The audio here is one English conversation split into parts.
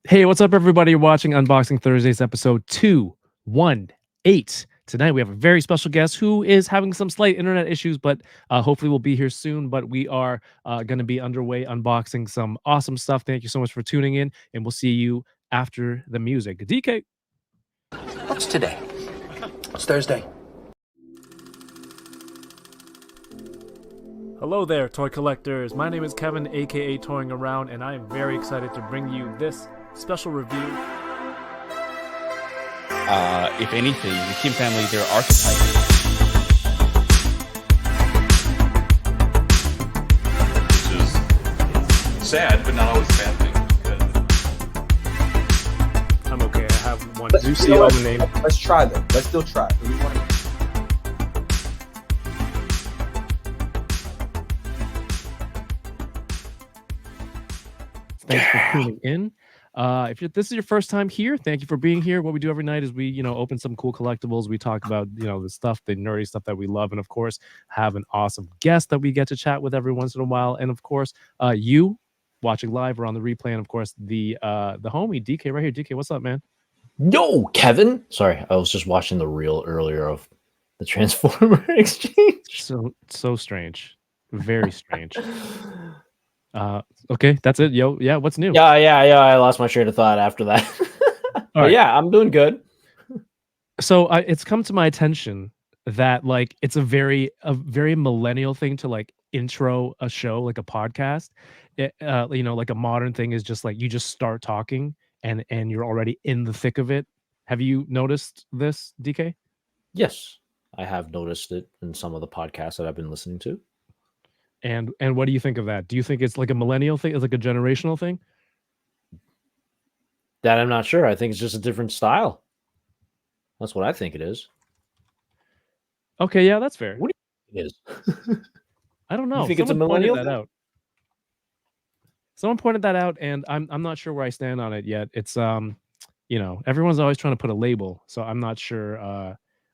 Hey, what's up, everybody? You're watching Unboxing Thursdays, episode 218. Tonight, we have a very special guest who is having some slight internet issues, but hopefully will be here soon. But we are going to be underway unboxing some awesome stuff. Thank you so much for tuning in, and we'll see you after the music. DK. What's today? It's Thursday. Hello there, toy collectors. My name is Kevin, aka Toying Around, and I am very excited to bring you this special review. If anything, the Kim family, they're archetypes. Which is sad, but not always a bad thing. I'm okay. I have one juicy on the name. Let's try them. Let's still try. Thanks for tuning in. If this is your first time here, thank you for being here. What we do every night is we, open some cool collectibles. We talk about, the stuff, the nerdy stuff that we love, and of course, have an awesome guest that we get to chat with every once in a while. And of course, you watching live or on the replay, and of course, the homie DK right here. DK, what's up, man? Yo, Kevin. Sorry, I was just watching the reel earlier of the Transformer exchange. So strange, very strange. Okay, that's it. Yo, yeah, what's new? Yeah. I lost my train of thought after that. Right. Yeah, I'm doing good. So it's come to my attention that it's a very millennial thing to intro a show, like a podcast. Like a modern thing is just you just start talking and you're already in the thick of it. Have you noticed this, DK? Yes, I have noticed it in some of the podcasts that I've been listening to. And what do you think of that? Do you think it's like a millennial thing? It's like a generational thing? That I'm not sure. I think it's just a different style. That's what I think it is. Okay, yeah, that's fair. What do you think it is? I don't know. You think it's a millennial thing? Someone pointed that out, and I'm not sure where I stand on it yet. It's everyone's always trying to put a label, so I'm not sure.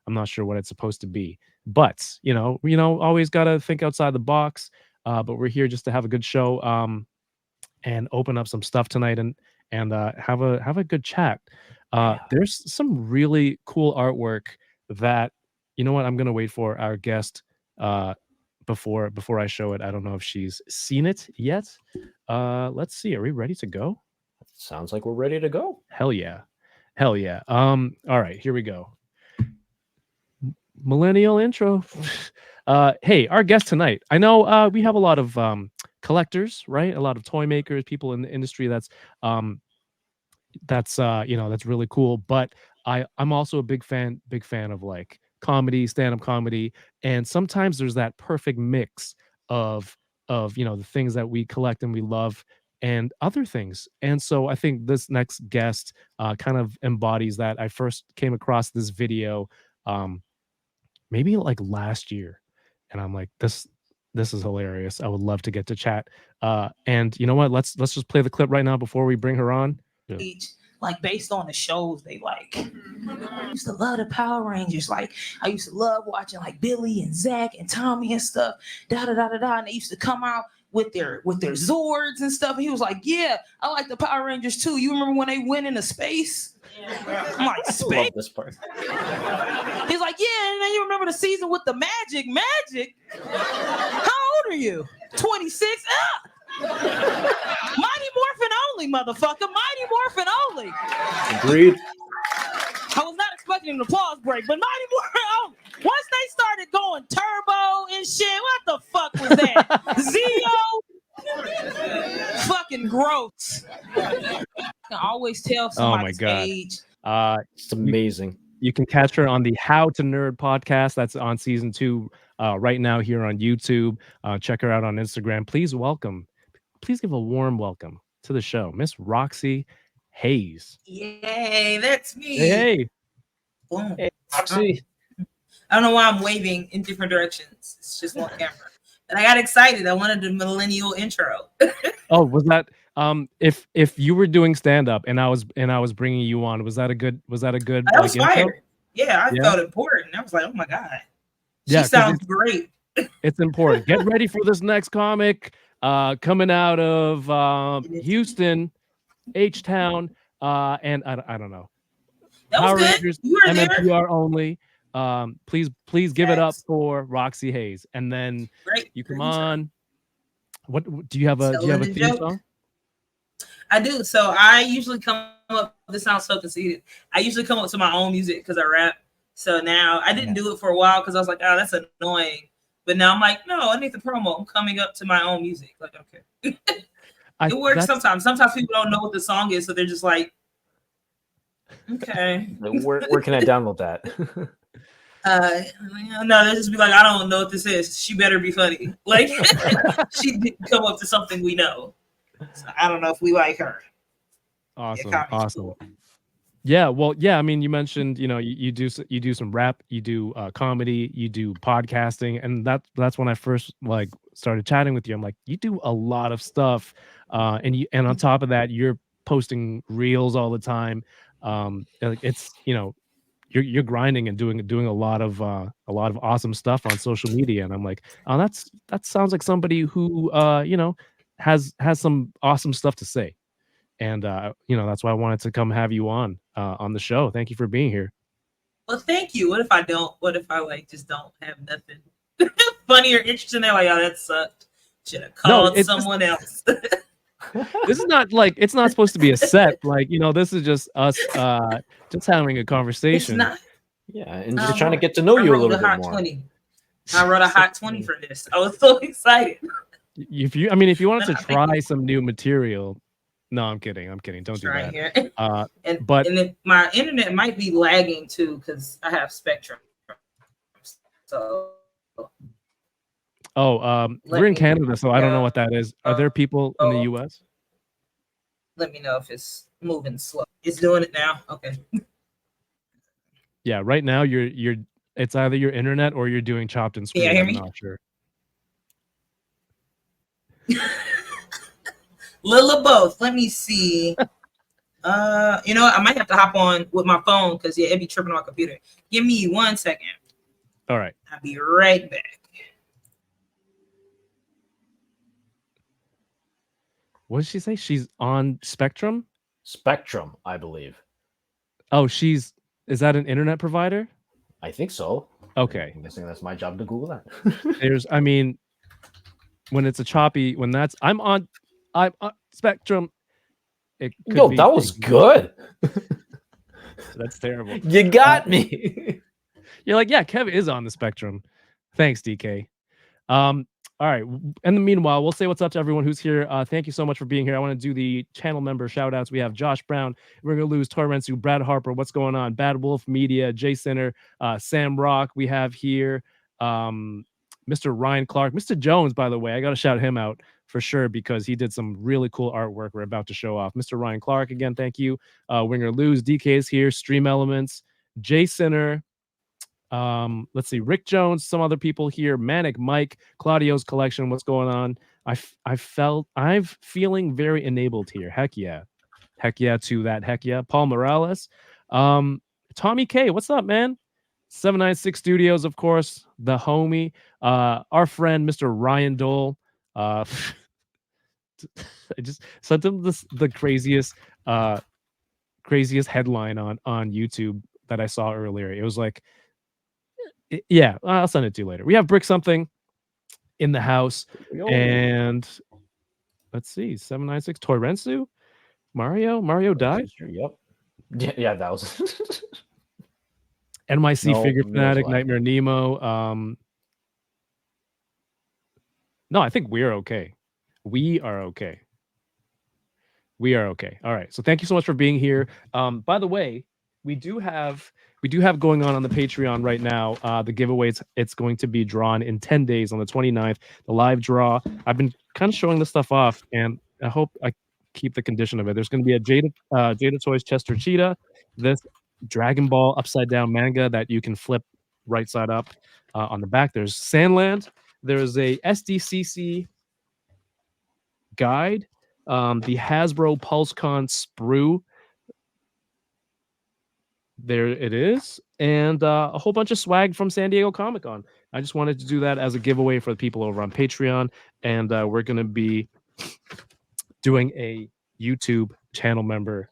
I'm not sure what it's supposed to be. But always gotta think outside the box. But we're here just to have a good show, and open up some stuff tonight, and have a good chat. There's some really cool artwork that I'm gonna wait for our guest before I show it. I don't know if she's seen it yet. Let's see. Are we ready to go? Sounds like we're ready to go. Hell yeah. All right, here we go. Millennial intro. Hey, our guest tonight. I know we have a lot of collectors, right? A lot of toy makers, people in the industry that's really cool. But I'm also a big fan of comedy, stand-up comedy, and sometimes there's that perfect mix of the things that we collect and we love and other things. And so I think this next guest kind of embodies that. I first came across this video maybe last year, and I'm like, this is hilarious. I would love to get to chat. And you know what? Let's just play the clip right now before we bring her on. Yeah. Based on the shows they like. I used to love the Power Rangers. I used to love watching Billy and Zach and Tommy and stuff. And they used to come out with their Zords and stuff. And he was like, "Yeah, I like the Power Rangers too. You remember when they went into space?" Yeah. I'm like, "Space?" I love this part. He's like, "Yeah, and then you remember the season with the Magic? How old are you? 26? Mighty Morphin only, motherfucker. Mighty Morphin only." Agreed. I was not expecting an applause break, but Mighty Morphin only. Once they started going turbo and shit, what the fuck was that? Zeo? Fucking gross. I can always tell somebody's age. It's amazing. You can catch her on the How to Nerd podcast. That's on season 2 right now here on YouTube. Check her out on Instagram. Please give a warm welcome to the show, Miss Roxxy Haze. Yay, that's me. Hey. Boom. Hey, Roxy. I don't know why I'm waving in different directions. It's just one camera. And I got excited. I wanted the millennial intro. Oh, was that if you were doing stand up and I was bringing you on, was that a good I was fired. intro? Yeah, I felt important. I was like, "Oh my god. She Yeah, sounds great." It's important. Get ready for this next comic coming out of Houston, H-Town. And I don't know. That was Power good. Rangers, You were there. MMPR only. Please give it up Facts. for Roxy Haze. And then Great. you come Great intro. on. What do you have Stolen a the theme joke. song? I do. So I usually come up. This sounds so conceited. I usually come up to my own music because I rap. So now I didn't do it for a while because I was like, oh, that's annoying. But now I'm like, no, I need the promo. I'm coming up to my own music. Like, okay. It works sometimes. Sometimes people don't know what the song is, so they're just like, okay. Where can I download that? No, they'll just be like, I don't know what this is. She better be funny. Like, she didn't come up to something we know. So I don't know if we like her. Awesome. Yeah, Awesome. cool. Yeah, well, yeah. I mean, you mentioned, you do some rap, you do comedy, you do podcasting, and that's when I first like started chatting with you. I'm like, you do a lot of stuff, and on top of that, you're posting reels all the time. Like it's you're grinding and doing a lot of awesome stuff on social media, and I'm like, oh, that sounds like somebody who has some awesome stuff to say. And that's why I wanted to come have you on the show. Thank you for being here. Well, thank you. What if I don't? What if I like just don't have nothing funny or interesting? They're like, oh, that sucked. Should have called someone else. This is not like, it's not supposed to be a set. Like, this is just us just having a conversation. It's not. Yeah, and just trying to get to know you a little bit more. 20. I wrote a hot 20 for this. I was so excited. If you wanted to try some new material. No, I'm kidding. Don't do that. Here. And my internet might be lagging too because I have Spectrum. So. We're in Canada, so I don't know what that is. Are there people in the U.S.? Let me know if it's moving slow. It's doing it now. Okay. Yeah, right now it's either your internet or you're doing chopped and screwed. I'm not sure. Little of both. Let me see. I might have to hop on with my phone because it'd be tripping on my computer. Give me 1 second. All right. I'll be right back. What did she say? She's on Spectrum? Spectrum, I believe. Oh, is that an internet provider? I think so. Okay. I'm guessing that's my job to Google that. When it's a choppy, I'm on Spectrum. That was good. That's terrible. You got me. You're like, yeah, Kev is on the Spectrum. Thanks, DK. All right. In the meanwhile, we'll say what's up to everyone who's here. Thank you so much for being here. I want to do the channel member shout outs. We have Josh Brown, We're Gonna Lose, Torrensu, Brad Harper, What's Going On, Bad Wolf Media, Jay Center, Sam Rock. We have here Mr. Ryan Clark, Mr. Jones, by the way. I got to shout him out for sure because he did some really cool artwork we're about to show off. Mr. Ryan Clark, again, thank you. Winger Lose, DK is here, Stream Elements, Jay Center. Let's see, Rick Jones, some other people here, Manic Mike, Claudio's Collection, What's Going On? I'm feeling very enabled here. Heck yeah to that. Heck yeah. Paul Morales, Tommy K, what's up, man? 796 Studios, of course, the homie, our friend Mr. Ryan Dole. I just sent him the craziest headline on YouTube that I saw earlier. It was like, yeah, I'll send it to you later. We have Brick Something in the house. And let's see, 796 Toyrensu. Mario died. Yep. Yeah, that was NYC Figure Fanatic, Nightmare Nemo. No, I think we're okay. We are okay. All right. So thank you so much for being here. By the way, we do have going on the Patreon right now. The giveaway, it's going to be drawn in 10 days on the 29th. The live draw. I've been kind of showing this stuff off, and I hope I keep the condition of it. There's going to be a Jada Toys Chester Cheetah, this Dragon Ball upside down manga that you can flip right side up. On the back, there's Sandland. There's a SDCC guide, the Hasbro PulseCon sprue. There it is, and a whole bunch of swag from San Diego Comic-Con. I just wanted to do that as a giveaway for the people over on Patreon, and we're going to be doing a YouTube channel member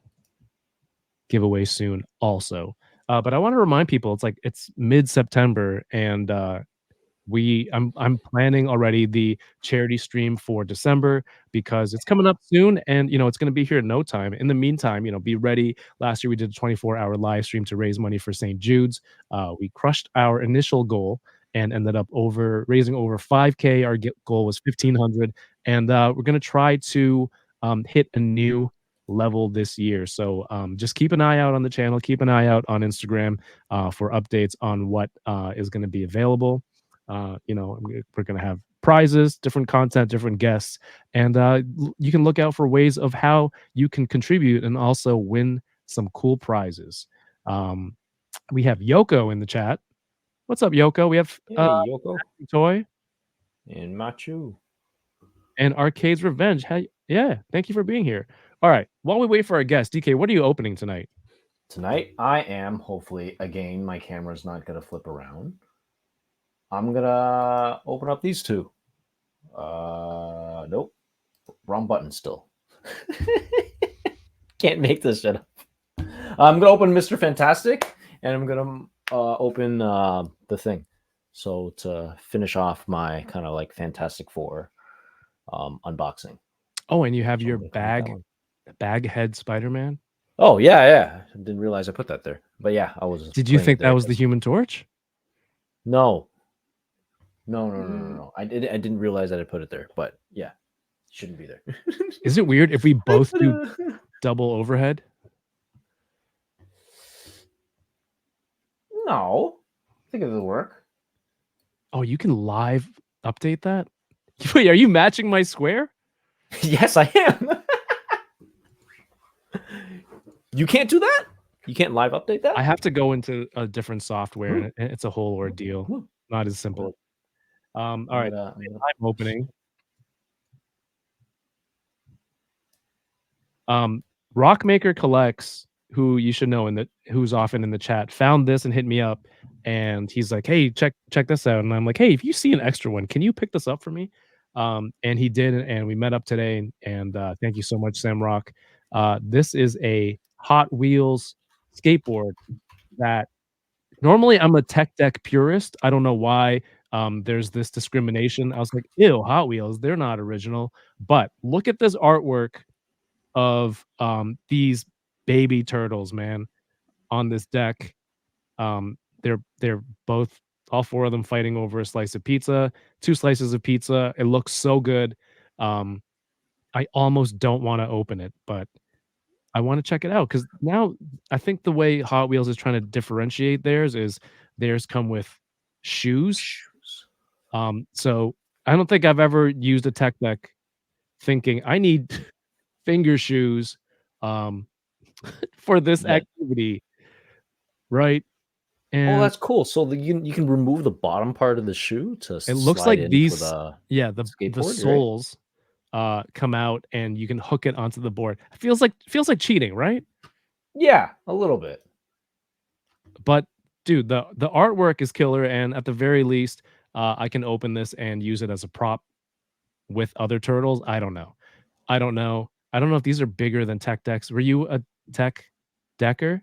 giveaway soon also. But I want to remind people, it's mid-September, and I'm planning already the charity stream for December because it's coming up soon, and it's going to be here in no time. In the meantime, be ready. Last year we did a 24-hour live stream to raise money for St. Jude's. We crushed our initial goal and ended up raising over 5K. Our goal was 1,500, and we're going to try to hit a new level this year. So just keep an eye out on the channel, keep an eye out on Instagram for updates on what is going to be available. We're going to have prizes, different content, different guests, and you can look out for ways of how you can contribute and also win some cool prizes. We have Yoko in the chat. What's up, Yoko? We have Hey, Yoko Toy and Machu. and Arcade's Revenge. Hey, yeah, thank you for being here. All right, while we wait for our guest, DK, what are you opening tonight? Tonight, I am, hopefully, again, my camera's not going to flip around. I'm going to open up these two. Nope. Wrong button still. Can't make this shit up. I'm going to open Mr. Fantastic, and I'm going to open the thing. So to finish off my kind of like Fantastic Four unboxing. Oh, and you have your bag head Spider-Man. Oh, yeah. I didn't realize I put that there. But yeah, I was. Did you think that was the Human Torch? No. I didn't realize that I put it there. But yeah, it shouldn't be there. Is it weird if we both do double overhead? No, I think it'll work. Oh, you can live update that? Wait, are you matching my square? Yes, I am. You can't do that? You can't live update that? I have to go into a different software, and it's a whole ordeal. Not as simple. All right, I'm opening. Rockmaker Collects, who you should know who's often in the chat, found this and hit me up, and he's like, "Hey, check this out." And I'm like, "Hey, if you see an extra one, can you pick this up for me?" And he did, and we met up today. And thank you so much, Sam Rock. This is a Hot Wheels skateboard that normally I'm a tech deck purist. I don't know why there's this discrimination. I was like, ew, Hot Wheels, they're not original. But look at this artwork of these baby turtles, man, on this deck. They're both, all four of them, fighting over a slice of pizza, 2 slices of pizza. It looks so good. I almost don't want to open it, but I want to check it out because now I think the way Hot Wheels is trying to differentiate theirs is theirs come with shoes. So I don't think I've ever used a tech deck thinking I need finger shoes for this activity, right? And that's cool. So you can remove the bottom part of the shoe to it looks like these, the soles come out and you can hook it onto the board. It feels like cheating, right? Yeah, a little bit. But dude, the artwork is killer, and at the very least, I can open this and use it as a prop with other turtles. I don't know if these are bigger than tech decks. Were you a tech decker?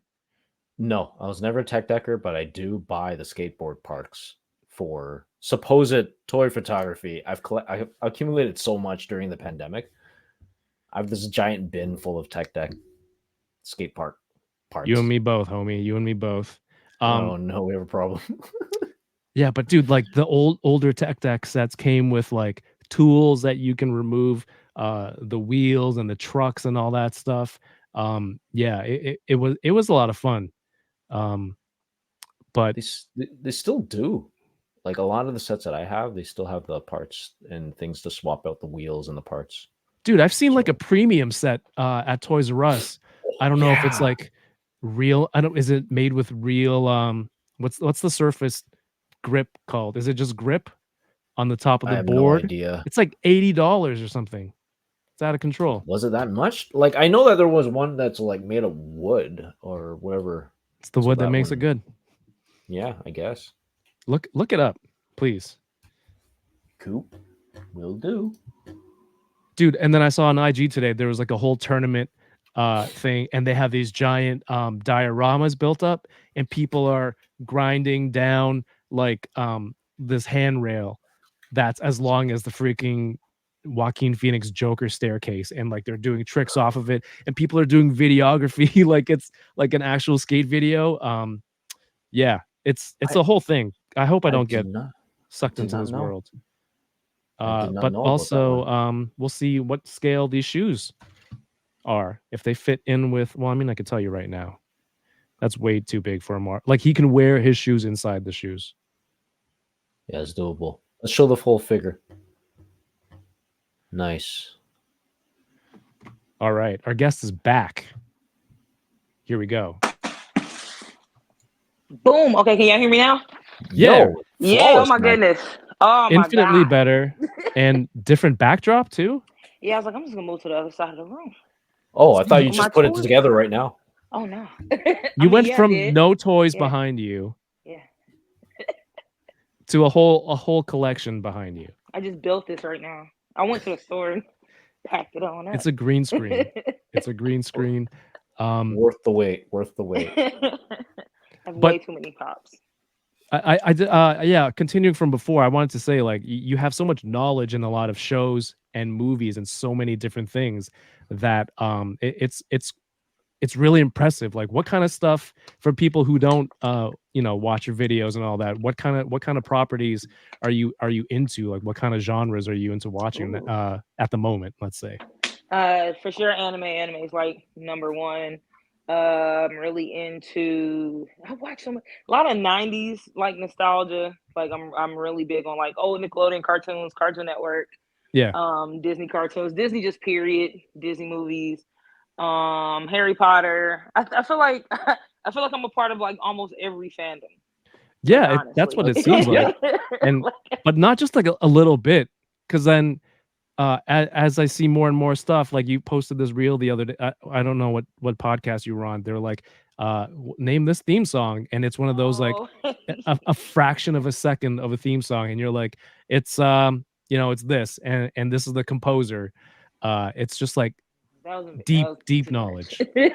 No, I was never a tech decker, but I do buy the skateboard parts for supposed toy photography. I've accumulated so much during the pandemic. I have this giant bin full of tech deck skate park parts. You and me both, homie. You and me both. Oh no, we have a problem. Yeah, but dude, like the older tech deck sets came with like tools that you can remove the wheels and the trucks and all that stuff. Yeah, it was a lot of fun. But they still do. Like a lot of the sets that I have, they still have the parts and things to swap out the wheels and the parts. Dude, I've seen like a premium set at Toys R Us. I don't know if it's like real. Is it made with real what's the surface grip called? Is it just grip on the top of the board? No idea. It's like $80 or something. It's out of control. Was it that much? Like I know that there was one that's like made of wood or whatever. It's the wood that makes it good. Yeah, I guess. Look it up, please. Coop will do. Dude, and then I saw on IG today there was like a whole tournament thing, and they have these giant dioramas built up, and people are grinding down like this handrail that's as long as the freaking Joaquin Phoenix Joker staircase, and like they're doing tricks off of it, and people are doing videography like it's like an actual skate video. Yeah, it's a whole thing. I hope I I don't did get not. sucked Did into not this know. world. I did not But know about that also, one. we'll see what scale these shoes are, if they fit in with. Well, I mean, I can tell you right now, that's way too big for Amar. Like he can wear his shoes inside the shoes. Yeah, it's doable. Let's show the full figure. Nice. All right, our guest is back. Here we go. Boom. Okay, can y'all hear me now? Yeah. Yo, Yeah. Oh flawless, my man. goodness. Oh my Infinitely god. better and different backdrop too. Yeah, I was like, I'm just gonna move to the other side of the room. Oh, I thought you My just put it toys. together right now. Oh no. You went I from did. no toys Yeah. behind you Yeah. to a whole collection behind you. I just built this right now. I went to the store and packed it on up. It's a green screen. It's a green screen. Worth the wait. Worth the wait. I have But- way too many pops. Yeah, continuing from before, I wanted to say, like, you have so much knowledge in a lot of shows and movies and so many different things that it's really impressive. Like, what kind of stuff, for people who don't watch your videos and all that, what kind of properties are you into? Like, what kind of genres are you into watching Ooh. at the moment, let's say? For sure, anime. Anime is like number one. I'm really into. I watch a lot of '90s like nostalgia. Like I'm really big on like old Nickelodeon cartoons, Cartoon Network, Yeah. Disney cartoons, Disney just period, Disney movies, Harry Potter. I feel like I feel like I'm a part of like almost every fandom. Yeah, Like, that's what it honestly. seems like. And but not just like a little bit, because then as I see more and more stuff, like you posted this reel the other day. I don't know what podcast you were on. They were like, name this theme song, and it's one of those like Oh. a fraction of a second of a theme song, and you're like, it's it's this, and this is the composer. It's just like That was deep too much. knowledge. Yeah,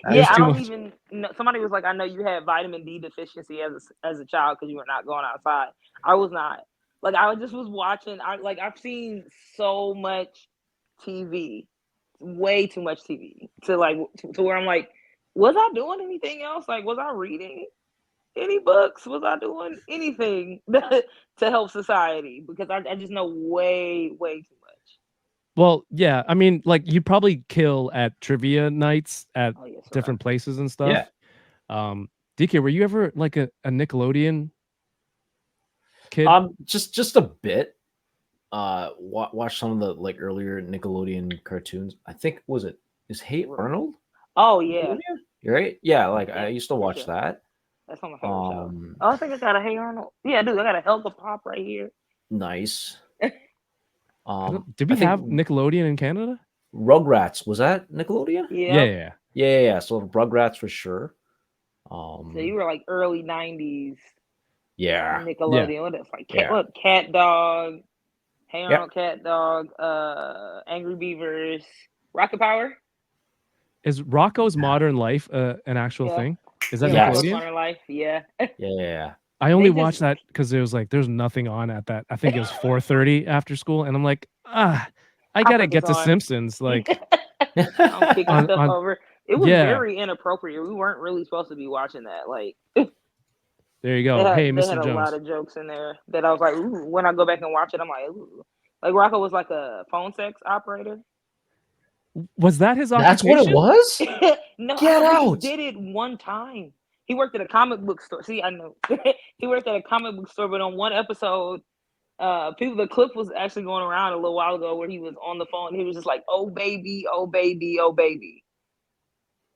There's I too don't much. even know. Somebody was like, I know you had vitamin D deficiency as a child because you were not going outside. I was not. Like I just was watching. I've seen so much TV, way too much TV to where I'm like, was I doing anything else? Like, was I reading any books? Was I doing anything to help society? Because I just know way too much. Well, yeah, I mean, like you'd probably kill at trivia nights at Oh yes, different places and stuff. Yeah. DK, were you ever like a Nickelodeon kid? Just a bit. Watch some of the like earlier Nickelodeon cartoons. I think is Hey Arnold? Oh yeah. You're right. Yeah, like I Yeah, used to for watch sure. that. That's one of my favorite shows. Oh, I think I got a Hey Arnold. Yeah, dude, I got a Helga Pop right here. Nice. Did we I think have Nickelodeon in Canada? Rugrats, was that Nickelodeon? Yeah. Yeah. So Rugrats for sure. So you were like early '90s Yeah. Nickelodeon. What is like Yeah. Cat Dog, Hey Yep. Arnold, Cat Dog, Angry Beavers, Rocket Power. Is Rocco's Modern Life an actual Yeah. thing? Is that Yes. Nickelodeon? Modern Life. Yeah. Yeah. I only They just- watched that because there's nothing on at that. I think it was 4:30 after school, and I'm like, I gotta put get this to on. Simpsons. Like, I'm kicking On- stuff on- over. It was yeah. very inappropriate. We weren't really supposed to be watching that. Like there you go. Hey, they had Mr. a lot Jones. of jokes in there that I was like, ooh. When I go back and watch it, I'm like, ooh. Like Rocco was like a phone sex operator. Was that his That's what it occupation? was? No, Get I think out. he did it one time. He worked at a comic book store. See, I know. He worked at a comic book store, but on one episode, the clip was actually going around a little while ago where he was on the phone. He was just like, "Oh baby, oh baby, oh baby."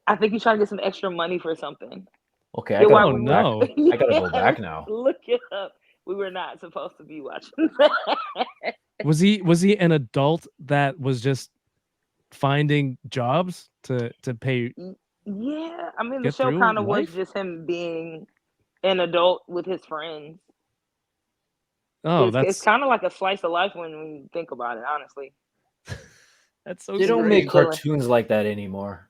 I think he's trying to get some extra money for something. Okay, I Yeah, gotta why go we back. no. I gotta go back now. Look it up. We were not supposed to be watching that. Was he an adult that was just finding jobs to pay? Yeah, I mean, the Get show through kind of was life? just him being an adult with his friends. Oh, It's that's kind of like a slice of life when you think about it, honestly. that's so They don't strange. make Chilling. cartoons like that anymore.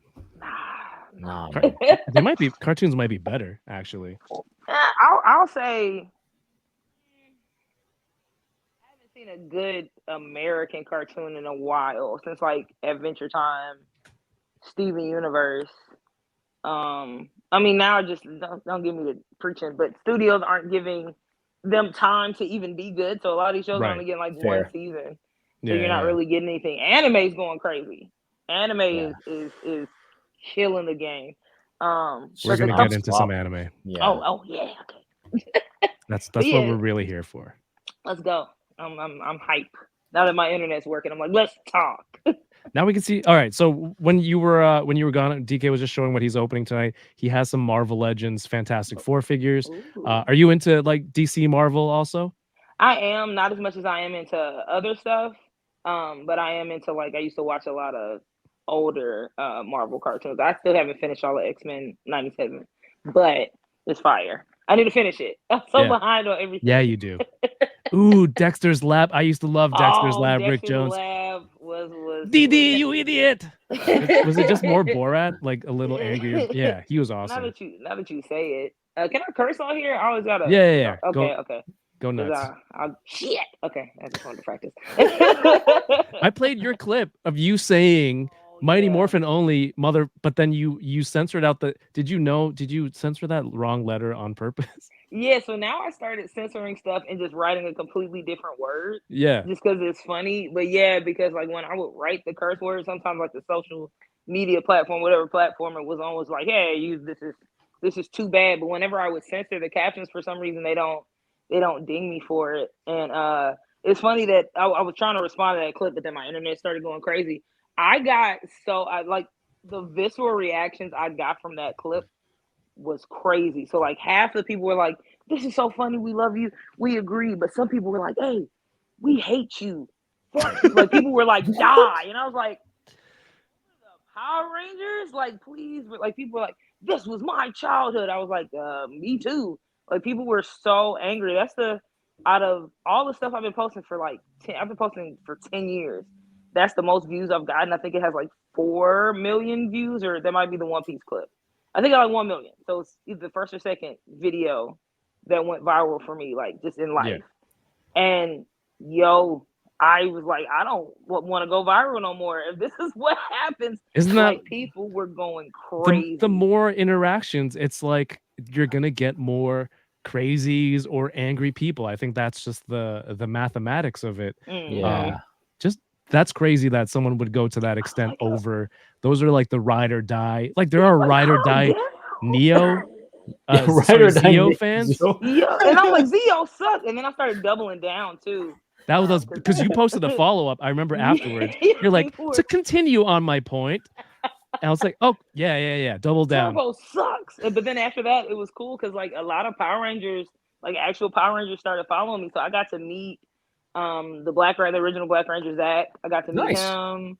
No, Car- man. Cartoons might be better actually. I'll say I haven't seen a good American cartoon in a while since like Adventure Time, Steven Universe. I mean now just don't give me the preaching, but studios aren't giving them time to even be good. So a lot of these shows are Right. only getting like one Fair. season. Yeah, So you're not yeah. really getting anything. Anime's going crazy. Anime Yeah. is killing the game. We're But the gonna get into some anime. Yeah. oh yeah, okay. That's But what yeah, we're really here for. let's go. I'm hype. Now that my internet's working, I'm like, let's talk. Now we can see. All right. So when you were gone, DK was just showing what he's opening tonight. He has some Marvel Legends Fantastic Four figures. Ooh. Are you into like DC Marvel also? I am not as much as I am into other stuff. But I am into like I used to watch a lot of older Marvel cartoons. I still haven't finished all of X-Men 97, but it's fire. I need to finish it. I'm so Yeah. behind on everything. Yeah, you do. Ooh, Dexter's Lab. I used to love Dexter's Oh, Lab. Rick Dexter's Jones. Lab was DD, you idiot. Was it just more Yeah. Borat? Like a little angry? Yeah, he was Now awesome. that you say it, can I curse on here? I always gotta. Yeah. Okay, Go, okay. Go nuts. Shit. Okay, I just wanted to practice. I played your clip of you saying Mighty Morphin only mother, but then you censored out the. Did you censor that wrong letter on purpose? Yeah, so now I started censoring stuff and just writing a completely different word. Yeah. Just because it's funny. But yeah, because like when I would write the curse word, sometimes like the social media platform, whatever platform it was on, was like, hey, this is too bad. But whenever I would censor the captions, for some reason they don't ding me for it. And it's funny that I was trying to respond to that clip, but then my internet started going crazy. I like the visceral reactions I got from that clip was crazy. So like half the people were like, "This is so funny. We love you. We agree." But some people were like, "Hey, we hate you." Like people were like, "Die," and I was like, "Power Rangers? Like please!" Like people were like, "This was my childhood." I was like, "Me too." Like people were so angry. That's out of all the stuff I've been posting for like 10, I've been posting for 10 years. That's the most views I've gotten. I think it has like 4 million views, or that might be the One Piece clip. I think I like 1 million. So it's either the first or second video that went viral for me, like just in life. Yeah. And yo, I was like, I don't want to go viral no more. If this is what happens, isn't that like people were going crazy? The more interactions, it's like you're gonna get more crazies or angry people. I think that's just the mathematics of it. Yeah. Just that's crazy that someone would go to that extent over. Those are like the ride or die. Like there are ride or die Neo, Zeo fans. Yeah, and I'm like, Zeo sucks. And then I started doubling down too. That was because you posted a follow-up. I remember afterwards. You're like, to continue on my point. And I was like, oh, yeah. Double down. Turbo sucks. But then after that, it was cool because like a lot of Power Rangers, like actual Power Rangers started following me. So I got to meet the original Black Ranger, Zach. I got to meet him.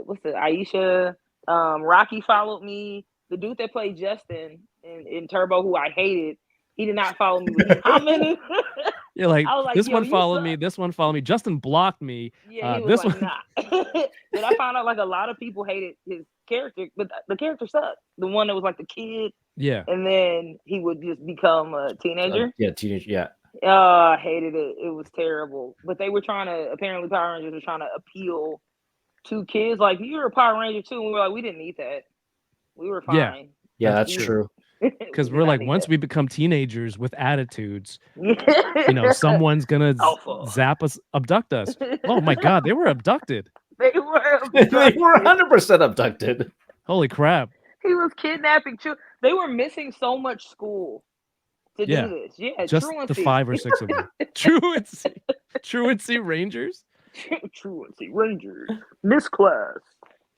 What's the Aisha? Rocky followed me. The dude that played Justin in Turbo, who I hated, he did not follow me. But he commented. You're like, this one followed me. This one followed me. Justin blocked me. Yeah, he was like, nah. But I found out like a lot of people hated his character, but the character sucked. The one that was like the kid. Yeah. And then he would just become a teenager. Teenager. Yeah. I hated it. It was terrible. But they were apparently Power Rangers were trying to appeal to kids. Like, you're a Power Ranger too. And we were like, we didn't need that. We were fine. Yeah, that's true. Because we're like, once we become teenagers with attitudes, someone's gonna zap us, abduct us. Oh my God, they were abducted. They were 100% abducted. Holy crap. He was kidnapping children. They were missing so much school to do this. Yeah, just truancy. the 5 or 6 of them. Truancy Rangers. Truancy Rangers. This class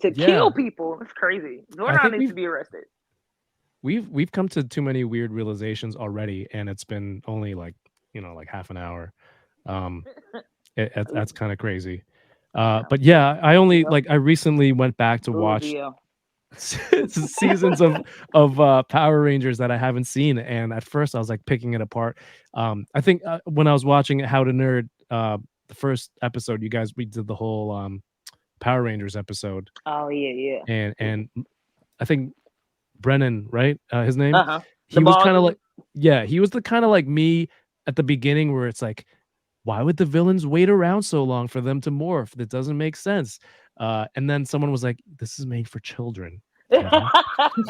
to kill people. It's crazy. Zordon needs to be arrested. We've come to too many weird realizations already, and it's been only like half an hour. That's kind of crazy. But yeah, I recently went back to watch seasons of Power Rangers that I haven't seen, and at first I was like picking it apart. I think when I was watching How to Nerd, the first episode, we did the whole Power Rangers episode. Oh yeah. And I think Brennan, right? His name. The He was bald kind of dude. like, yeah, he was the kind of like me at the beginning, where it's like, why would the villains wait around so long for them to morph? That doesn't make sense. And then someone was like, "This is made for children, Kevin.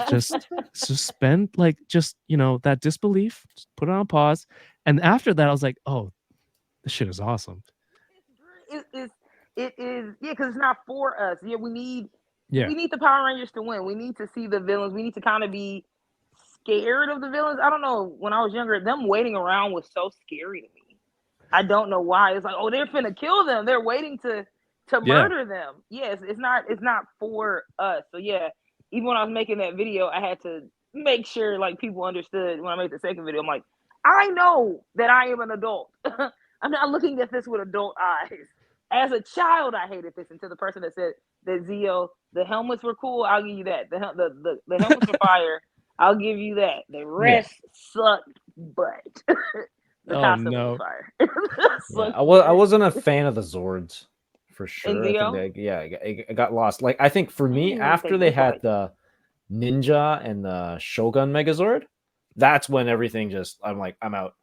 Just spend like just that disbelief. Just put it on pause." And after that, I was like, "Oh, this shit is awesome." It is, yeah, because it's not for us. Yeah, Yeah, we need the Power Rangers to win. We need to see the villains. We need to kind of be scared of the villains. I don't know. When I was younger, them waiting around was so scary to me. I don't know why. It's like, oh, they're finna kill them. They're waiting to yeah. murder them. Yes, it's not for us. So yeah, even when I was making that video, I had to make sure like people understood when I made the second video. I'm like, I know that I am an adult. I'm not looking at this with adult eyes. As a child, I hated this until the person that said that Zio, the helmets were cool. I'll give you that. The helmets were fire. I'll give you that. The rest sucked butt. The Oh costume was no. fire. Yeah, I wasn't a fan of the Zords for And sure. I Zio? think it got lost. Like I think for me, after they had the Ninja and the Shogun Megazord, that's when everything just I'm like, I'm out.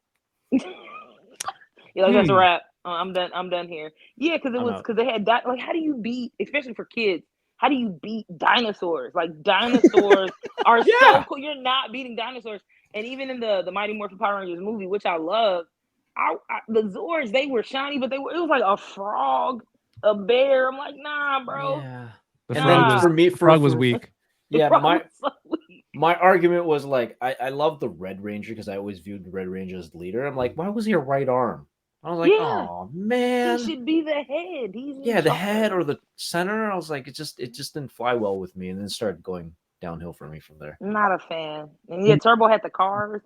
You're like, that's a wrap. I'm done. I'm done here. Yeah, because I'm out. because they had like, how do you beat, especially for kids? How do you beat dinosaurs? Like dinosaurs are so cool. You're not beating dinosaurs. And even in the Mighty Morphin Power Rangers movie, which I love, the Zords, they were shiny, but it was like a frog, a bear. I'm like, nah, bro. Yeah. The And frog then was for me, the frog was weak. Yeah, Frog was so weak. my argument was like I love the Red Ranger because I always viewed the Red Ranger as leader. I'm like, why was he a right arm? I was like, Yeah. oh man. He should be the head. He's Yeah, the head or the center. I was like, it just didn't fly well with me, and then it started going downhill for me from there. Not a fan. And yeah, Turbo had the cars.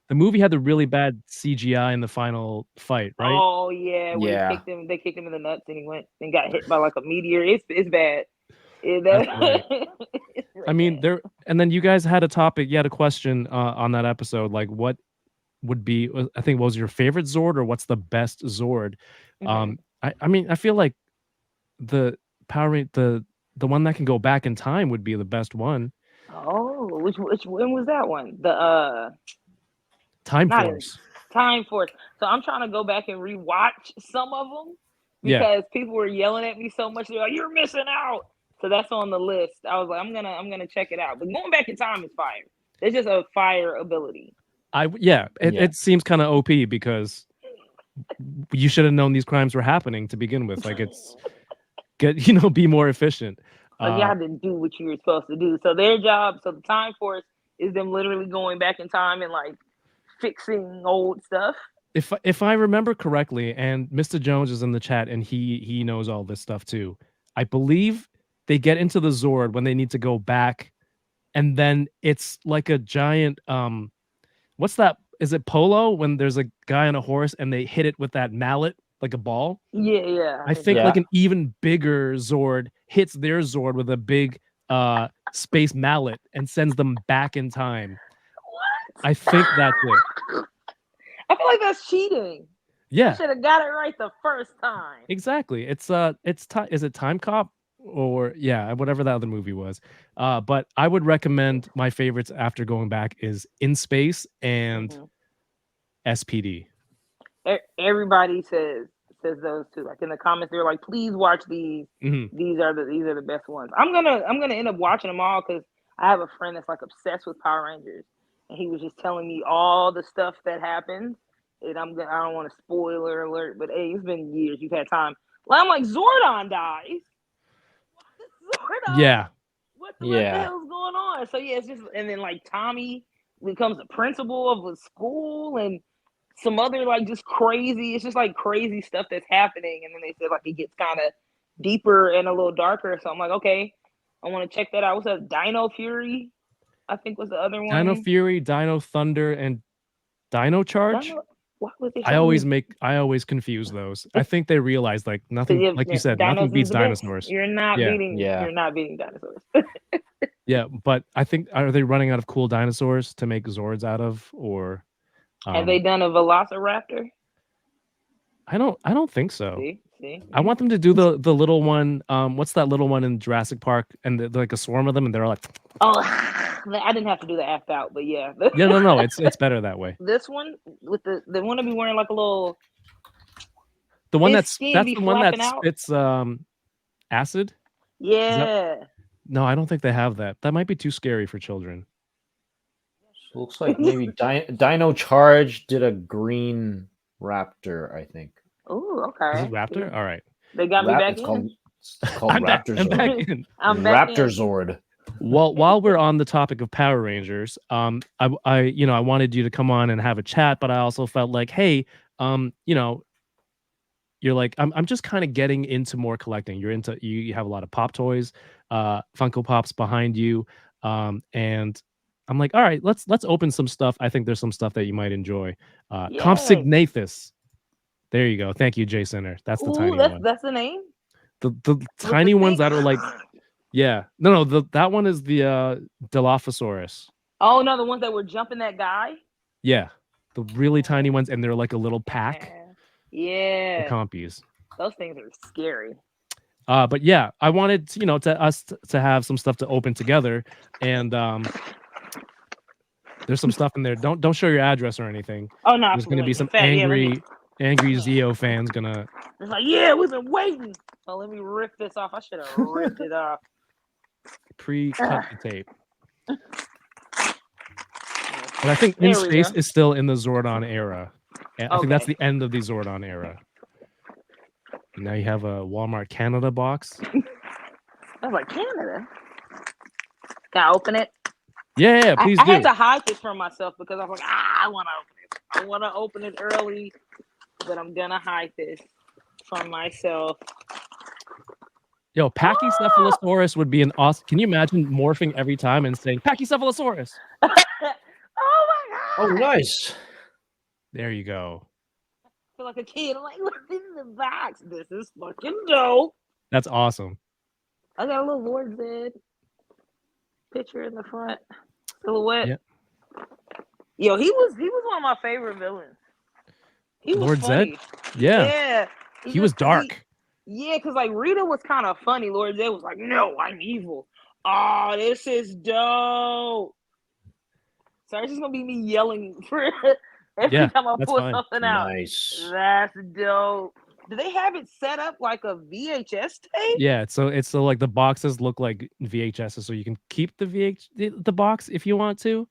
The movie had the really bad CGI in the final fight, right? Oh yeah, where Yeah. they kicked him in the nuts and he went and got hit by like a meteor. It's bad. That's right. It's really I mean, bad. and then you guys had a topic, you had a question on that episode, like what would be, I think, what was your favorite Zord or what's the best Zord? I mean, I feel like the the one that can go back in time would be the best one. Oh, which when was that one? The Time not Force. Time Force. So I'm trying to go back and rewatch some of them Yeah. because people were yelling at me so much. They're like, "You're missing out." So that's on the list. I was like, I'm gonna check it out. But going back in time is fire. It's just a fire ability. It seems kind of OP because you should have known these crimes were happening to begin with. Like be more efficient. Like y'all didn't do what you were supposed to do. So their job, so the Time Force is them literally going back in time and like fixing old stuff. If I remember correctly, and Mr. Jones is in the chat and he knows all this stuff too. I believe they get into the Zord when they need to go back, and then it's like a giant what's that? Is it polo when there's a guy on a horse and they hit it with that mallet like a ball? Yeah. I think like an even bigger Zord hits their Zord with a big space mallet and sends them back in time. What? I think that's it. I feel like that's cheating. Yeah. You should have got it right the first time. Exactly. Is it Time Cop or whatever that other movie was. But I would recommend my favorites after going back is In Space and SPD. Everybody says those two. Like in the comments, they're like, please watch these. These are the best ones. I'm gonna end up watching them all because I have a friend that's like obsessed with Power Rangers, and he was just telling me all the stuff that happens. And I don't want to spoiler alert, but hey, it's been years. You've had time. Well, I'm like, Zordon dies. Zordon. Yeah. What the hell's going on? So yeah, it's just, and then like Tommy becomes the principal of a school and some other like just crazy. It's just like crazy stuff that's happening. And then they said like it gets kind of deeper and a little darker. So I'm like, okay, I want to check that out. What's that? Dino Fury, I think was the other one. Dino Fury, Dino Thunder, and Dino Charge. What was it? I always confuse those. I think they realized like nothing, like you said, nothing beats dinosaurs. You're not beating dinosaurs. Yeah, but I think, are they running out of cool dinosaurs to make Zords out of, or have they done a Velociraptor? I don't think so. See? I want them to do the little one. What's that little one in Jurassic Park? And like a swarm of them, and they're like, Oh, I didn't have to do the app out, but yeah. yeah, no, it's better that way. This one with the one to be wearing like a little. The one His that's skin be the one that flapping out. spits acid. Yeah. No, I don't think they have that. That might be too scary for children. So looks like maybe Dino Charge did a green raptor, I think. Oh, Is okay. it Raptor? All right. They got me back It's in. called I'm back Raptor in. I'm back Raptor in. Zord. Well, while we're on the topic of Power Rangers, I wanted you to come on and have a chat, but I also felt like, hey, you're like, I'm just kind of getting into more collecting. You have a lot of pop toys, Funko Pops behind you, and I'm like, all right, let's open some stuff. I think there's some stuff that you might enjoy. Yay. Compsignathus. There you go. Thank you, Jay Center. That's the tiny one. That's the name. The tiny ones that are like, yeah, no, that one is the Dilophosaurus. Oh no, the ones that were jumping that guy. Yeah, the really tiny ones, and they're like a little pack. Yeah. The compies. Those things are scary. But yeah, I wanted to have some stuff to open together, and there's some stuff in there. Don't show your address or anything. Oh no, There's gonna be some fact, angry Zeo fans gonna. It's like, yeah, we've been waiting. Oh, let me rip this off. I should have ripped it off. Pre-cut the tape. But I think In Space is still in the Zordon era. I think that's the end of the Zordon era. And now you have a Walmart Canada box. I was like, Canada? Can I open it? Yeah, please do. I had to hide this from myself because I was like, I want to open it. I want to open it early, but I'm going to hide this from myself. Yo, Pachycephalosaurus would be an awesome. Can you imagine morphing every time and saying Pachycephalosaurus? Oh my god! Oh, nice. There you go. I feel like a kid. I'm like, what's in the box? This is fucking dope. That's awesome. I got a little Lord Zed picture in the front. Silhouette. Yep. Yo, he was one of my favorite villains. He was Lord funny. Zed? Yeah. Yeah. He was dark. Yeah, because like Rita was kind of funny. Lord Zed was like, no, I'm evil. Oh, this is dope. So it's just gonna be me yelling for every time I pull something out. Nice. That's dope. Do they have it set up like a VHS tape? Yeah, so like the boxes look like VHSs, so you can keep the box if you want to.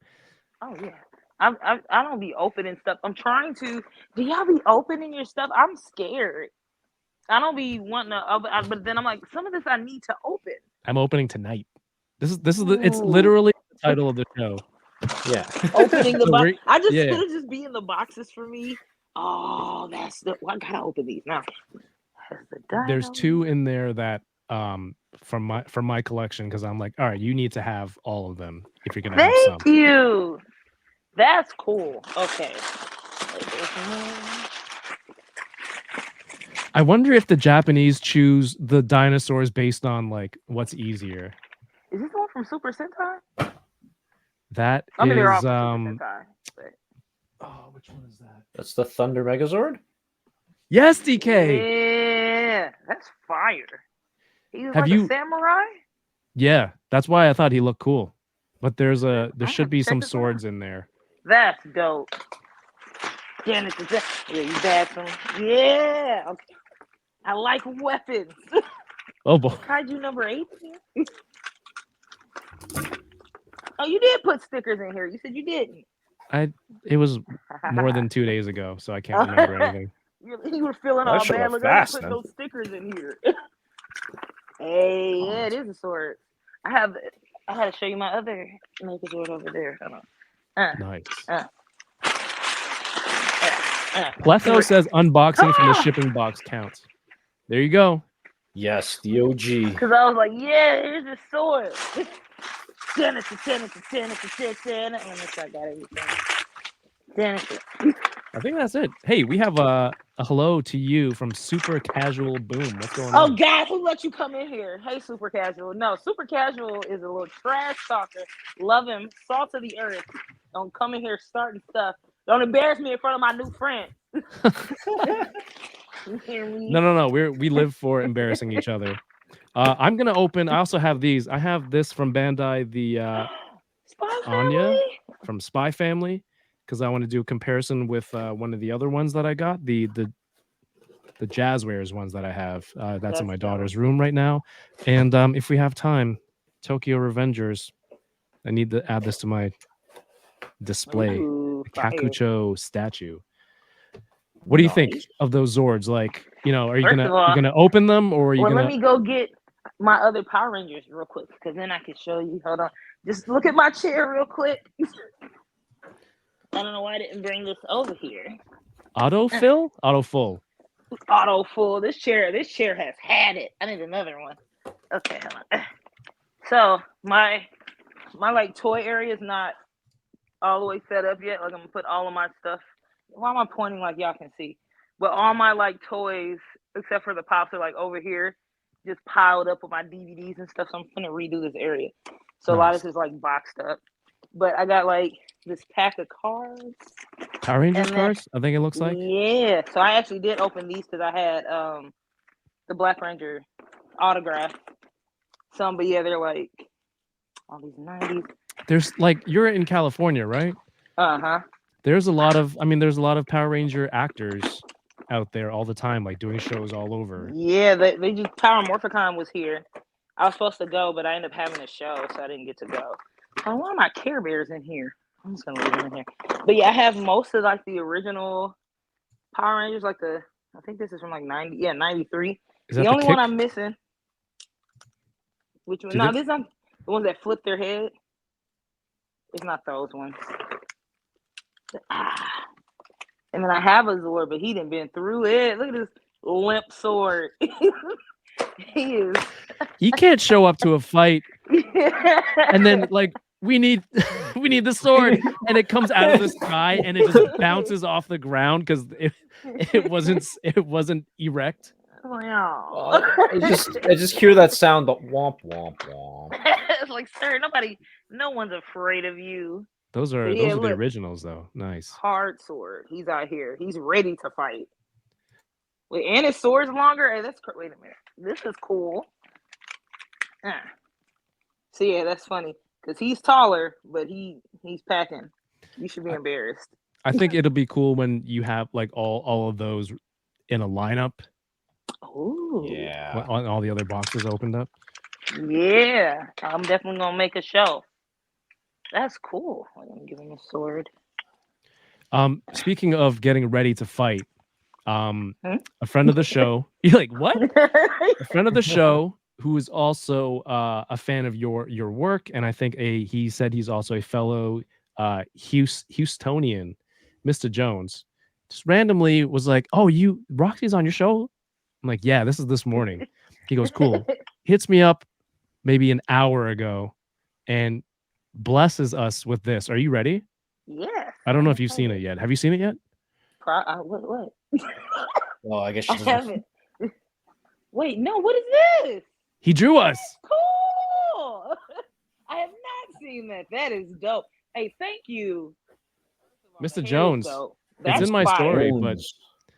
Oh yeah. I don't be opening stuff. I'm trying to. Do y'all be opening your stuff? I'm scared. I don't be wanting to, but then I'm like, some of this I need to open. I'm opening tonight. It's literally the title of the show. Yeah. Opening the box. I just yeah. it'll just be in the boxes for me. Oh, I gotta open these now. There's two in there that from my collection because I'm like, all right, you need to have all of them if you're gonna have some. Thank you. That's cool. Okay. I wonder if the Japanese choose the dinosaurs based on like what's easier. Is this one from Super Sentai? That they're all is from Super Sentai. But... Oh, which one is that? That's the Thunder Megazord? Yes, DK. Yeah, that's fire. He's Have like a samurai? Yeah, that's why I thought he looked cool. But there should be some swords in there. That's dope. Yeah, you bathroom. Yeah. Okay. I like weapons. Oh boy. Kaiju number 8. Oh, you did put stickers in here. You said you didn't. It was more than 2 days ago, so I can't remember anything. You were feeling all bad. Look, I put those stickers in here. Hey, yeah, it is a sword. I had to show you my other Megazord over there. Hold on. Nice. Pletho says unboxing from the shipping box counts. There you go. Yes, the OG. Because I was like, yeah, here's the sword. 10. Unless I got everything. 10. I think that's it. Hey, we have a hello to you from Super Casual Boom. What's going on? Oh, God, who let you come in here? Hey, Super Casual. No, Super Casual is a little trash talker. Love him. Salt of the earth. Don't come in here starting stuff. Don't embarrass me in front of my new friend. You hear me? No. We live for embarrassing each other. I'm gonna open. I also have these. I have this from Bandai, the Spy Anya Family. from Spy Family, because I want to do a comparison with one of the other ones that I got. The Jazzwares ones that I have. That's in That's my dope. daughter's room right now. And if we have time, Tokyo Revengers. I need to add this to my display. Ooh, The fire. Kakucho statue. What do you think Nice. of those Zords? Like, are you First of all, gonna open them, or are you well, let gonna? me go get my other Power Rangers real quick, because then I can show you. Hold on. Just look at my chair real quick. I don't know why I didn't bring this over here. Autofill? Autofull. Auto full. This chair has had it. I need another one. Okay, hold on. So my like toy area is not all the way set up yet. Like I'm gonna put all of my stuff. Why am I pointing like y'all can see? But all my like toys, except for the pops, are like over here, just piled up with my DVDs and stuff. So I'm gonna redo this area. So a lot of Nice. this is like boxed up. But I got like this pack of cards. Power Rangers And then- cards, I think it looks like. Yeah. So I actually did open these because I had the Black Ranger autograph. Some, but yeah, they're like all these 90s. There's like, you're in California, right? Uh-huh. There's a lot of Power Ranger actors out there all the time, like doing shows all over. Yeah, they just Power Morphicon was here. I was supposed to go, but I ended up having a show, so I didn't get to go. Oh, why are my Care Bears in here? I'm just gonna leave them in here. But yeah, I have most of like the original Power Rangers, like I think this is from like 93. Is that The only kick? one I'm missing. Which one? Did No, it- this is not the ones that flip their head. It's not those ones. And then I have a Zord, but he didn't been through it. Look at this limp sword. He is. He can't show up to a fight and then like, we need the sword, and it comes out of the sky and it just bounces off the ground because it wasn't erect. Wow. I just hear that sound, the womp womp womp. It's like, sir, no one's afraid of you. Those are Yeah, the look. originals though. Nice. Hard sword. He's out here. He's ready to fight. Wait, and his sword's longer. Hey, wait a minute. This is cool. So yeah, that's funny because he's taller, but he's packing. You should be embarrassed. I think it'll be cool when you have like all of those in a lineup. Oh Yeah. When all the other boxes opened up. yeah. I'm definitely gonna make a show. That's cool. I'm gonna give him a sword. Speaking of getting ready to fight, a friend of the show. You're like, what? A friend of the show who is also a fan of your work, and I think he said he's also a fellow Houstonian, Mr. Jones, just randomly was like, "Oh, Roxy's on your show?" I'm like, "Yeah, this is this morning." He goes, "Cool." Hits me up maybe an hour ago, and blesses us with this. Are you ready? Yes. I don't know if you've seen it yet. Have you seen it yet? What? Well, I guess she I doesn't. haven't. Wait, no. What is this? He drew us. Cool. I have not seen that. That is dope. Hey, thank you, Mr. Hair is Jones. dope. It's That's in my fire. story, but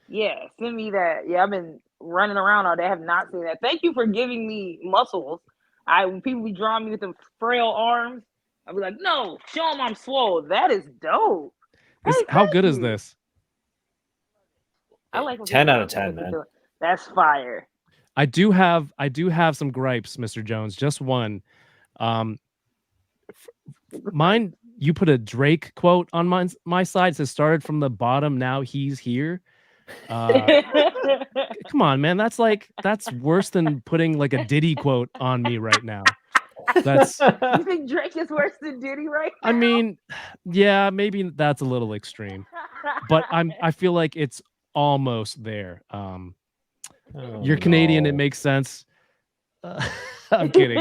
Yeah, send me that. Yeah, I've been running around all day. I have not seen that. Thank you for giving me muscles. When people be drawing me with them frail arms, I'll be like, no, show them I'm swole. That is dope. Hey, how thank good is you. this? I like when 10 people out of do 10, that. man. That's fire. I do have some gripes, Mr. Jones. Just one. Mine, you put a Drake quote on my side. It says started from the bottom, now he's here. Come on, man. That's worse than putting like a Diddy quote on me right now. That's You think Drake is worse than Diddy right now? I mean, yeah, maybe that's a little extreme. But I feel like it's almost there. You're Canadian, it makes sense. I'm kidding.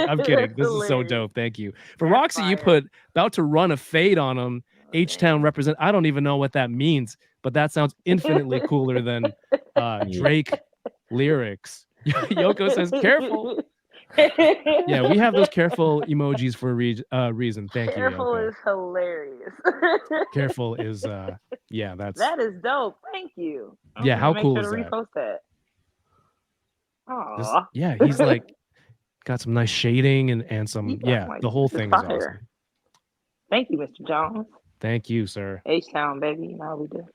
This is so dope. Thank you. For Roxy, you put about to run a fade on him. H-Town represent. I don't even know what that means, but that sounds infinitely cooler than Drake lyrics. Yoko says, "Careful." Yeah, we have those careful emojis for a reason. Thank you. Careful Yoko. is hilarious. Careful is yeah, that is dope. Thank you. Yeah, how Make cool sure is to that? repost that. Aw. Yeah, he's like got some nice shading and some Yeah, like, the whole this is thing is fire. awesome. Thank you, Mr. Jones. Thank you, sir. H-Town, baby. You know how we do.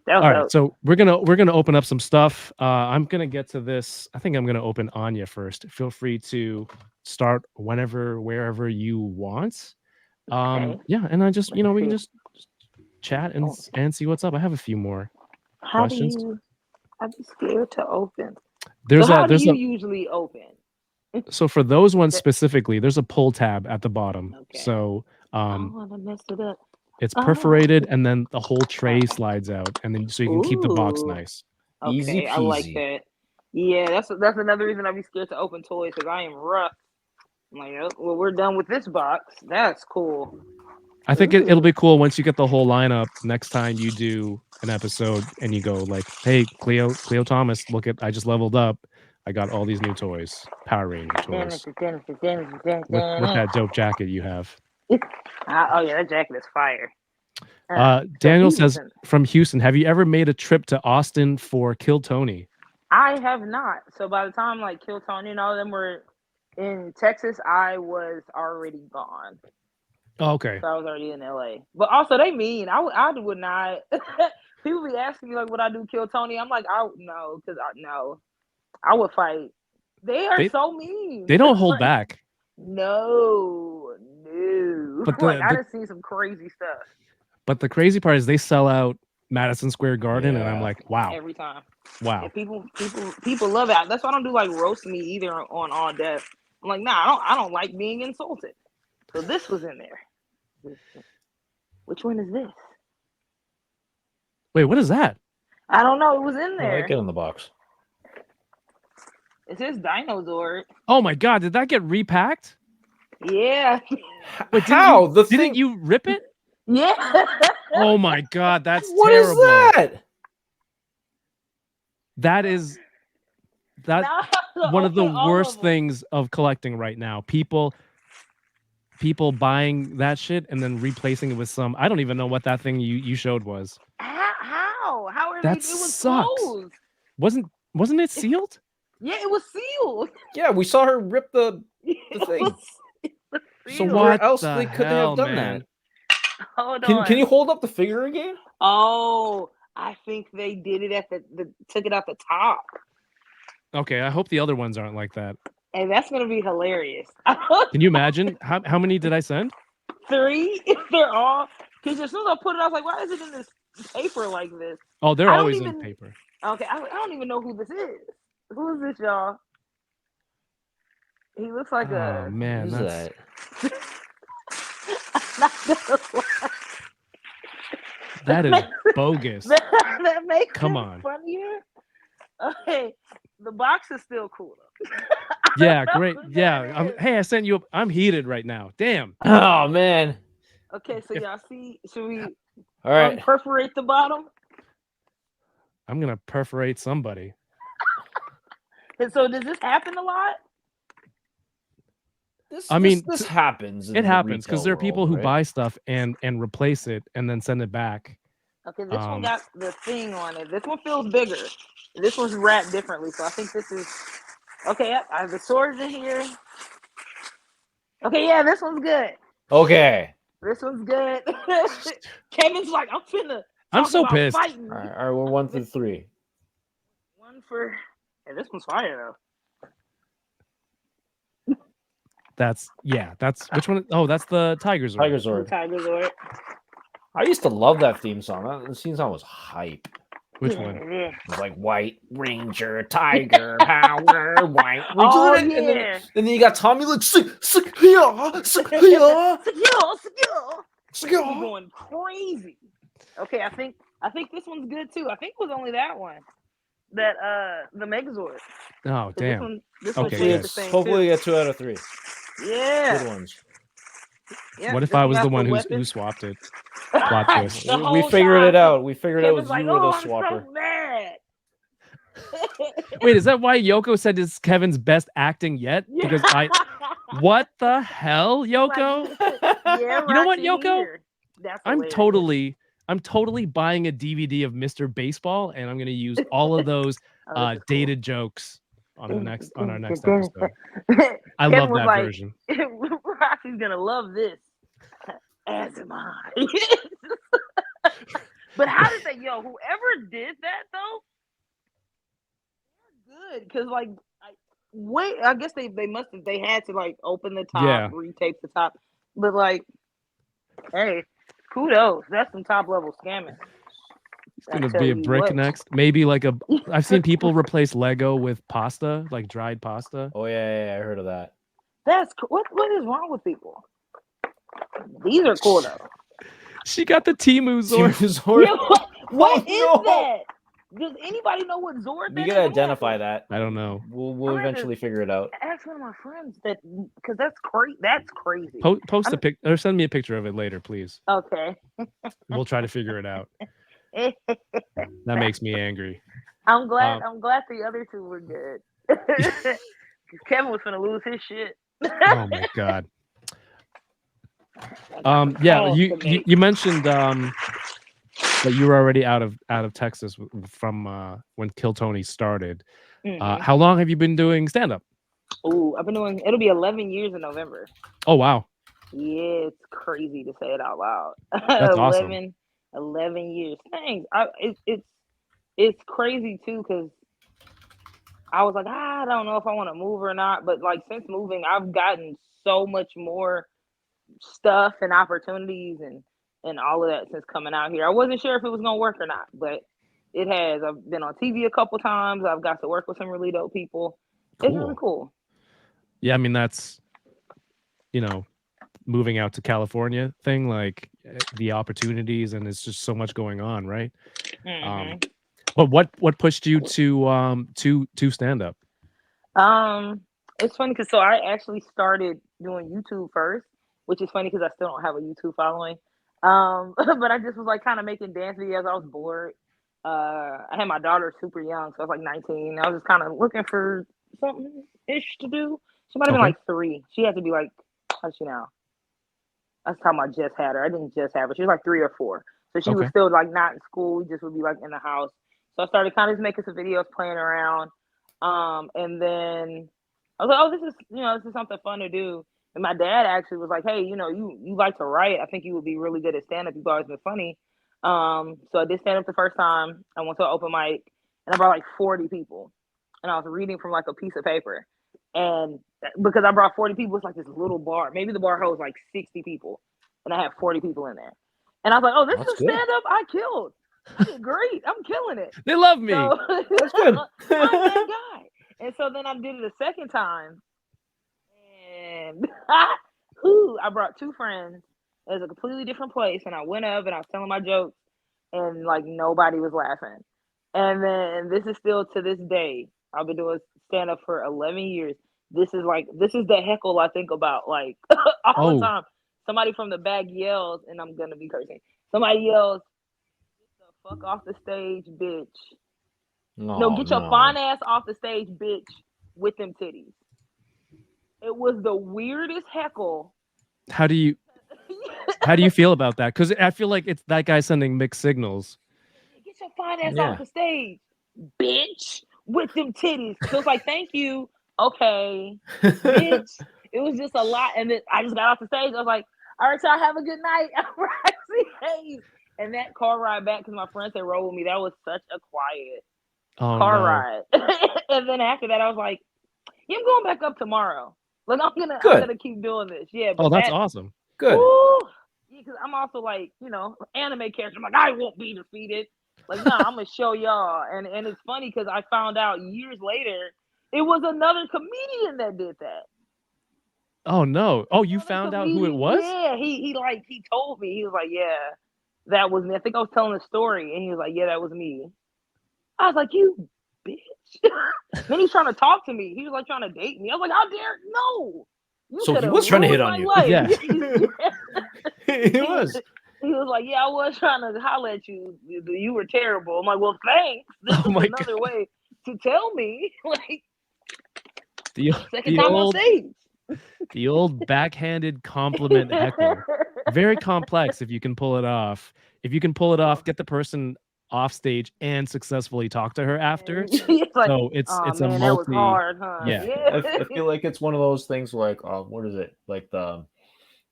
That was All right, dope. so we're gonna open up some stuff. I'm gonna get to this. I think I'm gonna open Anya first. Feel free to start whenever, wherever you want. Okay. Yeah, and I just we can see. just chat and Oh. and see what's up. I have a few more How do questions. you? I'd be scared to open. There's So how a do there's you a usually open? so for those ones That- specifically, there's a pull tab at the bottom. Okay. So I don't want to mess it up. it's Oh. perforated, and then the whole tray slides out, and then so you can keep the box Ooh. nice. Okay, Easy I like peasy. that. Yeah, that's another reason I'd be scared to open toys because I am rough. I'm like, oh, well, we're done with this box. That's cool. I think it'll be cool once you get the whole lineup. Next time you do an episode and you go like, "Hey, Cleo Thomas, look at I just leveled up. I got all these new toys, Power Ranger toys with that dope jacket you have." Oh yeah, that jacket is fire. Daniel so says Houston. from Houston, have you ever made a trip to Austin for Kill Tony? I have not. So by the time like Kill Tony and all of them were in Texas, I was already gone. Oh, okay. So I was already in LA. But also they mean I would not. People be asking me like, would I do Kill Tony? I'm like, no, because no, I would fight. They are so mean. They don't hold back. No. But Like I done seen some crazy stuff. But the crazy part is they sell out Madison Square Garden, and I'm Yeah. like, wow, Every time. wow. Yeah, people love it. That's why I don't do like roast me either on All Death. I'm like, nah, I don't like being insulted. So this was in there. Which one is this? Wait, what is that? I don't know. It was in I there. like it in the box. It says Dinosaur. Oh my god, did that get repacked? Yeah. Wait, How? Didn't you rip it? Yeah. Oh my god, that's What is terrible. that? That is one of the worst things of collecting right now. People buying that shit and then replacing it with some. I don't even know what that thing you showed was. How? How are That they? It was sucks. closed. Wasn't it sealed? Yeah, it was sealed. Yeah, we saw her rip the thing. So where else they could they have done man? that? Hold on. Can you hold up the figure again? Oh, I think they did it at the took it out the top. Okay, I hope the other ones aren't like that. And that's gonna be hilarious. Can you imagine how many did I send? 3? If they're all because as soon as I put it, I was like, why is it in this paper like this? Oh, they're I don't always even- in paper. Okay, I don't even know who this is. Who is this, y'all? He looks like Oh man, Who's that's that? Not gonna lie. that is bogus. that makes Come him on. funnier. Okay, the box is still cool though. Yeah, great. Yeah. Hey, I sent you. I'm heated right now. Damn. Oh man. Okay, so y'all see? Should we All right. perforate the bottom? I'm gonna perforate somebody. And so does this happen a lot? This happens. in It the happens because retail there are people world, who right? buy stuff and replace it and then send it back. Okay, this one got the thing on it. This one feels bigger. This one's wrapped differently, so I think this is okay. Yep, I have the swords in here. Okay, yeah, this one's good. Okay. This one's good. Kevin's like, I'm talk so about pissed. Fighting. All right, we're 1 through 3. One for. Yeah, this one's fire That's which one? Oh, that's the Tiger Zord. Tiger though. Zord. Tiger Zord. I used to love that theme song. The theme song was hype. Which Yeah, one? yeah. It was like White Ranger, Tiger Power, White Ranger. Oh, and yeah. then you got Tommy like Secure. He's going crazy. Okay, I think this one's good too. I think it was only that one. That the Megazord. Oh, damn. This Okay, one good. the same Hopefully too. you get 2 out of 3. Yeah. Good ones. Yeah, What if this I was got the one who weapons. swapped it? Plot twist. The We whole figured time. it out. We figured out it Kevin's was you like, or the I'm swapper. so mad. Wait, is that why Yoko said it's Kevin's best acting yet? Because what the hell, Yoko? Yeah, You know what, Roxy Yoko? here. That's I'm hilarious. totally I'm totally buying a DVD of Mr. Baseball, and I'm gonna use all of those Oh, this is dated jokes on our next episode. cool. I Kevin love was that like, version. Roxy's gonna love this. As am I. But how did they, whoever did that though, they're good. Cause like, I guess they must have, they had to like open the top, Yeah. retape the top. But like, hey, kudos. That's some top level scamming. It's gonna be a brick next. Maybe like I've seen people replace Lego with pasta, like dried pasta. Oh yeah, I heard of that. That's what is wrong with people? These are cool though. She got the Timu Zord. Zord. What is that? Does anybody know what Zord? We gotta identify that. I don't know. We'll eventually figure it out. Ask one of my friends that, because that's crazy. That's crazy. Post a pic or send me a picture of it later, please. Okay. We'll try to figure it out. That makes me angry. I'm glad the other two were good. Because Kevin was gonna lose his shit. Oh my god. Yeah, you mentioned that you were already out of Texas from when Kill Tony started. How long have you been doing stand-up? Oh, I've been doing, it'll be 11 years in November. Oh wow. Yeah, it's crazy to say it out loud. That's awesome. 11 years. Thanks. It's crazy too, because I was like, I don't know if I want to move or not. But like since moving, I've gotten so much more stuff and opportunities and all of that since coming out here. I wasn't sure if it was gonna work or not, but it has. I've been on TV a couple times. I've got to work with some really dope people. It's really cool. Yeah, I mean that's, moving out to California thing, like the opportunities, and it's just so much going on, right? But what pushed you to stand up? It's funny because I actually started doing YouTube first, which is funny because I still don't have a YouTube following. But I just was like kind of making dance videos. I was bored. I had my daughter super young, so I was like 19. I was just kind of looking for something ish to do. She might have been like 3. She had to be like, how's she now? That's how I just had her. I didn't just have her. She was like 3 or 4. So she was still like not in school. We just would be like in the house. So I started kind of just making some videos, playing around. And then I was like, oh, this is something fun to do. And my dad actually was like, hey, you like to write. I think you would be really good at stand-up. You've always been funny. So I did stand up the first time. I went to an open mic and I brought like 40 people. And I was reading from like a piece of paper. And because I brought 40 people, it's like this little bar. Maybe the bar holds like 60 people. And I had 40 people in there. And I was like, oh, this is stand-up I killed. I did great. I'm killing it. They love me. So, That's good. I'm that guy. And so then I did it a second time. And I brought 2 friends. It was a completely different place. And I went up and I was telling my jokes. And like nobody was laughing. And then this is still to this day. I've been doing stand-up for 11 years. This is the heckle I think about like all the time. Somebody from the back yells, and I'm gonna be cursing. Somebody yells, "Get the fuck off the stage, bitch!" Get your fine ass off the stage, bitch, with them titties. It was the weirdest heckle. How do you feel about that? Because I feel like it's that guy sending mixed signals. Get your fine ass off the stage, bitch, with them titties. So it's like, thank you, okay, bitch. It was just a lot, and then I just got off the stage. I was like, all right, y'all have a good night. Roxxy Haze. And that car ride back, because my friends had rode with me, that was such a quiet car ride. And then after that, I was like, yeah, I'm going back up tomorrow. Like I'm gonna keep doing this. Yeah. But that's awesome. Good. Yeah, because I'm also like, anime character. I'm like, I won't be defeated. Like, no, I'm gonna show y'all. And it's funny because I found out years later it was another comedian that did that. Oh no! Oh, you found out who it was? Yeah, he told me. He was like, yeah, that was me. I think I was telling a story, and he was like, yeah, that was me. I was like, you bitch. Then he's trying to talk to me. He was like trying to date me. I was like, how dare no? So he was trying to hit on you. Life. Yeah. He was. He was like, yeah, I was trying to holler at you. You were terrible. I'm like, well, thanks. This is another way to tell me. Like, second time on stage. The old backhanded compliment heckle. Very complex if you can pull it off. if you can pull it off, get the person off stage and successfully talk to her after. It's like, So it's oh a man, that was multi. hard, huh? Yeah. I feel like it's one of those things like what is it like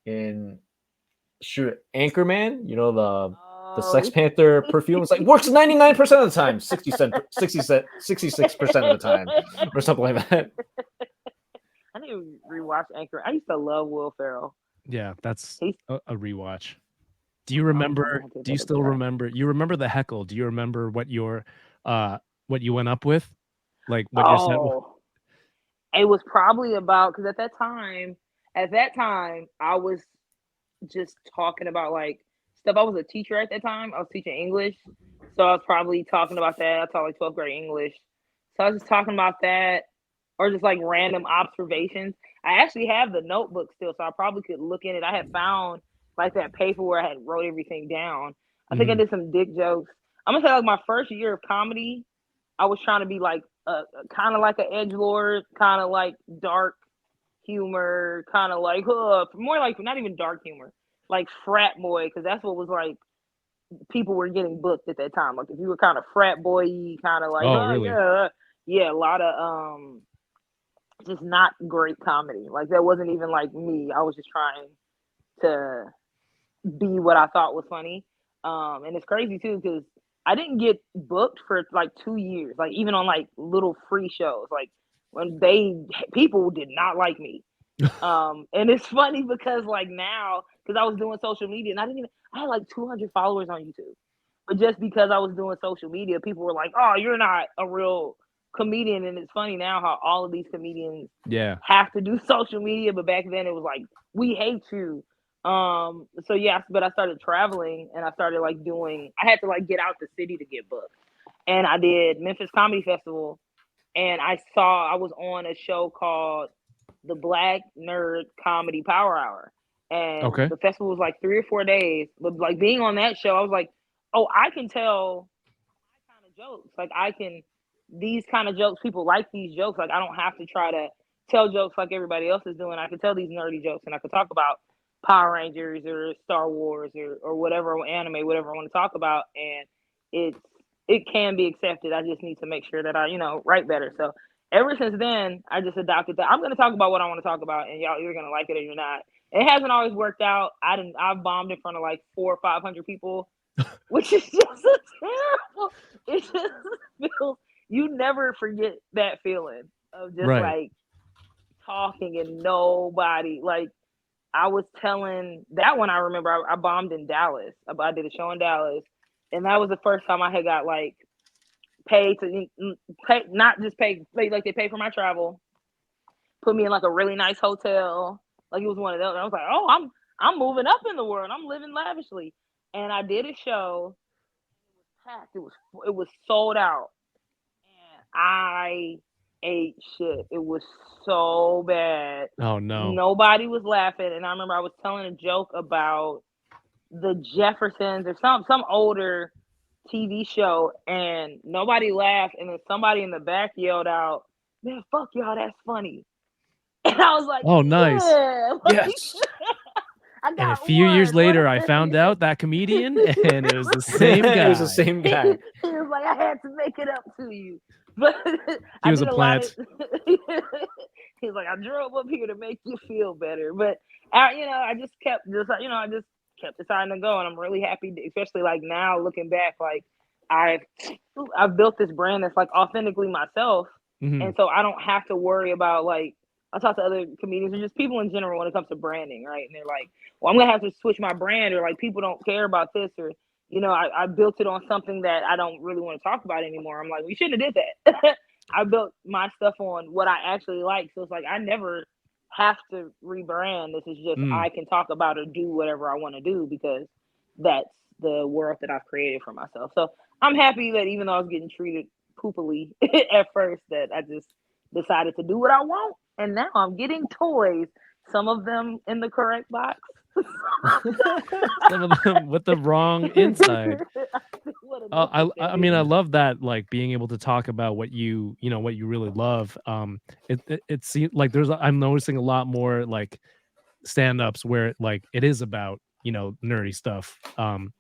in Anchorman, the Sex Oh, Panther perfume. It's like works 99% of the time, 66% of the time, or something like that. I need to rewatch Anchor. I used to love Will Ferrell. Yeah, that's He's a rewatch. Do you I'm remember? gonna have to Do you take a still look at remember? You remember the heckle? Do you remember what what you went up with? Like that. what your set was? Oh, it was probably about because at that time, I was just talking about like stuff. I was a teacher at that time. I was teaching English, so I was probably talking about that. I taught like 12th grade English, so I was just talking about that, or just like random observations. I actually have the notebook still, so I probably could look in it. I had found like that paper where I had wrote everything down. I think I Mhm. did some dick jokes. I'm gonna say like my first year of comedy, I was trying to be like kind of like an edgelord, kind of like dark humor, kind of like more like not even dark humor, like frat boy, because that's what was like people were getting booked at that time. Like if you were kind of frat boy, kind of like Oh, really? yeah, a lot of just not great comedy. Like that wasn't even like me. I was just trying to be what I thought was funny. And it's crazy too because I didn't get booked for like 2 years, like even on like little free shows, like when people did not like me. And it's funny because like now, because I was doing social media and I had like 200 followers on YouTube, but just because I was doing social media, people were like, "Oh, you're not a real comedian." And it's funny now how all of these comedians Yeah. have to do social media, but back then it was like, "We hate you." So yeah, but I started traveling and I started like I had to like get out the city to get booked, and I did Memphis Comedy Festival, and I was on a show called the Black Nerd Comedy Power Hour. And Okay. the festival was like 3 or 4 days. But like being on that show, I was like, oh, I can tell my kind of jokes. Like these kind of jokes, people like these jokes. Like I don't have to try to tell jokes like everybody else is doing. I can tell these nerdy jokes and I can talk about Power Rangers or Star Wars or whatever anime, whatever I want to talk about. And it's it can be accepted. I just need to make sure that I, write better. So ever since then, I just adopted that. I'm going to talk about what I want to talk about, and y'all, you're going to like it or you're not. It hasn't always worked out. I've bombed in front of like 400 or 500 people, which is just a terrible. It just feels you never forget that feeling of just Right. like talking and nobody like. I was telling that one. I remember I bombed in Dallas. I did a show in Dallas, and that was the first time I had got like paid to pay, not just pay, like they pay for my travel, put me in like a really nice hotel. Like it was one of those. I was like, oh, I'm moving up in the world. I'm living lavishly. And I did a show. It was packed. It was sold out. And I ate shit. It was so bad. Oh no. Nobody was laughing. And I remember I was telling a joke about the Jeffersons or some older TV show, and nobody laughed, and then somebody in the back yelled out, "Man, fuck y'all, that's funny." And I was like, Oh, nice. "Yeah, Yes. I And a got few years one. What later, a I found out that comedian, and it was the It same guy. was the same guy. He was like, I had to make it up to you, but He I was did a a lot of. plant. He's like, I drove up here to make you feel better, but I just kept deciding to go, and I'm really happy, especially like now looking back, like I've built this brand that's like authentically myself, Mhm. and so I don't have to worry about like I talk to other comedians or just people in general when it comes to branding, right? And they're like, well, I'm gonna have to switch my brand, or like people don't care about this, or I built it on something that I don't really want to talk about anymore. I'm like, we shouldn't have did that. I built my stuff on what I actually like, so it's like I never have to rebrand. This is just Mm. I can talk about or do whatever I want to do because that's the world that I've created for myself. So I'm happy that even though I was getting treated poopily at first, that I just decided to do what I want, and now I'm getting toys. Some of them in the correct box. Some of them with the wrong inside. What a I mean, I love that, like being able to talk about what what you really love. It seems like I'm noticing a lot more like stand-ups where like it is about nerdy stuff,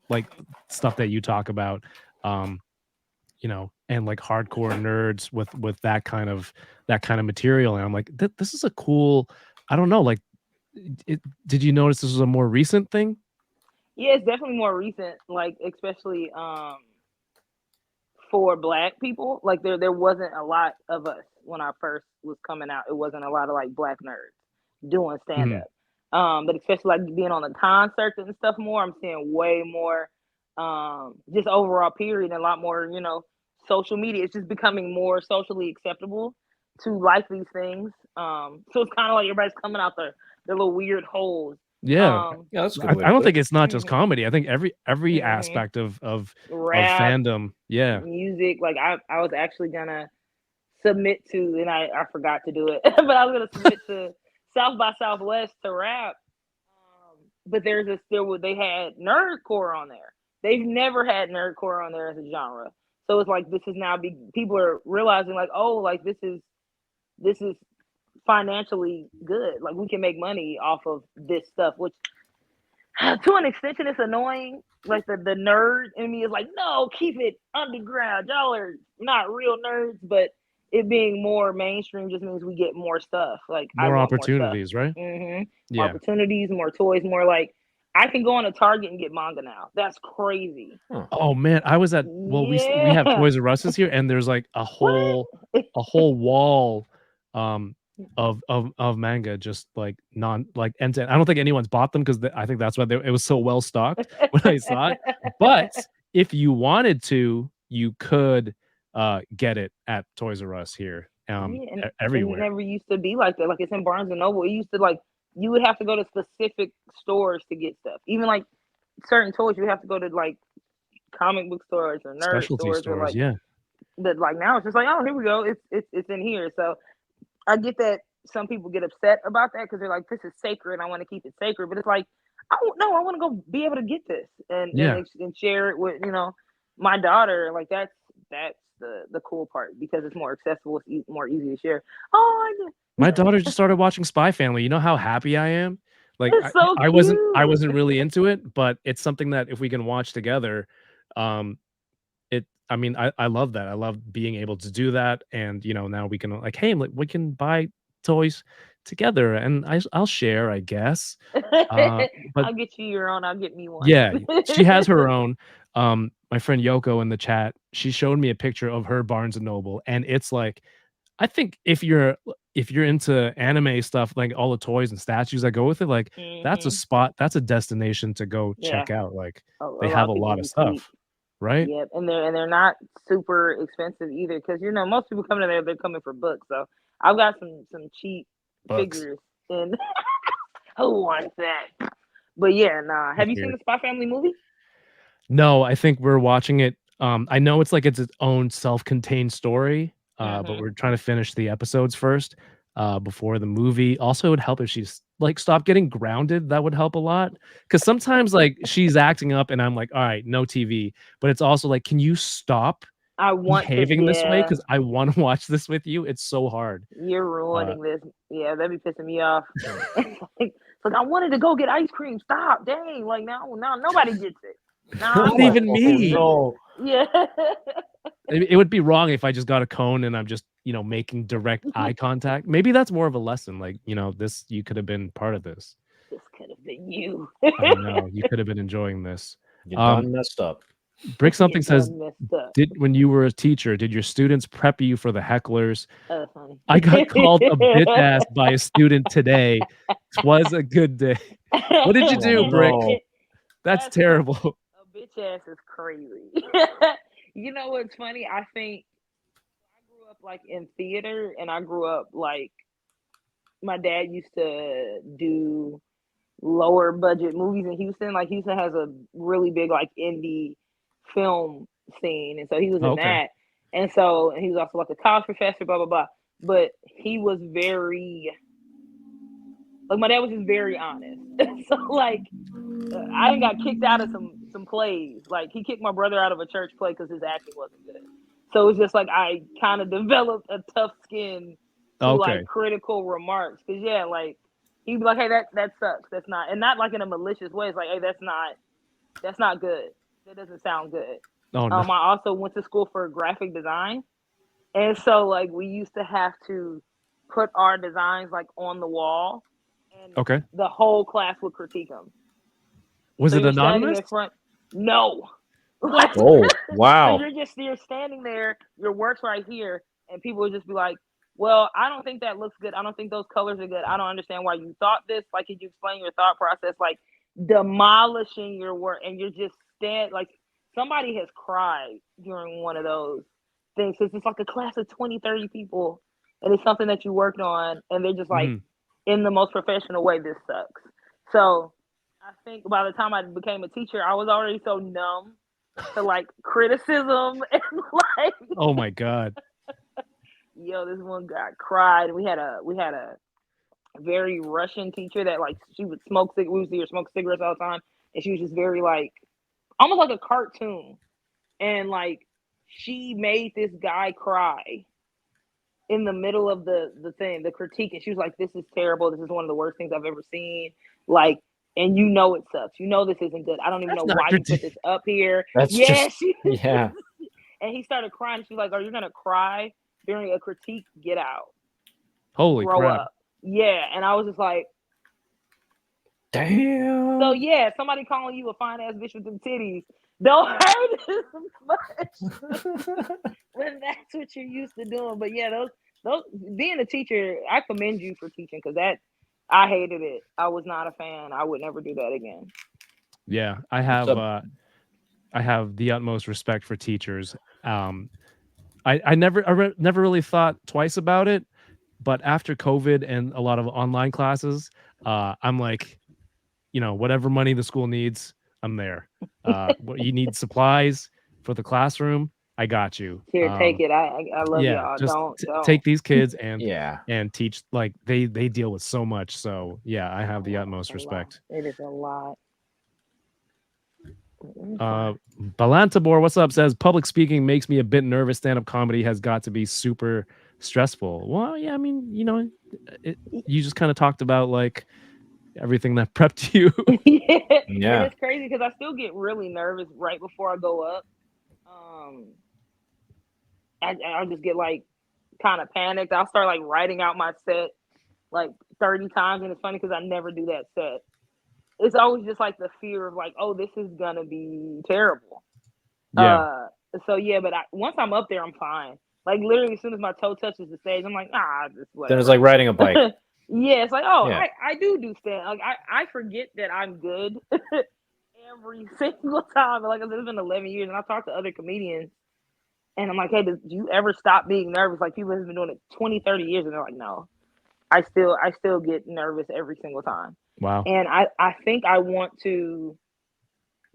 like stuff that you talk about, um, and like hardcore nerds with that kind of material. And I'm like, this is a cool. I don't know, like, did you notice this was a more recent thing? Yeah, it's definitely more recent, like especially for black people. Like there wasn't a lot of us when I first was coming out. It wasn't a lot of like black nerds doing stand Mhm. up. But especially like being on the concerts and stuff more, I'm seeing way more just overall period, and a lot more, social media. It's just becoming more socially acceptable to like these things. So it's kind of like everybody's coming out their little weird holes. Yeah. Um, Yeah, that's a good I way I to don't put think it. it's not just mhm, comedy. I think every mhm. aspect of Rap, fandom. Yeah. music. Like I was actually gonna submit to, and I forgot to do it, but I was gonna submit to South by Southwest to rap. But they had nerdcore on there. They've never had nerdcore on there as a genre. So it's like this is now people are realizing like, oh, like this is financially good. Like we can make money off of this stuff, which to an extension it's annoying. Like the nerd in me is like, no, keep it underground. Y'all are not real nerds, but it being more mainstream just means we get more stuff. Like I More want more stuff. opportunities, right? More Yeah. opportunities, more toys, more like I can go on a Target and get manga now. That's crazy. Huh. Oh man, I was at well, we have Yeah. Toys R Us's here, and there's like a What? whole wall of manga, just like non like end to end. I don't think anyone's bought them because I think that's why it was so well stocked when I saw it. But if you wanted to, you could get it at Toys R Us here, Yeah, and it everywhere. never used to be like that. Like it's in Barnes and Noble. It used to like you would have to go to specific stores to get stuff. Even like certain toys, you have to go to like comic book stores or nerd Specialty stores or stores, like. yeah. But like now, it's just like, oh, here we go. It's in here. So I get that some people get upset about that because they're like, this is sacred. I want to keep it sacred. But it's like, I don't know. I want to go be able to get this Yeah. and share it with my daughter. Like that's the cool part because it's more accessible. It's more easy to share. Oh, My daughter just started watching Spy Family. You know how happy I am? Like it's so I cute. wasn't really into it, but it's something that if we can watch together, um, I mean, I love that. I love being able to do that, and now we can like, hey, like we can buy toys together, and I'll share, I guess. But I'll get you your own. I'll get me one. yeah, she has her own. My friend Yoko in the chat, she showed me a picture of her Barnes and Noble, and it's like, I think if you're into anime stuff, like all the toys and statues that go with it, like that's a hmm spot, that's a destination to go Yeah, check out. Like a they lot have of a people lot of be cheap. stuff, right? Yep, and they're not super expensive either because most people coming in there they're coming for books. So I've got some cheap Books. figures and who wants that? But yeah, nah. Have That's you seen weird. the Spy Family movie? No, I think we're watching it. I know it's like it's its own self-contained story, but hmm we're trying to finish the episodes first, before the movie. Also, it would help if she's like stopped getting grounded. That would help a lot. Because sometimes like she's acting up, and I'm like, all right, no TV. But it's also like, can you stop I want to. behaving this way? Yeah, Because I want to watch this with you. It's so hard. you're Uh, ruining this. Yeah, that'd be pissing me off. It's like I wanted to go get ice cream. Stop, dang! Like now nobody gets it. Now I'm not gonna even get it. Oh me. no. Yeah. It would be wrong if I just got a cone and I'm just, making direct eye contact. Maybe that's more of a lesson. Like, this, you could have been part of this. This could have been you. I know you could have been enjoying this. You Um, done messed up. Brick You something says, done messed up. when you were a teacher, did your students prep you for the hecklers? That's funny. I got called a bitch ass by a student today. Twas a good day. What did you Oh do, Brick? no. That's That's funny. terrible. A bitch ass is crazy. You know what's funny? I think I grew up like in theater, and I grew up like my dad used to do lower budget movies in Houston. Like Houston has a really big like indie film scene, and so he was Oh, in okay. that. And he was also like a college professor, blah blah blah. But he was very like my dad was just very honest. So like I done got kicked out of some plays. Like he kicked my brother out of a church play because his acting wasn't good. So it's just like I kind of developed a tough skin to like Okay. critical remarks. Cause yeah, like He'd be like, "Hey, that sucks. That's not," and not like in a malicious way. It's like, "Hey, that's not good. That doesn't sound good." Oh no. I also went to school for graphic design, and so like we used to have to put our designs like on the wall, and Okay. the whole class would critique them. Was So it you're standing anonymous? in front. No. What? Oh, So wow. you're standing there, your work's right here, and people would just be like, "Well, I don't think that looks good. I don't think those colors are good. I don't understand why you thought this. Like, could you explain your thought process?" Like demolishing your work, and you're just like somebody has cried during one of those things. Cause it's like a class of 20, 30 people, and it's something that you worked on, and they're just like, Mhm. in the most professional way, this sucks. So I think by the time I became a teacher, I was already so numb to like criticism and like, Oh my god. yo, this one guy cried. We had a very Russian teacher that like she would smoke we would see her smoke cigarettes all the time, and she was just very like almost like a cartoon, and like she made this guy cry in the middle of the critique, and she was like, "This is terrible. This is one of the worst things I've ever seen." Like, and you know it sucks. You know this isn't good. I don't even That's know not why you put this up here. That's Yeah, just yeah. and he started crying. She's like, "Are you gonna cry during a critique? Get out, Holy grow crap. up." Yeah, and I was just like, Damn. so yeah, somebody calling you a fine ass bitch with them titties don't hurt as much when that's what you're used to doing. But yeah, those being a teacher, I commend you for teaching, because that I hated it. I was not a fan. I would never do that again. Yeah, So- I have the utmost respect for teachers. I never really thought twice about it, but after COVID and a lot of online classes, I'm like, whatever money the school needs, I'm there. What you need supplies for the classroom, I got you. Here, take it. I love Yeah, y'all. just Don't. take these kids and Yeah. teach. Like they deal with so much. So yeah, I have the utmost It's a lot. respect. It is a lot. Balantabor, what's up? Says public speaking makes me a bit nervous. Stand-up comedy has got to be super stressful. Well, yeah, I mean, you just kind of talked about like everything that prepped you. Yeah. And Yeah. it's crazy because I still get really nervous right before I go up. I just get like kind of panicked. I'll start like writing out my set like 30 times, and it's funny because I never do that set. It's always just like the fear of like, oh, this is gonna be terrible. Yeah. So yeah, but once I'm up there, I'm fine. Like literally, as soon as my toe touches the stage, I'm like, just whatever. Then it's like riding a bike. Yeah, it's like, oh, Yeah. I do stand. Like I forget that I'm good every single time. Like I said, it's been 11 years, and I talked to other comedians, and I'm like, hey, do you ever stop being nervous? Like people have been doing it 20, 30 years, and they're like, no, I still get nervous every single time. Wow. And I think I want to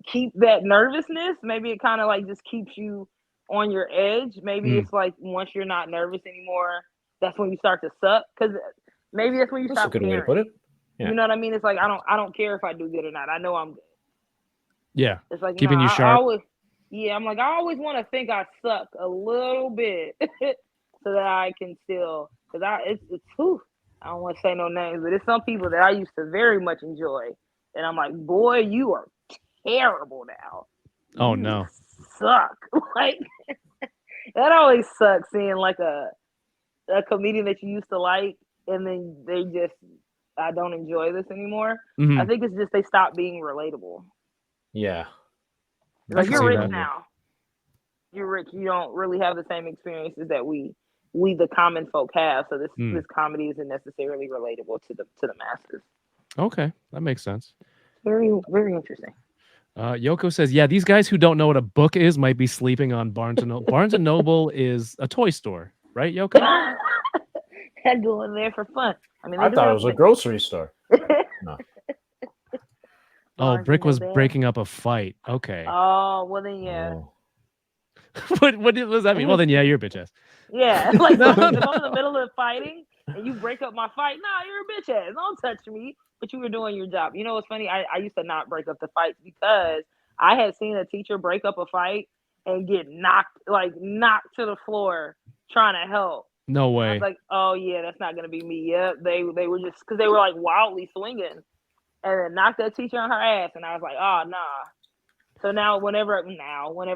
keep that nervousness. Maybe it kind of like just keeps you on your edge. Maybe it's like once you're not nervous anymore, that's when you start to suck. Because maybe that's when you That's a stop good way to caring. put it. Yeah. You know what I mean? It's like I don't care if I do good or not. I know I'm good. Yeah. It's like Keeping you I sharp. always, yeah, I'm like I always want to think I suck a little bit so that I can still, because it's whew, I don't want to say no names, but it's some people that I used to very much enjoy, and I'm like, boy, you are terrible now. Oh You no. suck. Like that always sucks seeing like a comedian that you used to like, and then they just, I don't enjoy this anymore. Mhm. I think it's just they stop being relatable. Yeah. Like can you're see rich that. now. You're rich. You don't really have the same experiences that we the common folk have. So this comedy isn't necessarily relatable to the masses. Okay, that makes sense. Very, very interesting. Yoko says, yeah, these guys who don't know what a book is might be sleeping on Barnes & Noble. Barnes & Noble is a toy store, right, Yoko? I go in there for fun. I mean, I thought it was a grocery store. No. Oh, Barnes Brick & was Noble. breaking up a fight. Okay. Oh, well then, yeah. Oh. what does that mean? Well, then, yeah, you're a bitch ass. Yeah, like No, if I'm in no. the middle of fighting and you break up my fight, nah, you're a bitch ass. Don't touch me. But you were doing your job. You know what's funny? I used to not break up the fights because I had seen a teacher break up a fight and get knocked to the floor trying to help. No I was way. like, oh yeah, that's not gonna be me. Yep, they were just because they were like wildly swinging, and then knocked that teacher on her ass, and I was like, oh nah. So now, whenever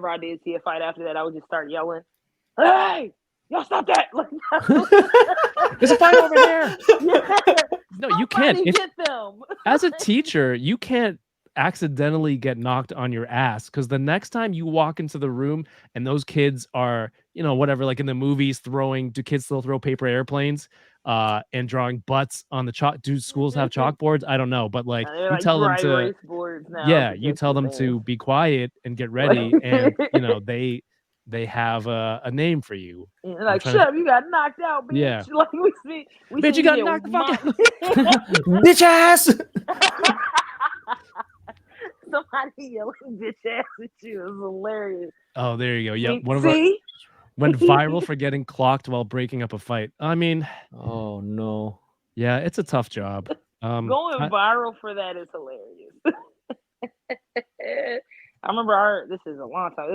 I did see a fight after that, I would just start yelling, "Hey, y'all stop that!" Like, There's a fight over there. yeah, No, you can't. somebody get them. As a teacher, you can't accidentally get knocked on your ass because the next time you walk into the room and those kids are, whatever, like in the movies, do kids still throw paper airplanes and drawing butts on the chalk? Do schools have chalkboards? I don't know, but like They're you like tell them dry to, erase boards now. yeah, But you just tell the them name. to be quiet and get ready, and they have a name for you. Yeah, like, trying to- shut up, you got knocked out, bitch. Yeah. Like we Bitch, see you got yeah, knocked the fuck out. Bitch ass. Somebody yelling bitch ass at you is hilarious. Oh, there you go. Yep. See? Went viral for getting clocked while breaking up a fight. I mean, Oh no. yeah, it's a tough job. Going viral for that is hilarious. I remember this is a long time.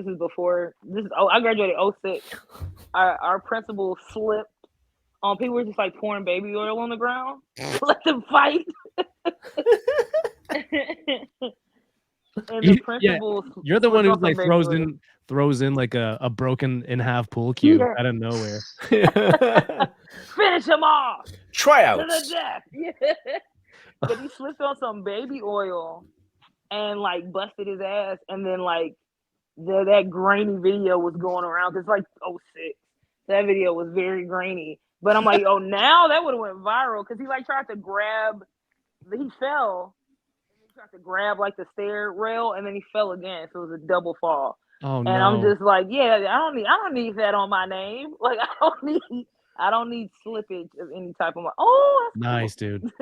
I graduated 06. Our principal slipped on people were just like pouring baby oil on the ground. Let them fight. And the principal you're the one who slipped on like some baby oil. throws in like a broken in half pool cue Yeah. out of nowhere. Finish him off to the Tryouts. death. Yeah. But he slipped on some baby oil and like busted his ass, and then like that grainy video was going around. It's like 06. That video was very grainy. But I'm like, oh, now that would have went viral because he like tried to grab. He fell. And he tried to grab like the stair rail, and then he fell again. So it was a double fall. Oh And I'm no. just like, yeah, I don't need that on my name. Like I don't need slippage of any type of. Oh, that's Nice, cool. dude.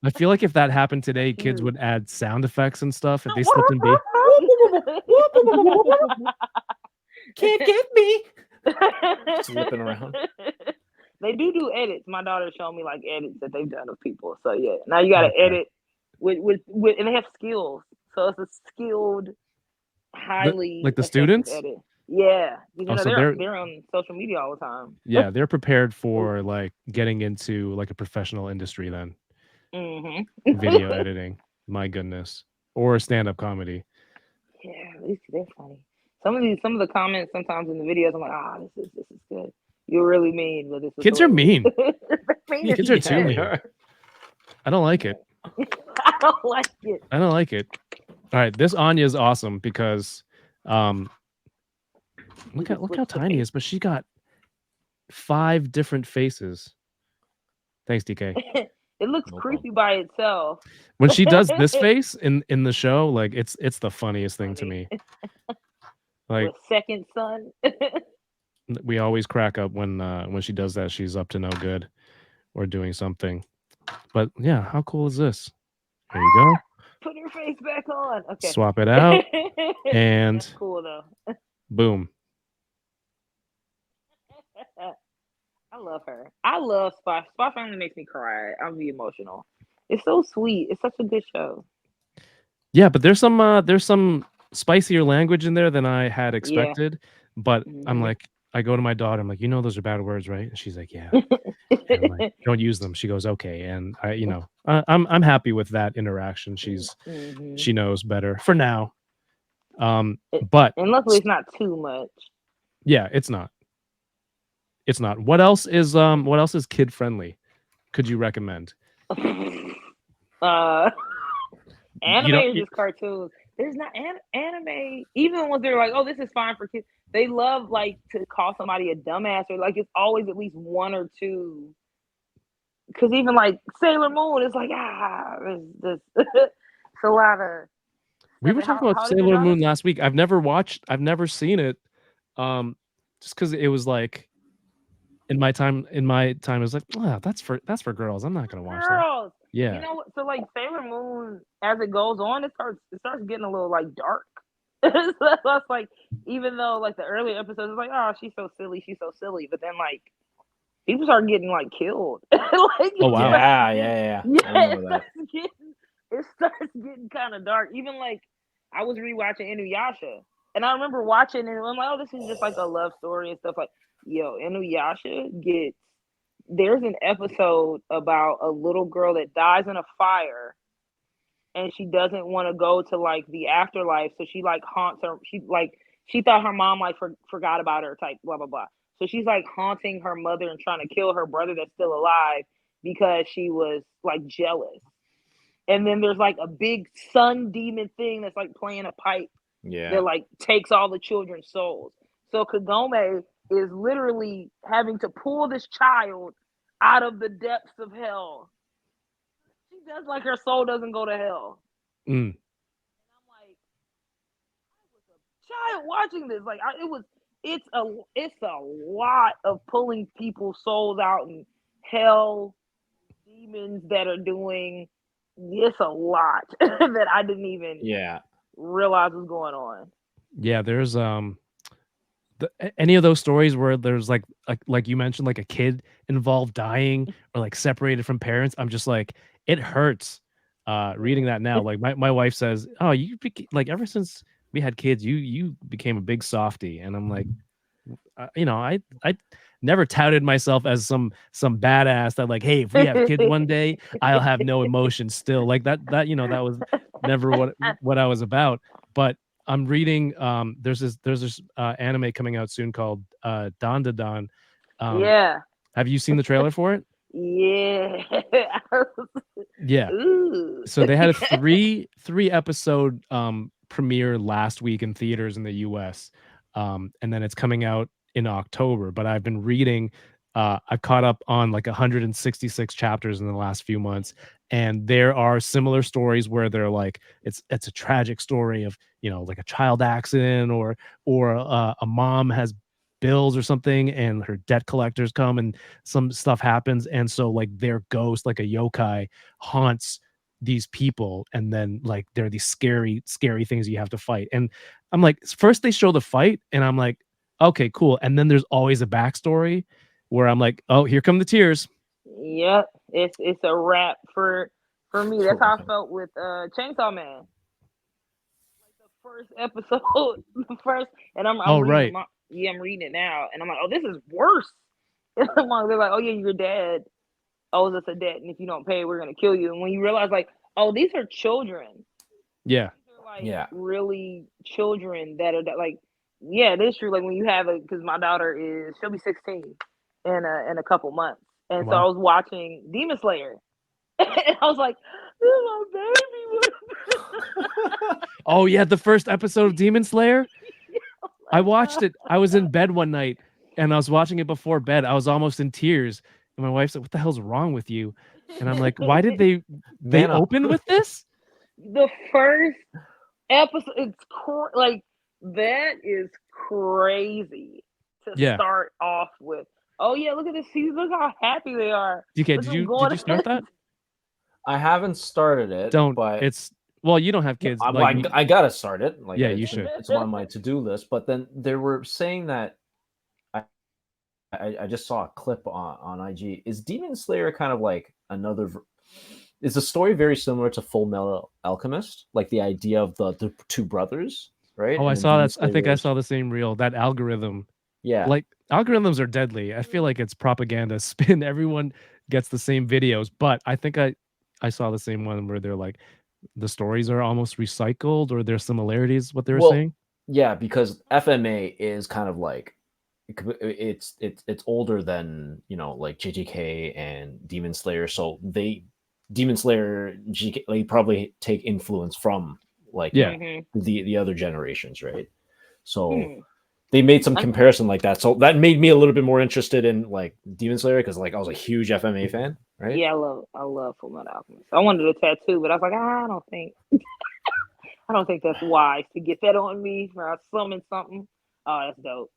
I feel like if that happened today, kids Huge. would add sound effects and stuff if they slipped and be. Can't get me. Slipping around. They do edits. My daughter showed me like edits that they've done of people. So yeah, now you got to edit with and they have skills. So it's a skilled, highly like the effective students? edit. Yeah, so they're on social media all the time. Yeah, they're prepared for like getting into like a professional industry then. Mm-hmm. Video editing. My goodness. Or stand-up comedy. Yeah, they're funny. Some of the comments sometimes in the videos, I'm like, this is good. You're really mean, but this is Kids are mean. mean. Kids are too mean. I don't like it. I don't like it. I don't like it. All right, this Anya is awesome because look how tiny it is, but she got 5 different faces. Thanks, DK. It looks creepy by itself. When she does this face in the show, like it's the funniest thing to me. Like second son. we always crack up when she does that. She's up to no good or doing something. But yeah, how cool is this? There you go. Put her face back on. Okay. Swap it out. And that's cool though. Boom. I love her. I love Spy. Spy Family makes me cry. I'll be emotional. It's so sweet. It's such a good show. Yeah, but there's some spicier language in there than I had expected. But I'm like, I go to my daughter, I'm like, those are bad words, right? And she's like, yeah. And I'm like, don't use them. She goes, okay. And I'm happy with that interaction. She knows better for now. But and luckily it's not too much. Yeah, it's not. It's not. What else is kid friendly? Could you recommend? Anime or just cartoons. There's not anime. Even when they're like, oh, this is fine for kids. They love like to call somebody a dumbass or like it's always at least one or two. Because even like Sailor Moon, it's like it's a lot of. We were talking about Sailor Moon last week. I've never seen it. Just because it was like in my time it was like, that's for girls. I'm not gonna watch that. Yeah. You know what? So like Sailor Moon, as it goes on, it starts getting a little like dark. So that's like, even though like the early episodes is like, oh, she's so silly, but then like people start getting like killed. Like, oh wow. Yeah. It starts getting kind of dark. Even like I was rewatching Inuyasha, and I remember watching it, and I'm like, oh, this is just like a love story and stuff. Like, yo, Inuyasha gets there's an episode about a little girl that dies in a fire, and she doesn't want to go to like the afterlife, so she like haunts her. She thought her mom like forgot about her, type blah blah blah. So she's like haunting her mother and trying to kill her brother that's still alive because she was like jealous. And then there's like a big sun demon thing that's like playing a pipe that like takes all the children's souls. So Kagome is literally having to pull this child out of the depths of hell. She does like her soul doesn't go to hell. Mm. And I'm like, I was a child watching this. Like it's a lot of pulling people's souls out and hell demons that are doing. It's a lot that I didn't even realize was going on. Yeah, there's any of those stories where there's like you mentioned, like a kid involved dying or like separated from parents. I'm just like, it hurts reading that now. Like my wife says, oh, like ever since we had kids, you became a big softie. And I'm like, I never touted myself as some badass that like, hey, if we have kids one day, I'll have no emotion still. Like that that was never what I was about. But I'm reading there's this anime coming out soon called Don Da Don. Yeah. Have you seen the trailer for it? Yeah. Yeah. Ooh. So they had a three episode premiere last week in theaters in the US. And then it's coming out in October, but I've been reading I've caught up on like 166 chapters in the last few months, and there are similar stories where they're like it's a tragic story of, like a child accident or a mom has bills or something and her debt collectors come and some stuff happens, and so like their ghost, like a yokai, haunts these people, and then like there are these scary things you have to fight. And I'm like, first they show the fight and I'm like, okay, cool. And then there's always a backstory where I'm like, oh, here come the tears. Yep, it's a wrap for me. That's how I felt with Chainsaw Man. Like the first episode, and I'm reading right. I'm reading it now, and I'm like, oh, this is worse. And they're like, oh yeah, your dad owes us a debt, and if you don't pay, we're gonna kill you. And when you realize, like, oh, these are children. Yeah. These are like really children that are like, yeah, it is true. Like when you have because my daughter she'll be 16 in a couple months, and so I was watching Demon Slayer, and I was like, this is my baby. Oh yeah, the first episode of Demon Slayer. I watched it. I was in bed one night and I was watching it before bed. I was almost in tears, and my wife said, "What the hell's wrong with you?" And I'm like, "Why did they open with this?" The first episode, it's like that is crazy to start off with. Oh yeah, look at this season. Look how happy they are. Okay, did you start that? I haven't started it. But it's well, you don't have kids. I gotta start it. Like, yeah, you should. It's on my to-do list. But then they were saying that I just saw a clip on IG. Is Demon Slayer kind of like another? Is the story very similar to Full Metal Alchemist? Like the idea of the two brothers, right? Oh, I saw that. I think I saw the same reel. That algorithm. Yeah. Like algorithms are deadly. I feel like it's propaganda spin. Everyone gets the same videos, but I think I saw the same one where they're like the stories are almost recycled or there's similarities. What they were saying. Yeah, because FMA is kind of like it's older than like JJK and Demon Slayer, so Demon Slayer GK they probably take influence from like the other generations, right? So they made some comparison like that, so that made me a little bit more interested in like Demon Slayer because like I was a huge FMA fan, right? Yeah, I love Full Metal Alchemist. I wanted a tattoo, but I was like, I don't think that's wise to get that on me for I summon something. Oh, that's dope.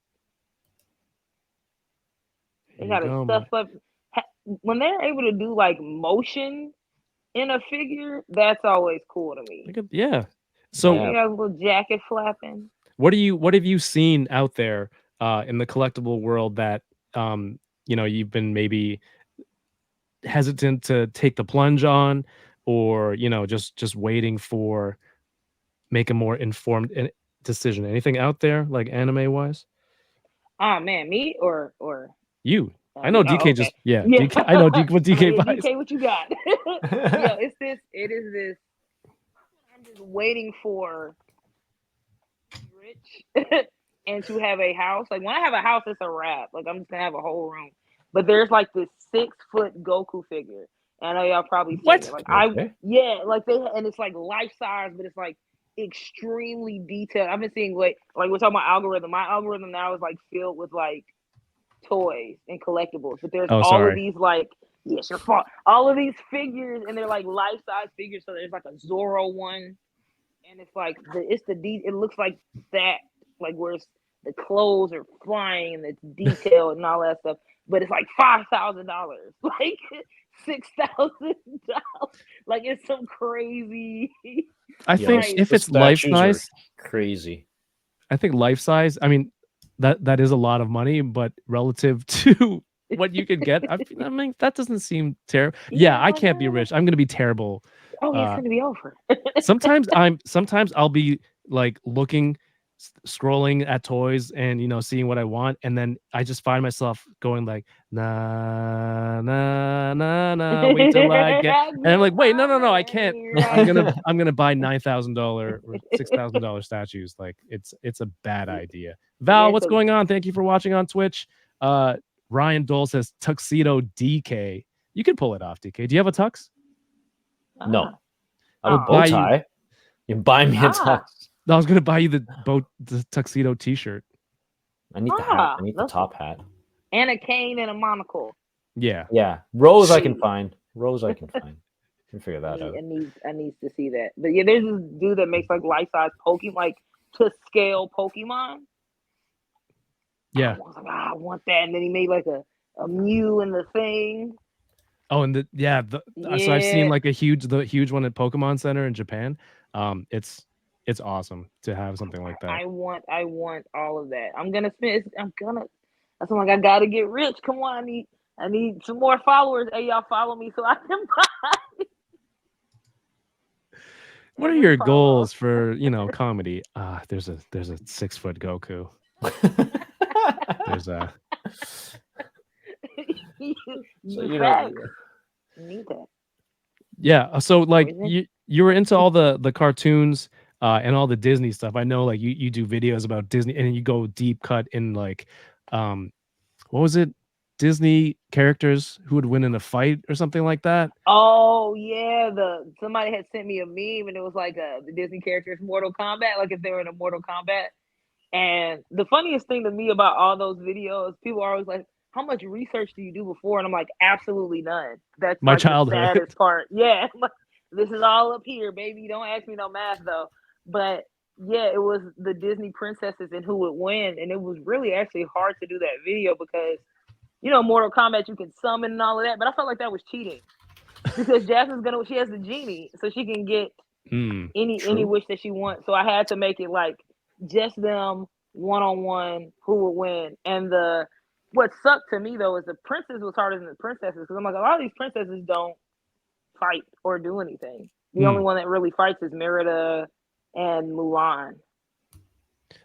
They got stuff up when they're able to do like motion in a figure. That's always cool to me. Yeah. So you got a little jacket flapping. What have you seen out there in the collectible world that you've been maybe hesitant to take the plunge on, or just waiting for make a more informed decision? Anything out there like anime wise? Oh man, me or you? I know DK okay. just yeah. Yeah. DK, I know what Yeah, DK buys. DK, what you got? Yeah, it is this. I'm just waiting for rich and to have a house. Like when I have a house, it's a wrap. Like I'm just gonna have a whole room. But there's like this 6-foot Goku figure. And I know y'all probably seen What? it. Like Okay. like and it's like life size, but it's like extremely detailed. I've been seeing like we're talking about algorithm. My algorithm now is like filled with like toys and collectibles. But there's Oh, all of sorry. these like your fault. All of these figures and they're like life size figures. So there's like a Zorro one, and it's like it looks like that, like where the clothes are flying and it's detailed and all that stuff. But it's like $5,000, like $6,000. Like it's some crazy. I think Right. if The it's life statues are size, crazy. I think life size. I mean, that is a lot of money, but relative to what you could get, I mean, that doesn't seem terrible. Yeah, I can't be rich. I'm gonna be terrible. Oh, it's gonna be over. Sometimes I'll be like looking, scrolling at toys and seeing what I want, and then I just find myself going like na na na na wait till I get, and I'm like, wait, no, I can't. I'm gonna buy $9,000 or $6,000 statues. Like it's a bad idea. Val, Yeah, what's so- going on? Thank you for watching on Twitch. Ryan Dole says tuxedo DK. You can pull it off, DK. Do you have a tux? No. I I would have a buy bow you. tie. You can buy me a tux. I was gonna buy you the tuxedo T-shirt. I need the hat. I need the top hat. And a cane and a monocle. Yeah. Yeah. Rose I can find. I can figure that out. I need to see that. But yeah, there's this dude that makes like life size Pokemon, like to scale Pokemon. Yeah. I was like, I want that. And then he made like a Mew in the thing. Oh, and so I've seen like the huge one at Pokemon Center in Japan. It's awesome to have something like that. I want all of that. That's like I gotta get rich. Come on, I need some more followers. Hey, y'all follow me so I can buy. What are your goals for comedy? There's a 6-foot Goku. There's a Need that. Yeah, so like you were into all the cartoons and all the Disney stuff. I know like you do videos about Disney and you go deep cut in like what was it? Disney characters who would win in a fight or something like that. Oh yeah, somebody had sent me a meme and it was like the Disney characters Mortal Kombat, like if they were in a Mortal Kombat. And the funniest thing to me about all those videos, people are always like, how much research do you do before? And I'm like, absolutely none. That's My like childhood. the saddest part. Yeah, this is all up here, baby. Don't ask me no math though. But yeah, it was the Disney princesses and who would win, and it was really actually hard to do that video because Mortal Kombat you can summon and all of that, but I felt like that was cheating because Jasmine's she has the genie, so she can get any wish that she wants. So I had to make it like just them one-on-one who would win. And what sucked to me though is the princess was harder than the princesses because I'm like, a lot of these princesses don't fight or do anything. The only one that really fights is Merida and Mulan.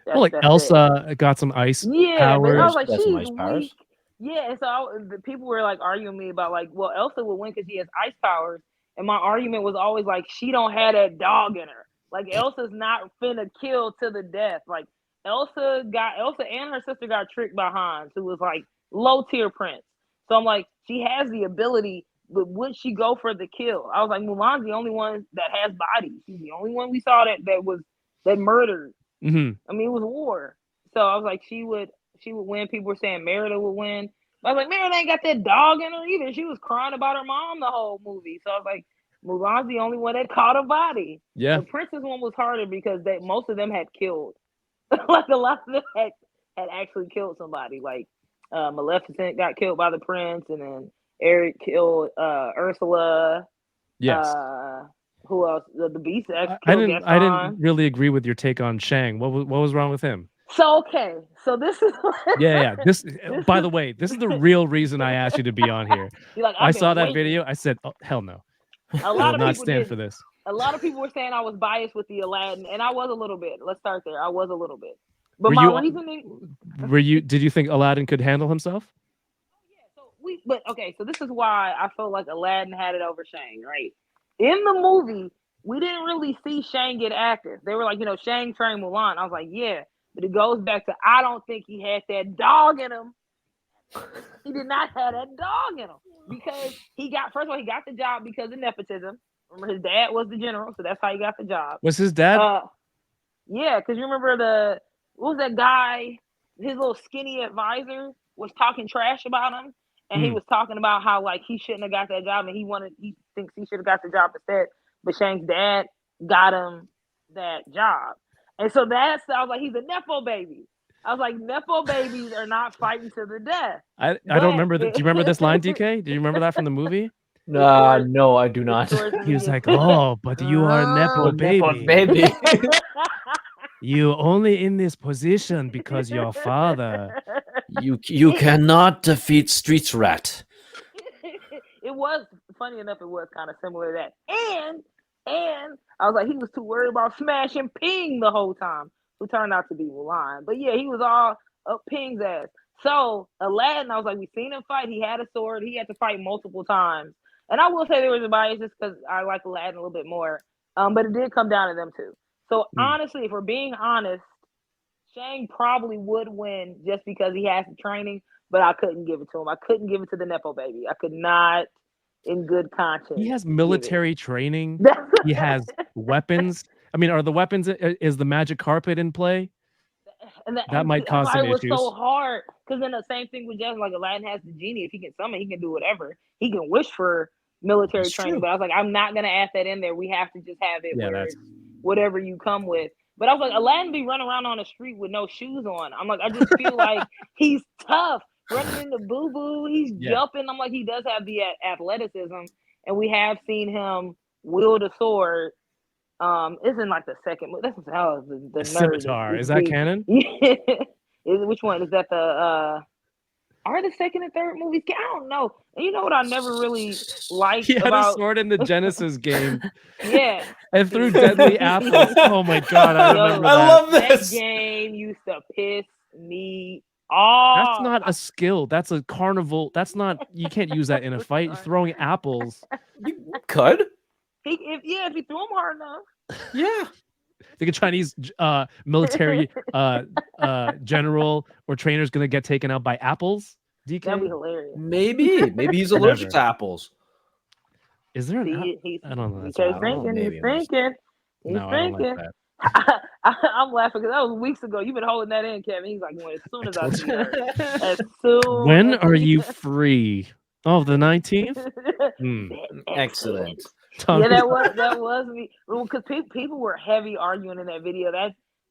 Well, like Elsa got some ice powers. But I was like, she's ice weak. powers. Yeah, and so the people were like arguing me about like, well, Elsa would win because she has ice powers, and my argument was always like, she don't have that dog in her. Like Elsa's not finna kill to the death. Like Elsa and her sister got tricked by Hans, who was like low tier prince. So I'm like, she has the ability, but would she go for the kill? I was like, Mulan's the only one that has bodies. She's the only one we saw that murdered. Mm-hmm. I mean, it was war. So I was like, she would win. People were saying Merida would win. But I was like, Merida ain't got that dog in her either. She was crying about her mom the whole movie. So I was like, Mulan's the only one that caught a body. Yeah. The princess one was harder because most of them had killed. Like a lot of them had actually killed somebody. Like Maleficent got killed by the prince, and then Eric killed Ursula. Yes. Who else? The Beast killed I Gaston. didn't really agree with your take on Shang. What was wrong with him? So okay, so this is This by the way, this is the real reason I asked you to be on here. Like, I saw that video. I said, oh, hell no. A lot I will of not people stand did. for this. A lot of people were saying I was biased with the Aladdin, and I was a little bit. Let's start there. I was a little bit, but reasoning. Did you think Aladdin could handle himself? Yeah. So but okay, so this is why I felt like Aladdin had it over Shang, right? In the movie, we didn't really see Shang get active. They were like, Shang trained Mulan. I was like, yeah, but it goes back to I don't think he had that dog in him. He did not have that dog in him because first of all, he got the job because of nepotism. Remember, his dad was the general, so that's how he got the job. Was his dad? Yeah, because you remember what was that guy? His little skinny advisor was talking trash about him, and he was talking about how like he shouldn't have got that job, and he thinks he should have got the job instead. But Shang's dad got him that job, and so I was like, he's a nepo baby. I was like, nepo babies are not fighting to the death. I don't remember that. Do you remember this line, DK? Do you remember that from the movie? No, I do not. He was like, "Oh, but you are a nepo baby. baby. You only in this position because your father." You cannot defeat Street Rat. It was funny enough. It was kind of similar to that, and I was like, he was too worried about smashing Ping the whole time, who turned out to be Mulan. But yeah, he was all up Ping's ass. So Aladdin, I was like, we seen him fight. He had a sword. He had to fight multiple times. And I will say there was a bias just because I like Aladdin a little bit more. But it did come down to them too. So honestly, if we're being honest, Shang probably would win just because he has the training, but I couldn't give it to him. I couldn't give it to the nepo baby. I could not, in good conscience. He has military training. He has weapons. I mean, are the weapons? Is the magic carpet in play? And that might cause some issues. It was so hard because then the same thing with Jasmine. Like Aladdin has the genie. If he can summon, he can do whatever. He can wish for military training. But I was like, I'm not gonna add that in there. We have to just have it where it's whatever you come with. But I was like, Aladdin be running around on the street with no shoes on. I'm like, I just feel like he's tough, running into boo boo. He's jumping. I'm like, he does have the athleticism, and we have seen him wield a sword. It's in like the second movie. That's how the scimitar. Is that canon? Yeah. Which one is that? Are the second and third movies? I don't know. And you know what I never really liked he had about... a sword in the Genesis game. Yeah. And threw deadly apples. Oh my god, I remember that. I love this. That game used to piss me off. That's not a skill. That's a carnival. That's not. You can't use that in a fight. You're throwing apples. You could. If he threw them hard enough. Yeah. Think a Chinese military general or trainer is gonna get taken out by apples. DK? That'd be hilarious. Maybe he's allergic to apples. Is there? I don't know. He's thinking. No, I don't like that. I'm laughing because that was weeks ago. You've been holding that in, Kevin. He's like, as soon as I see her. As soon. When are you free? Oh, the 19th. Excellent. Yeah, that was me. Because people were heavy arguing in that video.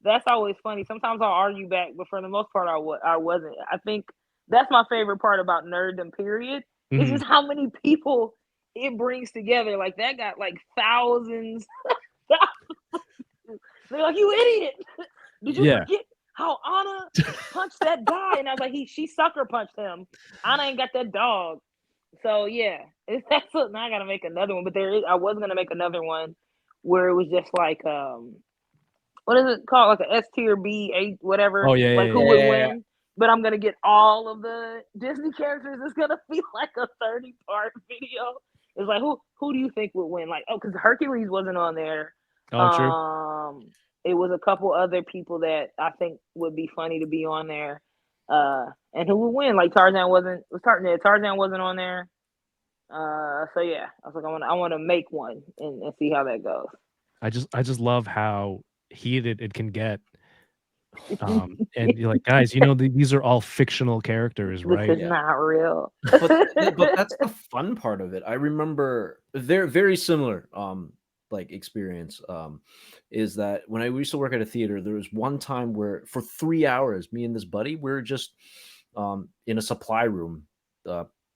That's always funny. Sometimes I'll argue back, but for the most part, I wasn't. I think that's my favorite part about nerddom. Period. It's just how many people it brings together. Like that got like thousands. They're like, you idiot! Did you forget how Anna punched that guy? And I was like, she sucker punched him. Anna ain't got that dog. So yeah, that's what. Now I gotta make another one. But I was gonna make another one where it was just like what is it called? Like a S tier B, A, whatever. Oh yeah, like who would win? But I'm gonna get all of the Disney characters. It's gonna be like a 30-part video. It's like who do you think would win? Like because Hercules wasn't on there. Oh, true. It was a couple other people that I think would be funny to be on there. And who would win? Like Tarzan wasn't on there. So yeah, I was like, I want to make one and see how that goes. I just love how heated it can get. And you're like, guys, these are all fictional characters, right? This is not real. but that's the fun part of it. I remember they're very similar. Like experience is that when I used to work at a theater, there was one time where for 3 hours, me and this buddy, we were just in a supply room,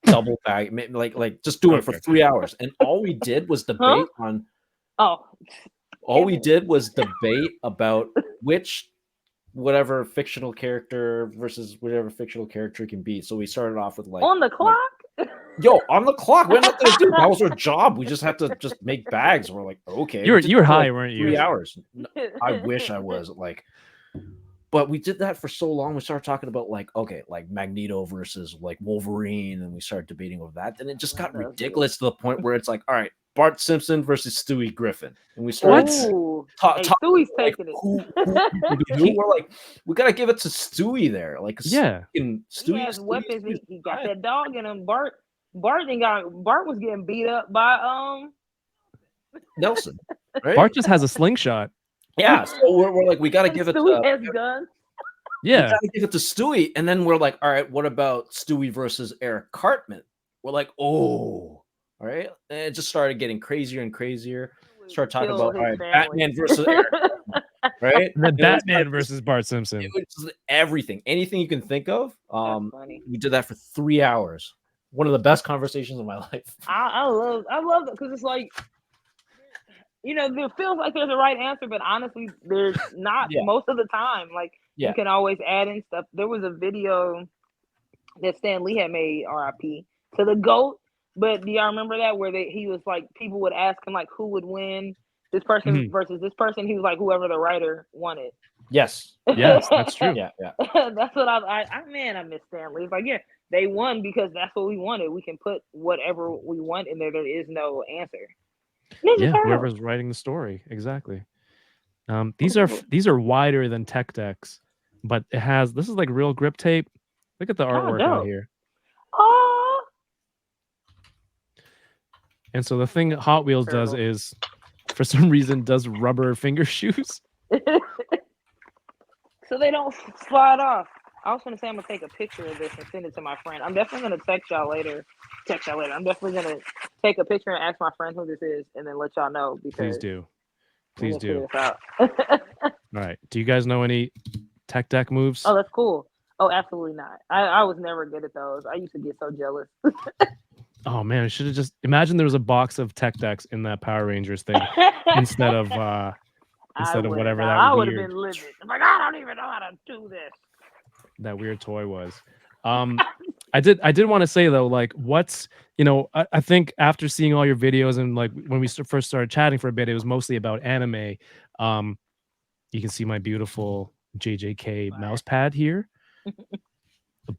double bag, like just doing it for 3 hours, and all we did was debate on. All we did was debate about which whatever fictional character versus whatever fictional character can be. So we started off with like on the clock. On the clock. We had nothing to do. That was our job. We just had to just make bags. We're like, okay. You were high, weren't you? 3 hours. I wish I was like. But we did that for so long. We started talking about like, okay, like Magneto versus like Wolverine, and we started debating over that. Then it just got ridiculous to the point where it's like, all right, Bart Simpson versus Stewie Griffin, and we started Ooh. Hey, talking Stewie's like taking it. who we're like, we gotta give it to Stewie there. Like, Yeah. He has weapons. He got that dog in him. Bart was getting beat up by Nelson, right? Bart just has a slingshot. Yeah, so we're like, we gotta give it Stewie to has guns. we Yeah. gotta give it to Stewie, and then we're like, all right, what about Stewie versus Eric Cartman? We're like, oh, all right, and it just started getting crazier and crazier. Start talking Kill about all his right, family. Batman versus Eric Cartman, right? And then And it was Batman like- versus Bart Simpson. It was just everything, anything you can think of. That's funny. We did that for 3 hours. One of the best conversations of my life. I love it because it's like, you know, there feels like there's a right answer, but honestly, there's not Yeah. most of the time. Like, Yeah. you can always add in stuff. There was a video that Stan Lee had made, RIP, to the GOAT. But do y'all remember that where he was like, people would ask him like, who would win, this person versus this person? He was like, whoever the writer wanted. Yes. Yes, that's true. Yeah. Yeah. That's what I miss Stan Lee. It's like, yeah, they won because that's what we wanted. We can put whatever we want in there. There is no answer. Yeah, whoever's writing the story, exactly. These are wider than tech decks, but this is like real grip tape. Look at the artwork on dope. here. Oh, And so the thing Hot Wheels does Terrible. is, for some reason, does rubber finger shoes. so they don't slide off. I was gonna say I'm gonna take a picture of this and send it to my friend. I'm definitely gonna text y'all later. I'm definitely gonna take a picture and ask my friend who this is, and then let y'all know. Because Please do. we Please can figure do. this out. All right. Do you guys know any tech deck moves? Oh, that's cool. Oh, absolutely not. I was never good at those. I used to get so jealous. Oh man, I should have just imagine there was a box of tech decks in that Power Rangers thing instead of whatever I that would have weird been livid. I'm like, I don't even know how to do this. that weird toy was. I did want to say though, like, what's I think after seeing all your videos and like when we first started chatting for a bit, it was mostly about anime. You can see my beautiful JJK mouse pad here.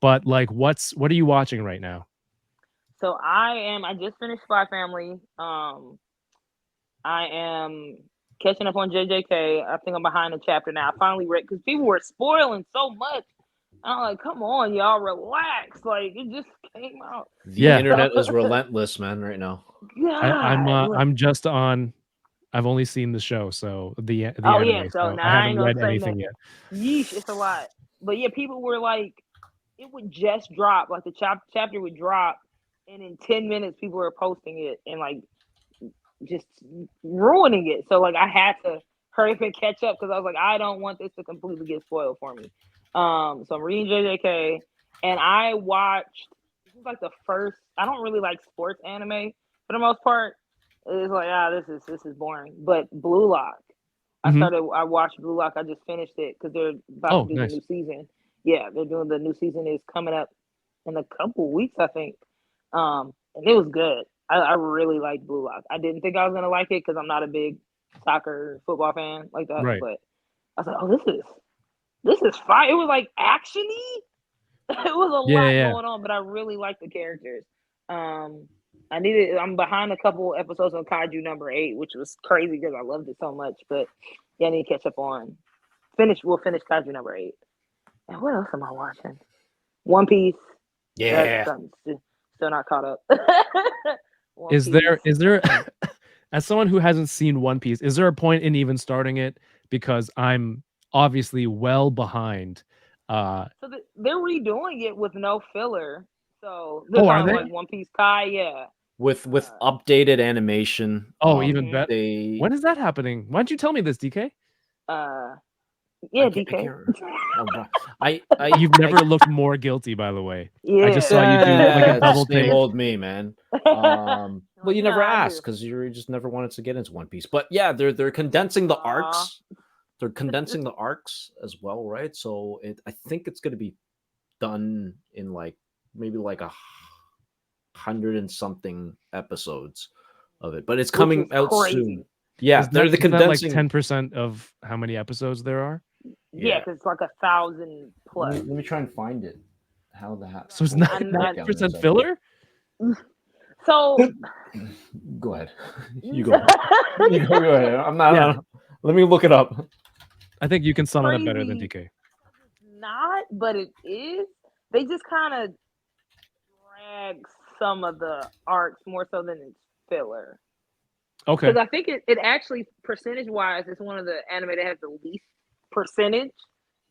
But like, what are you watching right now? So I just finished Spy Family. I am catching up on JJK. I think I'm behind a chapter now. I finally read because people were spoiling so much. I'm like, come on, y'all, relax. Like, it just came out. The internet is relentless, man, right now. I'm just on. I've only seen the show, so the Oh anime, yeah, so now I I haven't ain't gonna read say anything nothing. yet. Yeesh, it's a lot. But yeah, people were like, it would just drop. Like the chapter would drop, and in 10 minutes, people were posting it and like just ruining it. So like I had to hurry up and catch up because I was like, I don't want this to completely get spoiled for me. So I'm reading JJK, and I watched. This is like the first. I don't really like sports anime for the most part. It's like this is boring. But Blue Lock, I watched Blue Lock. I just finished it because they're about to do the new season. Yeah, they're doing the new season is coming up in a couple weeks, I think. And it was good. I really liked Blue Lock. I didn't think I was gonna like it because I'm not a big soccer football fan like that. Right. But I was like, oh, this is fine. It was like actiony. It was a lot going on, but I really liked the characters. I'm behind a couple episodes on Kaiju number 8, which was crazy because I loved it so much. But yeah, I need to catch up on. We'll finish Kaiju number 8. And what else am I watching? One Piece. Yeah. Still not caught up. Is there as someone who hasn't seen One Piece, is there a point in even starting it? Because I'm obviously well behind. So they're redoing it with no filler. So are they? like One Piece Kai? Yeah. With updated animation. Even better. When is that happening? Why don't you tell me this, DK? Yeah, DK. You've never looked more guilty, by the way. Yeah. I just saw you do like a double same take. old me, man. Well, you never asked because you just never wanted to get into One Piece. But yeah, they're condensing the arcs. They're condensing the arcs as well, right? So I think it's going to be done in like maybe like 100 and something episodes of it, but it's coming out soon. Yeah, they're the condensing. Like 10% of how many episodes there are. Yeah, because it's like 1,000 plus. Let me try and find it. How that? So it's hold on, not I- 90% filler. So Go ahead. You go. You go ahead. I'm not. Yeah. Let me look it up. I think you can sum it up better than Crazy. DK. not, but it is. They just kind of drag some of the arcs more so than it's filler. Okay. Because I think it actually percentage wise is one of the anime that has the least percentage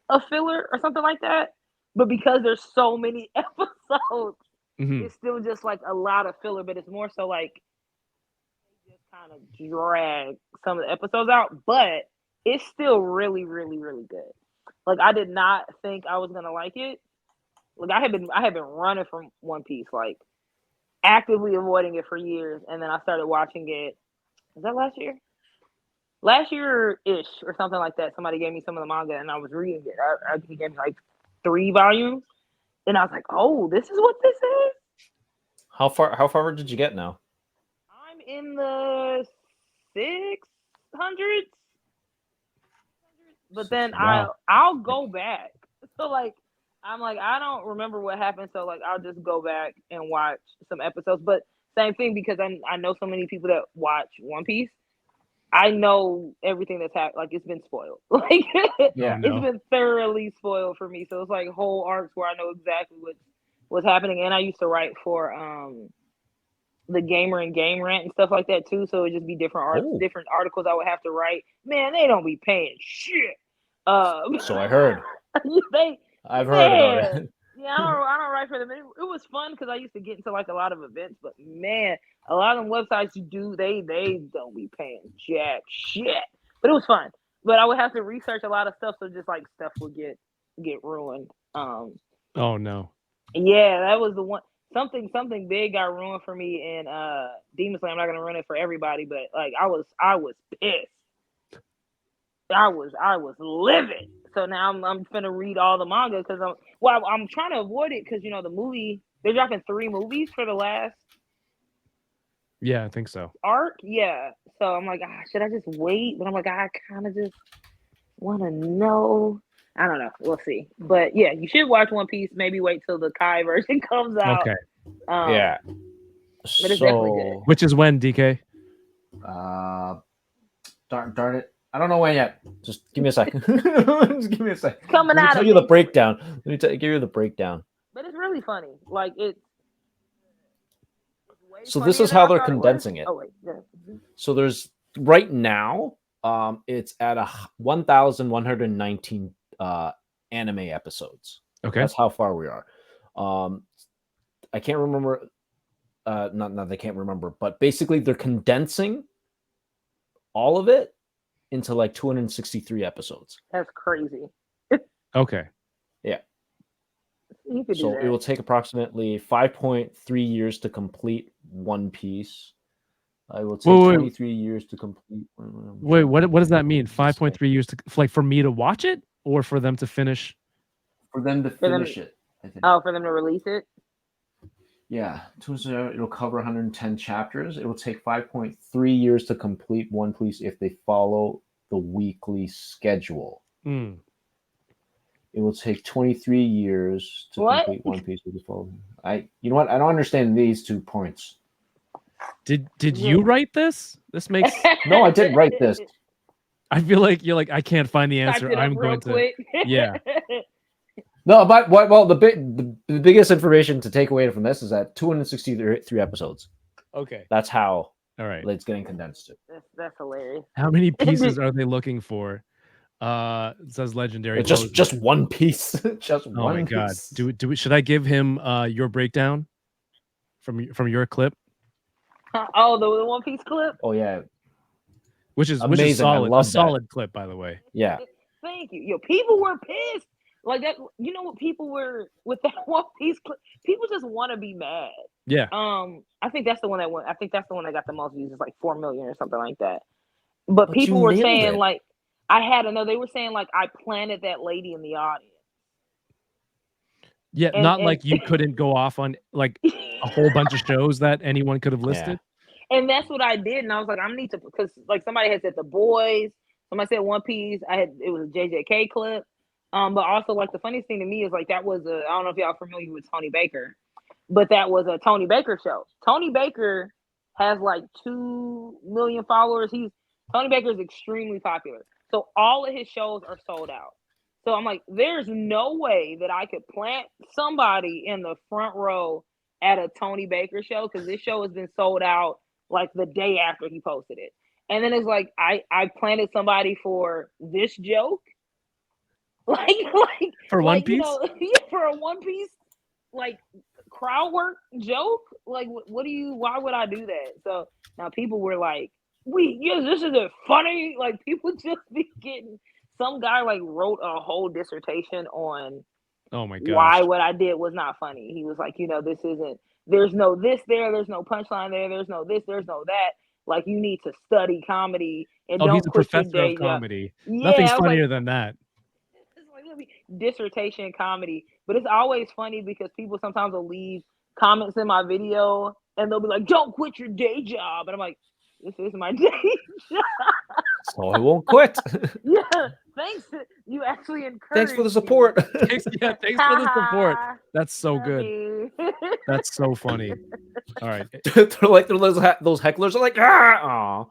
of filler or something like that. But because there's so many episodes, Mhm. it's still just like a lot of filler. But it's more so like they just kind of drag some of the episodes out. But it's still really, really, really good. Like I did not think I was gonna like it. Like I had been running from One Piece, like actively avoiding it for years, and then I started watching it. Was that last year? Last year ish or something like that. Somebody gave me some of the manga, and I was reading it. He gave me like 3 volumes, and I was like, "Oh, this is what this is." How far did you get now? I'm in the 600s, but then Wow. I'll go back. So like I'm like I don't remember what happened, so like I'll just go back and watch some episodes. But same thing because I know so many people that watch One Piece. I know everything that's happened. Like it's been spoiled. Like Yeah. no. it's been thoroughly spoiled for me. So it's like whole arcs where I know exactly what's happening. And I used to write for the Gamer and Game Rant and stuff like that too. So it'd just be Oh. different articles I would have to write. Man, they don't be paying shit. So I heard. I've heard about it. Yeah, I don't write for them. It was fun because I used to get into like a lot of events, but man, a lot of them websites you do, they don't be paying jack shit. But it was fun. But I would have to research a lot of stuff, so just like stuff would get ruined. Oh no. Yeah, that was the one. Something big got ruined for me in Demon Slayer. I'm not gonna ruin it for everybody, but like I was pissed. I was livid. So now I'm finna read all the manga because I'm trying to avoid it because the movie they're dropping 3 movies for the last Yeah, I think so. arc. Yeah. So I'm like, should I just wait? But I'm like, I kind of just want to know. I don't know. We'll see. But yeah, you should watch One Piece. Maybe wait till the Kai version comes out. Okay. Yeah. But it's definitely good. Which is when, DK? Darn it. I don't know when yet. Just give me a second. Just give me a second. Coming Let me out tell of you the it. breakdown. Let me give you the breakdown. But it's really funny. Like it's way So this funnier is than how I they're thought it was. condensing it. Oh wait, yeah. So there's right now, it's at 1,119 anime episodes. Okay. That's how far we are. I can't remember. Not they can't remember, but basically they're condensing all of it into like 263 episodes. That's crazy. Okay. Yeah. You could do So that. it will take approximately 5.3 years to complete One Piece. It will take Wait. 23 years to complete. Wait, what does that mean? 5.3 years to like for me to watch it or for them to finish? For them to finish it, I think. Oh, for them to release it? Yeah, it'll cover 110 chapters. It will take 5.3 years to complete One Piece if they follow the weekly schedule. Mm. It will take 23 years to What? complete One Piece if they follow. You know what? I don't understand these 2 points. Did you write this? This makes No, I didn't write this. I feel like you're like I can't find the Typed answer. it up I'm real going to quick. Yeah. No, but well, the biggest information to take away from this is that 263 episodes. Okay. That's how All right. it's getting condensed to. That's hilarious. How many pieces are they looking for? It says legendary. It's just one piece. Just Oh one my god. piece. Do we should I give him your breakdown from your clip? Oh, the One Piece clip? Oh yeah. Which is Amazing. I solid. love A that. solid clip, by the way. Yeah. Thank you. Yo, people were pissed. Like that, you know what people were with that One Piece clip? People just want to be mad. Yeah. I think that's the one that went. I think that's the one that got the most views. It's like 4 million or something like that. But you people were nailed saying it. like, I had to know. They were saying like, I planted that lady in the audience. Yeah, not like you couldn't go off on like a whole bunch of shows that anyone could have listed. And that's what I did. And I was like, I need to, because like somebody had said The Boys, somebody said One Piece. It was a JJK clip. But also like the funniest thing to me is like that was I don't know if y'all familiar with Tony Baker, but that was a Tony Baker show. Tony Baker has like 2 million followers. Tony Baker is extremely popular. So all of his shows are sold out. So I'm like, there's no way that I could plant somebody in the front row at a Tony Baker show because this show has been sold out like the day after he posted it. And then it's like I planted somebody for this joke, like For One Piece? for a One Piece like crowd work joke. Like, what do you? Why would I do that? So now people were like, this isn't funny." Like people just be getting. Some guy like wrote a whole dissertation on Oh my gosh. why what I did was not funny. He was like, this isn't. There's no this there. There's no punchline there. There's no this. There's no that. Like you need to study comedy and Oh, don't he's a quit your professor day of job. comedy. Yeah, Nothing's I was like, funnier than that. it's like dissertation comedy, but it's always funny because people sometimes will leave comments in my video and they'll be like, "Don't quit your day job," and I'm like, "This is my day job." So I won't quit. Yeah, thanks. You actually encourage. Thanks for the support. Thanks for the support. That's so good. Me. That's so funny. All right. They're like those hecklers are like, ah, Oh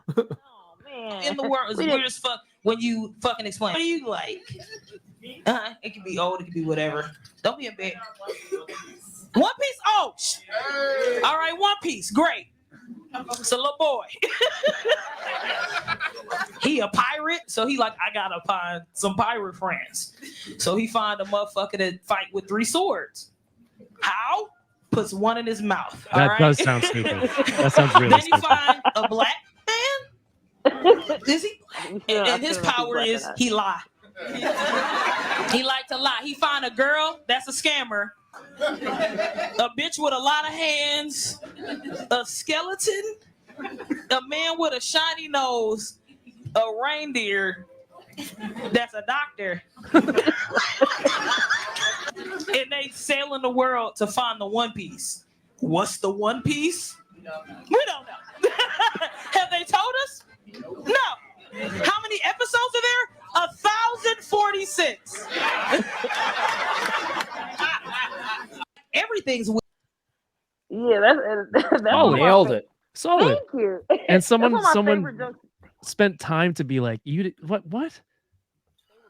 man, In the world is weird as fuck when you fucking explain. What do you like? It could be old, it could be whatever. Don't be embarrassed. One Piece. Oh, all right, One Piece. Great. It's a little boy. He a pirate, so he like, I gotta find some pirate friends. So he find a motherfucker that fight with 3 swords. How? Puts one in his mouth. All That right? does sound stupid. That sounds really Then you stupid. find a black man. Is he? And his power is he lie. He like to lie. He find a girl that's a scammer, a bitch with a lot of hands, a skeleton, a man with a shiny nose, a reindeer that's a doctor, and they sailing the world to find the One Piece. What's the One Piece? We don't know. Have they told us? No. How many episodes are there? 1,046. Everything's weird. Yeah, that's Oh, nailed it. Solid. Thank you. And That's one of my someone favorite jokes. spent time to be like, you what?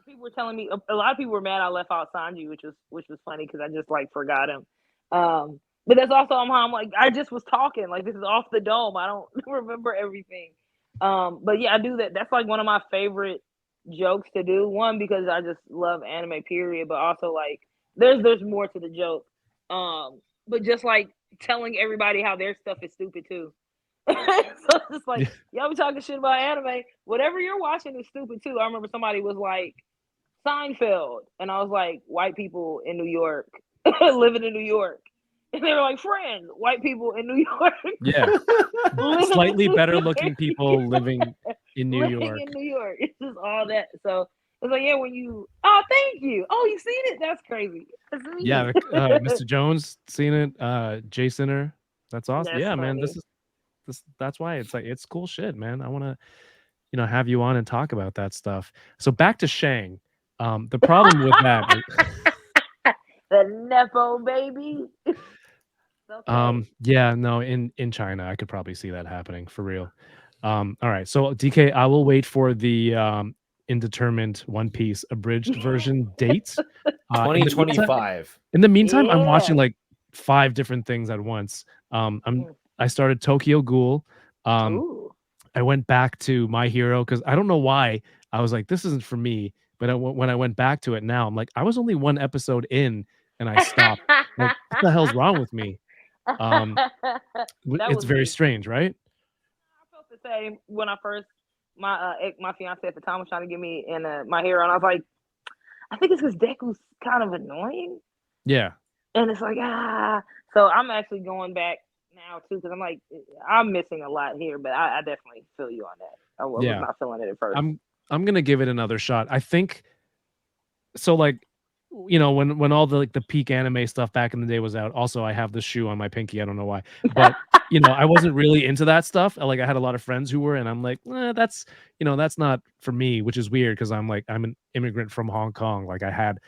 People were telling me a lot of people were mad I left out Sanji, which was funny because I just like forgot him. But that's also how I'm like I just was talking like this is off the dome. I don't remember everything. But yeah, I do that. That's like one of my favorite jokes to do. One because I just love anime, period. But also like there's more to the joke. But just like telling everybody how their stuff is stupid too. So it's just like y'all be talking shit about anime. Whatever you're watching is stupid too. I remember somebody was like Seinfeld, and I was like white people in New York, living in New York. And they were like, Friends, white people in New York. Yeah. Slightly better looking people living in New living York. in New York. It's just all that. So it's like, yeah, when you, oh, thank you. Oh, you seen it? That's crazy. That's me. Yeah, Mr. Jones seen it. Jay Sinner. That's awesome. That's yeah, man. funny. That's why it's like it's cool shit, man. I want to, have you on and talk about that stuff. So back to Shang. The problem with that The Nepo baby. Okay. yeah, no, in China, I could probably see that happening for real. All right. So DK, I will wait for the indeterminate One Piece abridged version date. 2025. In the meantime, I'm Yeah. watching like 5 different things at once. I started Tokyo Ghoul. Ooh. I went back to My Hero because I don't know why I was like, this isn't for me. But when I went back to it now, I'm like, I was only 1 episode in and I stopped. Like, what the hell's wrong with me? That It's was very me. strange, right? I felt the same when I first my fiance at the time was trying to get me in My Hero, and I was like, I think it's because Deku's kind of annoying, Yeah. and it's like So I'm actually going back now too because I'm like I'm missing a lot here, but I definitely feel you on that. I was Yeah. not feeling it at first. I'm gonna give it another shot. I think so. Like, when all the peak anime stuff back in the day was out. Also, I have the shoe on my pinky. I don't know why, but I wasn't really into that stuff. Like I had a lot of friends who were, and I'm like, that's that's not for me, which is weird because I'm an immigrant from Hong Kong. Like I had,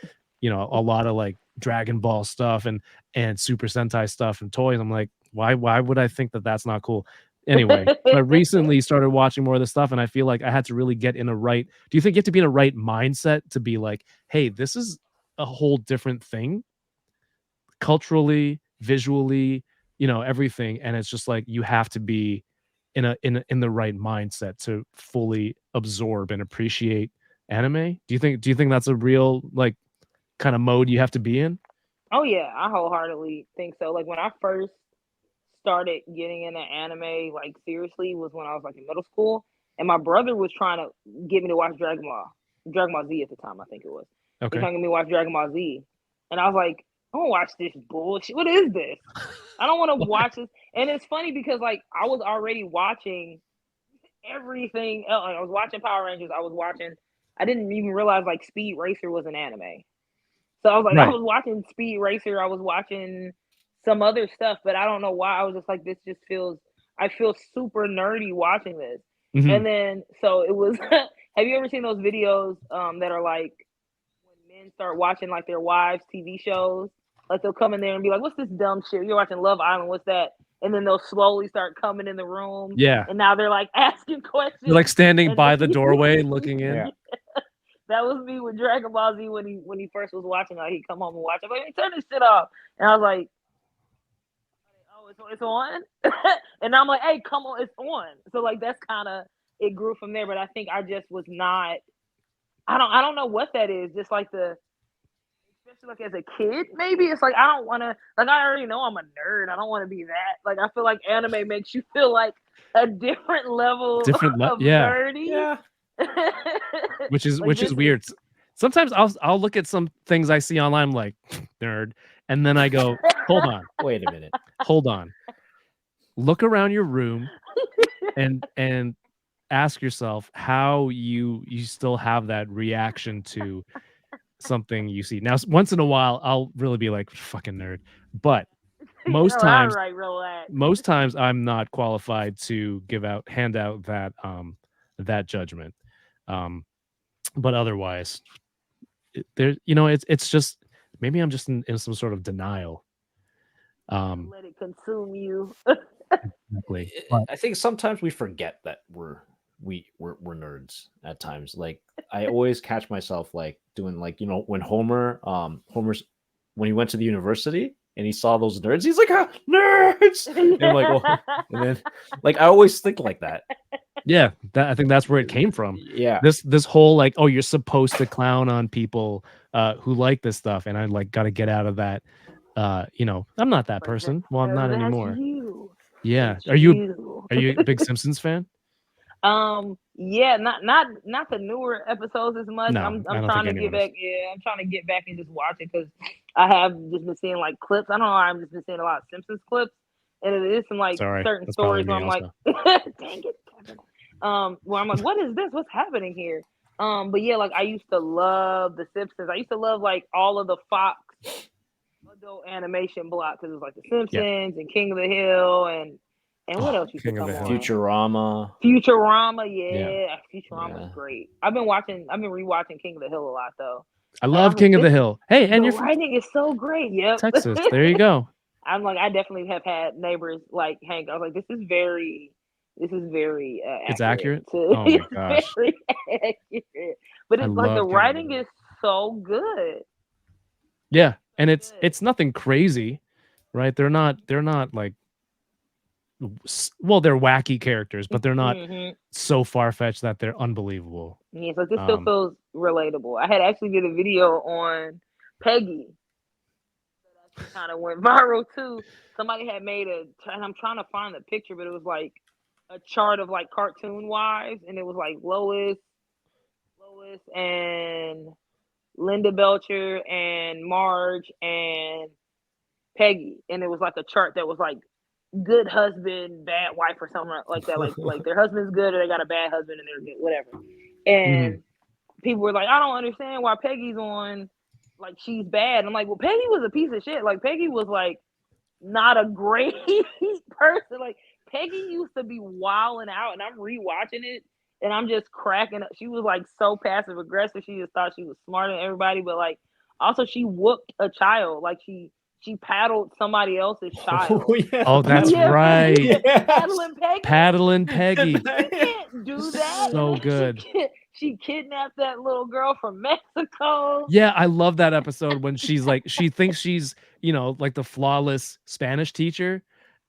a lot of like Dragon Ball stuff and Super Sentai stuff and toys. I'm like, why would I think that that's not cool? Anyway, so I recently started watching more of this stuff, and I feel like I had to really get in a right. Do you think you have to be in a right mindset to be like, hey, this is a whole different thing, culturally, visually, everything, and it's just like you have to be in the right mindset to fully absorb and appreciate anime. Do you think that's a real like kind of mode you have to be in? Oh yeah, I wholeheartedly think so. Like when I first started getting into anime, like seriously, was when I was like in middle school, and my brother was trying to get me to watch Dragon Ball Z at the time. I think it was. He was Okay. trying to get me to watch Dragon Ball Z, and I was like, I don't watch this bullshit. What is this? I don't want to watch this. And it's funny because like I was already watching everything else. Like, I was watching Power Rangers. I didn't even realize like Speed Racer was an anime. So I was like, I Right. was watching Speed Racer. I was watching some other stuff, but I don't know why. I was just like, I feel super nerdy watching this. Mhm. And then, so it was, have you ever seen those videos that are like when men start watching like their wives' TV shows? Like they'll come in there and be like, what's this dumb shit? You're watching Love Island. What's that? And then they'll slowly start coming in the room. Yeah. And now they're like asking questions. You're like standing And by the doorway looking in. Yeah. that was me with Dragon Ball Z when he first was watching. Like he'd come home and watch. I'm like, hey, turn this shit off. And I was like, oh, it's on. And I'm like, hey, come on, it's on. So like that's kind of it grew from there. But I think I just was not. I don't know what that is. Just like especially like as a kid, maybe it's like I don't want to. Like I already know I'm a nerd. I don't want to be that. Like I feel like anime makes you feel like a different level of Yeah. nerdy. Yeah. Which is Like, this weird. Sometimes I'll look at some things I see online, I'm like nerd, and then I go, hold on, Wait a minute. hold on. Look around your room and ask yourself how you still have that reaction to something you see. Now, once in a while, I'll really be like fucking nerd, but most all times, right, relax. I'm not qualified to hand out that judgment. But otherwise, it's just maybe I'm just in some sort of denial. Let it consume you. Exactly. But I think sometimes we forget that we're nerds at times. Like I always catch myself like doing like when Homer's when he went to the university and he saw those nerds, he's like, nerds, and I'm like, oh, and then like I always think like that. yeah, I think that's where it came from. Yeah, This whole like, oh, you're supposed to clown on people who like this stuff, and I like got to get out of that. I'm not that person. Well, I'm not That's anymore. you. Yeah. That's Are you you. a big Simpsons fan? Yeah, not the newer episodes as much. No, I'm I don't trying think to get anyone is. back. Yeah, I'm trying to get back and just watch it because I have just been seeing like clips. I don't know. I've just been seeing a lot of Simpsons clips, and it is some like Sorry, certain that's probably stories where me I'm like, also. dang it, Kevin. Where I'm like, what is this? What's happening here? But yeah, like I used to love the Simpsons. I used to love like all of the Fox adult animation block because it was like the Simpsons and King of the Hill and what else used King to of come the on? Hill. Futurama, yeah. Futurama's Yeah. great. I've been rewatching King of the Hill a lot though. I And love King of the Hill. Hey, and the you're from writing is so great. Yep. Texas. There you go. I'm like, I definitely have had neighbors like Hank. I was like, this is very It's accurate. accurate. Oh my It's gosh. very accurate. But I it's like the love King of the writing Hill. is so good. Yeah, and Good. it's nothing crazy, right? They're not like well, they're wacky characters, but they're not Mhm. so far-fetched that they're unbelievable. Yeah, so this still feels relatable. I had actually did a video on Peggy that kind of went viral too. Somebody had made and I'm trying to find the picture, but it was like a chart of like cartoon wives, and it was like Lois and Linda Belcher and Marge and Peggy, and it was like a chart that was like good husband, bad wife, or something like that. Like their husband's good, or they got a bad husband, and they're good, whatever. And people were like, I don't understand why Peggy's on, like she's bad. I'm like, well, Peggy was a piece of shit. Like Peggy was like not a great person. Like Peggy used to be wilding out, and I'm rewatching it, and I'm just cracking up. She was like so passive aggressive. She just thought she was smarter than everybody, but like also she whooped a child. Like she paddled somebody else's child. Oh yeah, Oh, that's Yeah, right. paddling Peggy. Paddling Peggy. You can't do that. So And then good. She kidnapped that little girl from Mexico. Yeah, I love that episode when she's like, she thinks she's, like the flawless Spanish teacher,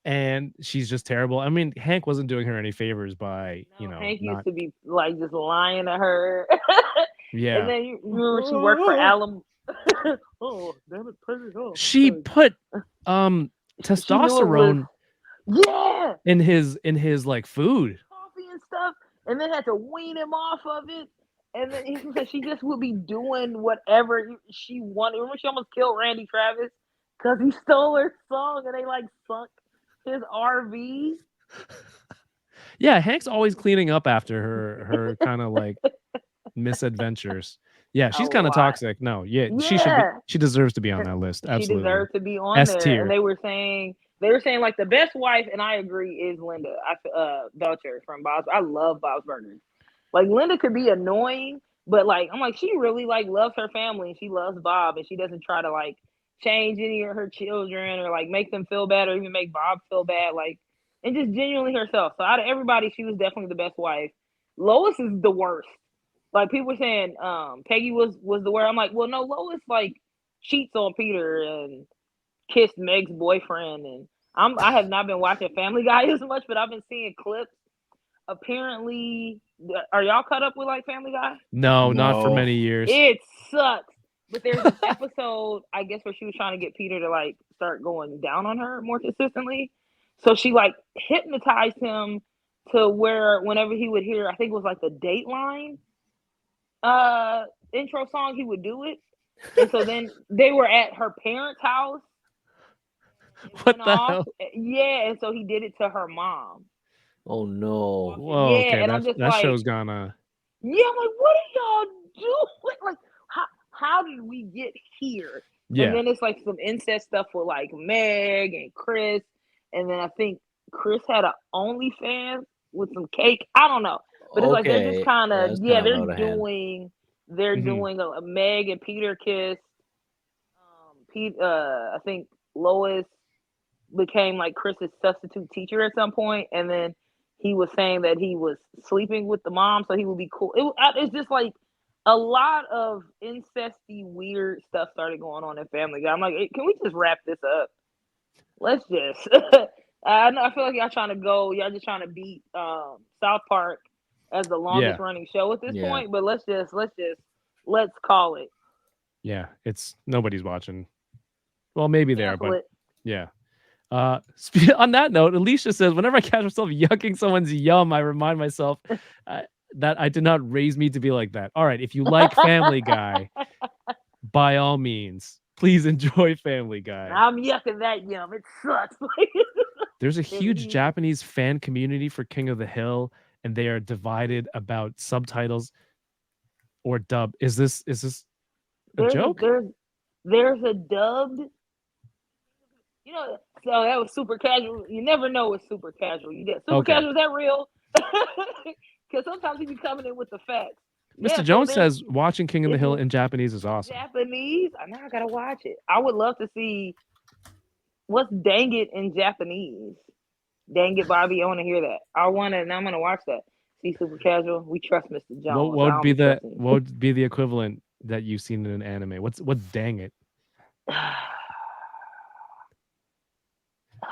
and she's just terrible. I mean, Hank wasn't doing her any favors by, No, Hank used not, to be like just lying to her. yeah. And then you remember she worked for Alum. Oh, damn it, put it on. She put She knew it testosterone was, yeah, in his like food. coffee and stuff, and then had to wean him off of it. And then he said she just would be doing whatever she wanted. Remember, she almost killed Randy Travis because he stole her song, and they like sunk his RV. Yeah, Hank's always cleaning up after her kind of like misadventures. Yeah, she's kind of toxic. No, yeah, she deserves to be on that list. Absolutely. She deserved to be on S there. tier. And they were saying like the best wife, and I agree, is Linda Belcher from Bob's. I love Bob's Burgers. Like Linda could be annoying, but like I'm like she really like loves her family and she loves Bob, and she doesn't try to like change any of her children or like make them feel bad or even make Bob feel bad. Like, and just genuinely herself. So out of everybody, she was definitely the best wife. Lois is the worst. Like people were saying, Peggy was the worst. I'm like, well, no, Lois like cheats on Peter and kissed Meg's boyfriend, and I have not been watching Family Guy as much, but I've been seeing clips. Apparently, are y'all caught up with like Family Guy? No, not for No. many years. It sucks. But there's this episode, I guess, where she was trying to get Peter to like start going down on her more consistently. So she like hypnotized him to where whenever he would hear, I think it was like the Dateline intro song, he would do it. And so then they were at her parents' house. What the hell? Yeah, and so he did it to her mom. Oh no. Whoa, Yeah, okay, and I'm just that like, show's gone yeah, I'm like, what are y'all doing? Like, how did we get here? yeah. And then it's like some incest stuff with like Meg and Chris, and then I think Chris had an OnlyFans with some cake. I don't know, but it's like they're just kind of they're doing a Meg and Peter kiss. I think Lois became like Chris's substitute teacher at some point, and then he was saying that he was sleeping with the mom, so he would be cool. It's just like a lot of incesty weird stuff started going on in Family Guy. I'm like, hey, can we just wrap this up? Let's just. I feel like y'all just trying to beat South Park as the longest running show at this point, but let's call it. Yeah, it's nobody's watching. Well, maybe they are, but yeah. On that note, Alicia says, whenever I catch myself yucking someone's yum, I remind myself that I did not raise me to be like that. All right, if you like Family Guy, by all means, please enjoy Family Guy. I'm yucking that yum. It sucks. There's a huge Japanese fan community for King of the Hill, and they are divided about subtitles or dub. Is this a joke? There's a dubbed. You know, so that was super casual. You never know it's super casual. You get super casual. Is that real? Because sometimes he be coming in with the facts. Mr. Jones says watching King of the Hill in Japanese is awesome. Japanese? Now I gotta watch it. I would love to see what's dang it in Japanese. Dang it, Bobby. I want to hear that. I'm gonna watch that. See super casual. We trust Mr. Jones. What would be the equivalent that you've seen in an anime? What's dang it?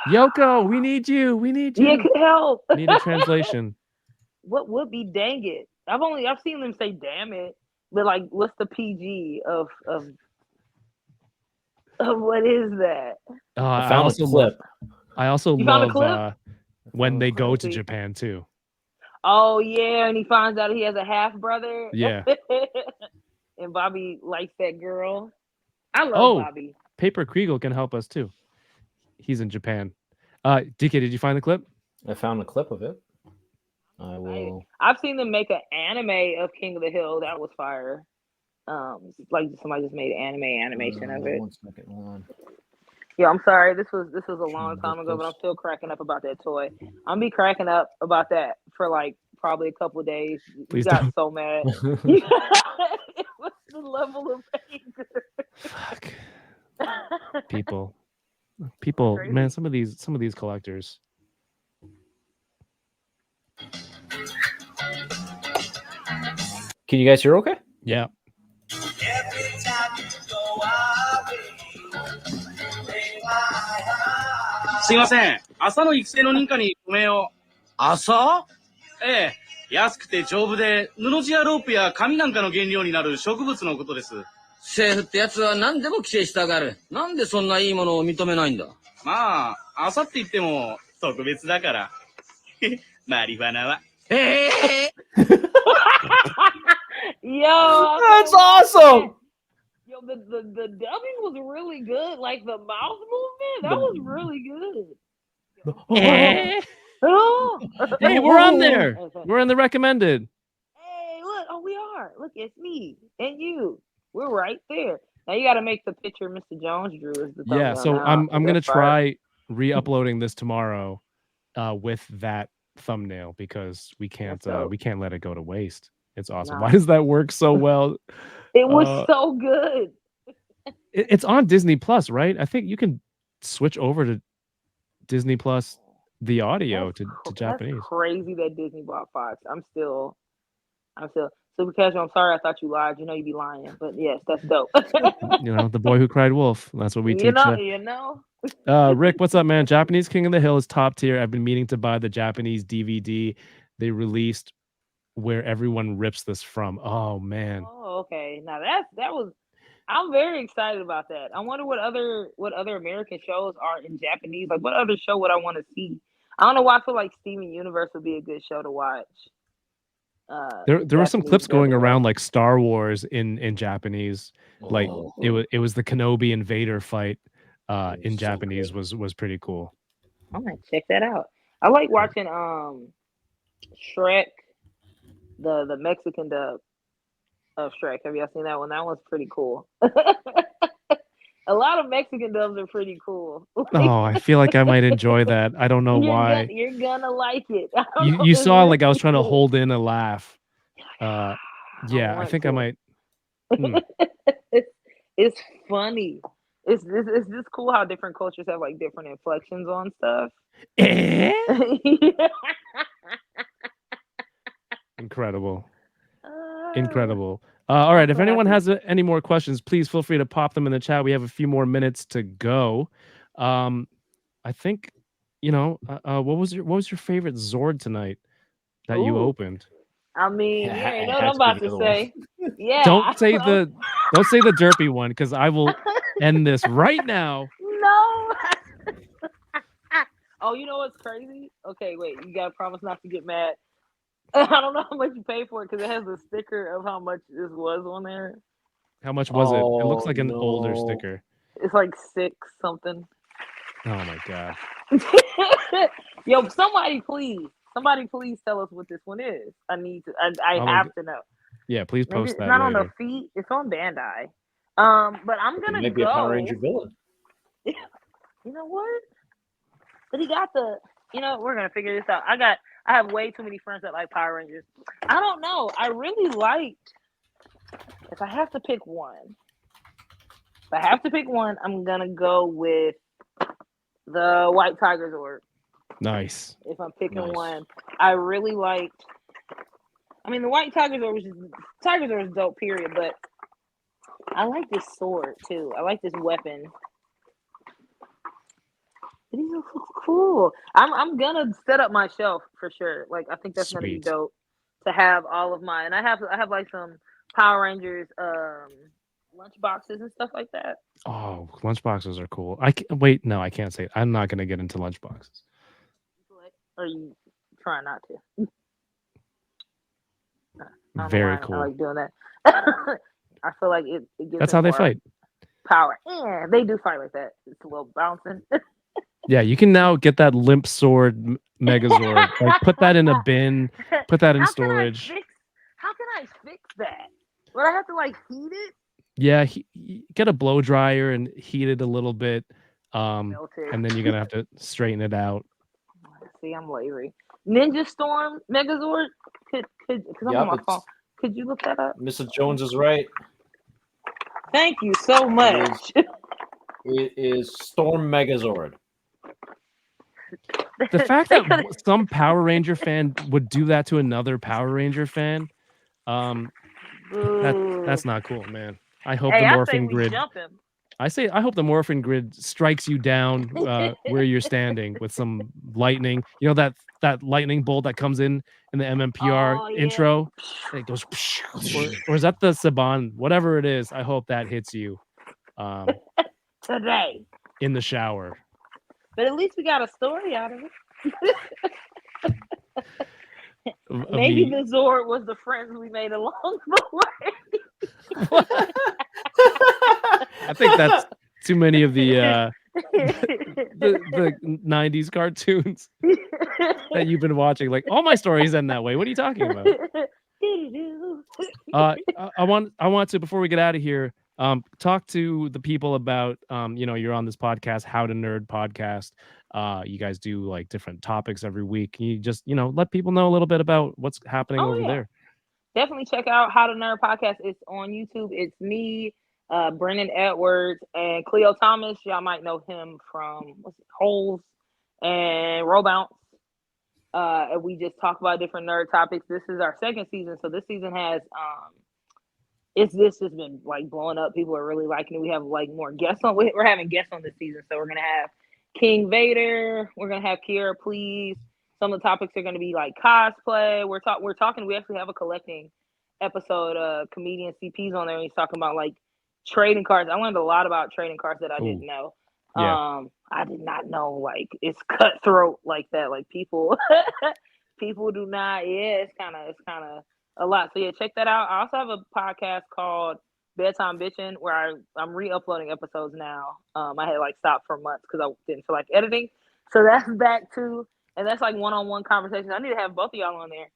Yoko, we need you. We need you. Yeah, could help. Need a translation. What would be dang it? I've seen them say damn it, but like, what's the PG of what is that? I found a clip. I also love when they go to Japan too. Oh yeah, and he finds out he has a half brother. Yeah. And Bobby likes that girl. I love Bobby. Paper Kriegel can help us too. He's in Japan. DK, did you find the clip? I found a clip of it. I will. I've seen them make an anime of King of the Hill. That was fire. Like somebody just made an animation of it. 1 second, hold on. Yeah, I'm sorry. This was a long time ago, but I'm still cracking up about that toy. I'm be cracking up about that for like probably a couple of days. Please You got don't. so mad. It was the level of anger. Fuck. People, Crazy. man. Some of these collectors. Can you guys hear okay? Yeah. すいません。朝の育成の認可にご名を。朝？ええ。安くて丈夫で、布地やロープや紙なんかの原料になる植物のことです。政府ってやつは何でも規制したがる。なんでそんないいものを認めないんだ。まあ、朝って言っても特別だから。マリファナは。Yo, That's awesome. Yo, the dubbing was really good. Like the mouth movement, that was really good. Oh. Hey, we're on there. We're in the recommended. Hey, look. Oh, we are. Look, it's me and you. We're right there. Now you got to make the picture Mr. Jones drew as the thumbnail. Yeah, so now. I'm gonna That's fire. try re-uploading this tomorrow with that thumbnail because we can't let it go to waste. It's awesome. Nah. Why does that work so well? It was so good. It's on Disney Plus, right? I think you can switch over to Disney Plus the audio to Japanese. That's crazy that Disney bought Fox. I'm still super casual. I'm sorry I thought you lied. You know you be lying, but yes, that's dope. You know, the boy who cried wolf. That's what we teach. You know. Rick, what's up, man? Japanese King of the Hill is top tier. I've been meaning to buy the Japanese DVD they released where everyone rips this from. Oh man. Oh, okay. Now that was. I'm very excited about that. I wonder what other American shows are in Japanese. Like, what other show would I want to see? I don't know why I feel like Steven Universe would be a good show to watch. There were some clips going around like Star Wars in Japanese. Like it was the Kenobi and Vader fight in Japanese was pretty cool. I'm gonna check that out. I like watching Shrek, the Mexican dub of Shrek. Have y'all seen that one? That one's pretty cool. A lot of Mexican dubs are pretty cool. Oh, I feel like I might enjoy that. I don't know why. You're gonna like it. You saw like I was trying to hold in a laugh. Yeah, I think I might. It's funny. It's just cool how different cultures have like different inflections on stuff. Incredible. All right, if anyone has any more questions, please feel free to pop them in the chat. We have a few more minutes to go. I think, what was your favorite Zord tonight that you opened? I mean, you ain't know what I'm about to say. Yeah. Don't say the derpy one because I will end this right now. No. Oh, you know what's crazy? Okay, wait. You gotta promise not to get mad. I don't know how much you paid for it because it has a sticker of how much this was on there. How much was it? It looks like an older sticker. It's like 6 something. Oh my god. Yo, somebody please tell us what this one is. I need to. I have to know. Yeah, please post that. It's not later. on the feet. It's on Bandai. But I'm gonna maybe a Power Ranger villain. You know what? But he got the. We're gonna figure this out. I have way too many friends that like Power Rangers. I don't know. I really liked. If I have to pick one, I'm gonna go with the White Tiger Zord. Nice. If I'm picking one, I really liked. I mean, the White Tiger Zord was dope. Period. But I like this sword too. I like this weapon. These are cool. I'm gonna set up my shelf for sure. Like I think that's gonna be dope to have all of mine. I have like some Power Rangers lunch boxes and stuff like that. Oh, lunch boxes are cool. No, I can't say it. I'm not gonna get into lunch boxes. Or you trying not to? Very cool. I like doing that. I feel like it gives. That's how they fight. Power. Yeah, they do fight like that. It's a little bouncing. Yeah, you can now get that limp sword Megazord. Like put that in a bin, put that in storage. How can I fix that? Would I have to like heat it? Yeah, get a blow dryer and heat it a little bit. Melted. and then you're gonna have to straighten it out. See, I'm lazy. Ninja Storm Megazord. Because I'm Yep, on my it's- phone. Could you look that up? Mrs. Jones is right. Thank you so much. It is Storm Megazord. The fact that some Power Ranger fan would do that to another Power Ranger fan, that's not cool, man. I hope Hey, the I say Morphin we Grid. jump him. I hope the Morphin Grid strikes you down where you're standing with some lightning. You know that lightning bolt that comes in the MMPR Oh, yeah. intro. And it goes, or is that the Saban? Whatever it is, I hope that hits you Today. in the shower. But at least we got a story out of it. Of Maybe me. the Zord was the friends we made along the way. I think that's too many of the 90s cartoons that you've been watching. Like all my stories end that way. What are you talking about? I want to, before we get out of here, talk to the people about you're on this podcast, How to Nerd podcast. You guys do like different topics every week. Can you just let people know a little bit about what's happening over there? Definitely check out How to Nerd podcast. It's on YouTube. It's me, Brennan Edwards, and Cleo Thomas. Y'all might know him from Holes and Robounce. And we just talk about different nerd topics. This is our second season, so this season has this has been like blowing up. People are really liking it. We have like more guests on. We're having guests on this season, so we're gonna have King Vader. We're gonna have Kiera Please. Some of the topics are gonna be like cosplay. We're talking. We actually have a collecting episode. Comedian CP's on there, and he's talking about like trading cards. I learned a lot about trading cards that I didn't know. Yeah. I did not know like it's cutthroat like that. Like people do not. Yeah, it's kind of a lot. So yeah, check that out. I also have a podcast called Bedtime Bitchin', where I'm re-uploading episodes now. I had like stopped for months because I didn't feel like editing. So that's back too. And that's like one-on-one conversations. I need to have both of y'all on there.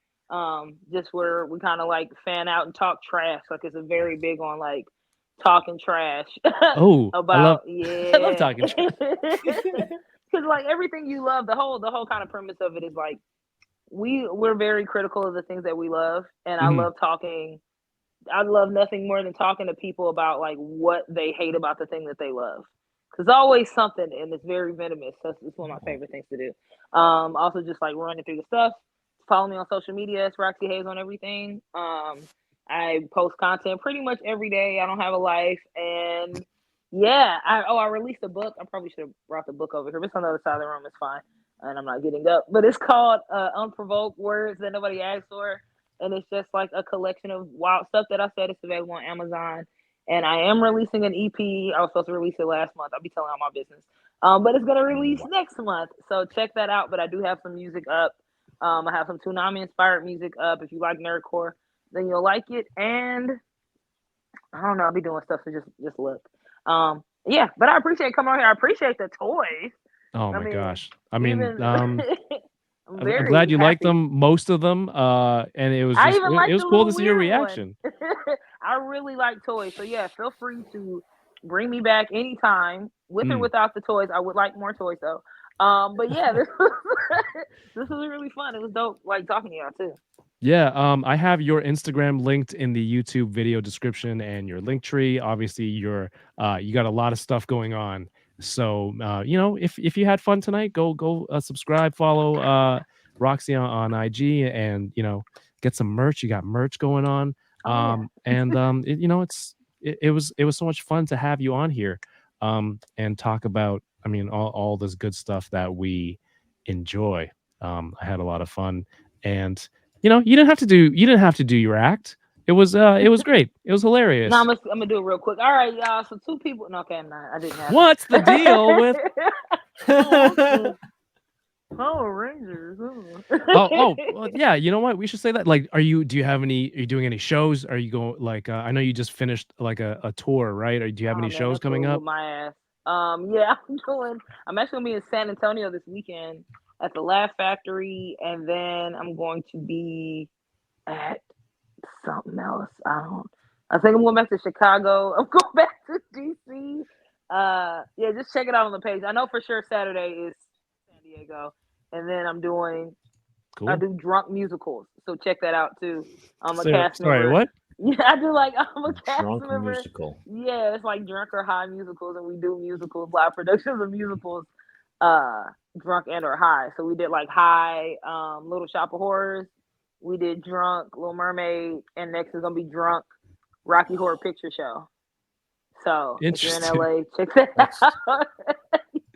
Just where we kind of like fan out and talk trash. Like it's a very big on like talking trash. Oh, about I love talking trash. Because like everything you love, the whole kind of premise of it is like we're very critical of the things that we love, and I love talking. I love nothing more than talking to people about like what they hate about the thing that they love. Because always something, and it's very venomous. So it's one of my favorite things to do. Also just like running through the stuff. Follow me on social media. It's Roxxy Haze on everything. I post content pretty much every day. I don't have a life, and yeah. I released a book. I probably should have brought the book over here. But it's on the other side of the room. It's fine, and I'm not getting up. But it's called Unprovoked Words That Nobody Asked For, and it's just like a collection of wild stuff that I said. It's available on Amazon. And I am releasing an EP. I was supposed to release it last month. I'll be telling all my business. But it's going to release next month. So check that out. But I do have some music up. I have some Toonami-inspired music up. If you like nerdcore, then you'll like it. And I don't know. I'll be doing stuff, so just look. Yeah, but I appreciate coming on here. I appreciate the toys. Oh my gosh. I mean, I'm glad you liked them, most of them. And it was just, it was cool to see your reaction. I really like toys. So yeah, feel free to bring me back anytime with or without the toys. I would like more toys though. But yeah, this was really fun. It was dope like talking to y'all too. Yeah, I have your Instagram linked in the YouTube video description and your link tree. Obviously, you got a lot of stuff going on. So if you had fun tonight, go subscribe, follow Roxy on IG, and get some merch. You got merch going on. It was so much fun to have you on here and talk about all this good stuff that we enjoy. I had a lot of fun, and you didn't have to do your act. It was great. It was hilarious. No, I'm gonna do it real quick. All right, y'all. So two people. No, okay, I'm not. I didn't have. What's the deal with Power Rangers? well, yeah. You know what? We should say that. Like, are you doing any shows? Are you going like? I know you just finished like a tour, right? Or do you have any shows coming up? My ass. Yeah, I'm actually gonna be in San Antonio this weekend at the Laugh Factory, and then I'm going to be at something else. I think I'm going back to Chicago. I'm going back to DC. Yeah, just check it out on the page. I know for sure Saturday is San Diego, and then I Cool. do drunk musicals, so check that out too. I'm a So, cast sorry, member. what? Yeah, I'm a cast Drunk member. musical. Yeah, it's like drunk or high musicals, and we do musicals, live productions of musicals, drunk and or high. So we did like high, Little Shop of Horrors. We did drunk, Little Mermaid, and next is gonna be drunk, Rocky Horror Picture Show. So if you're in Interesting. LA, check that That's- out.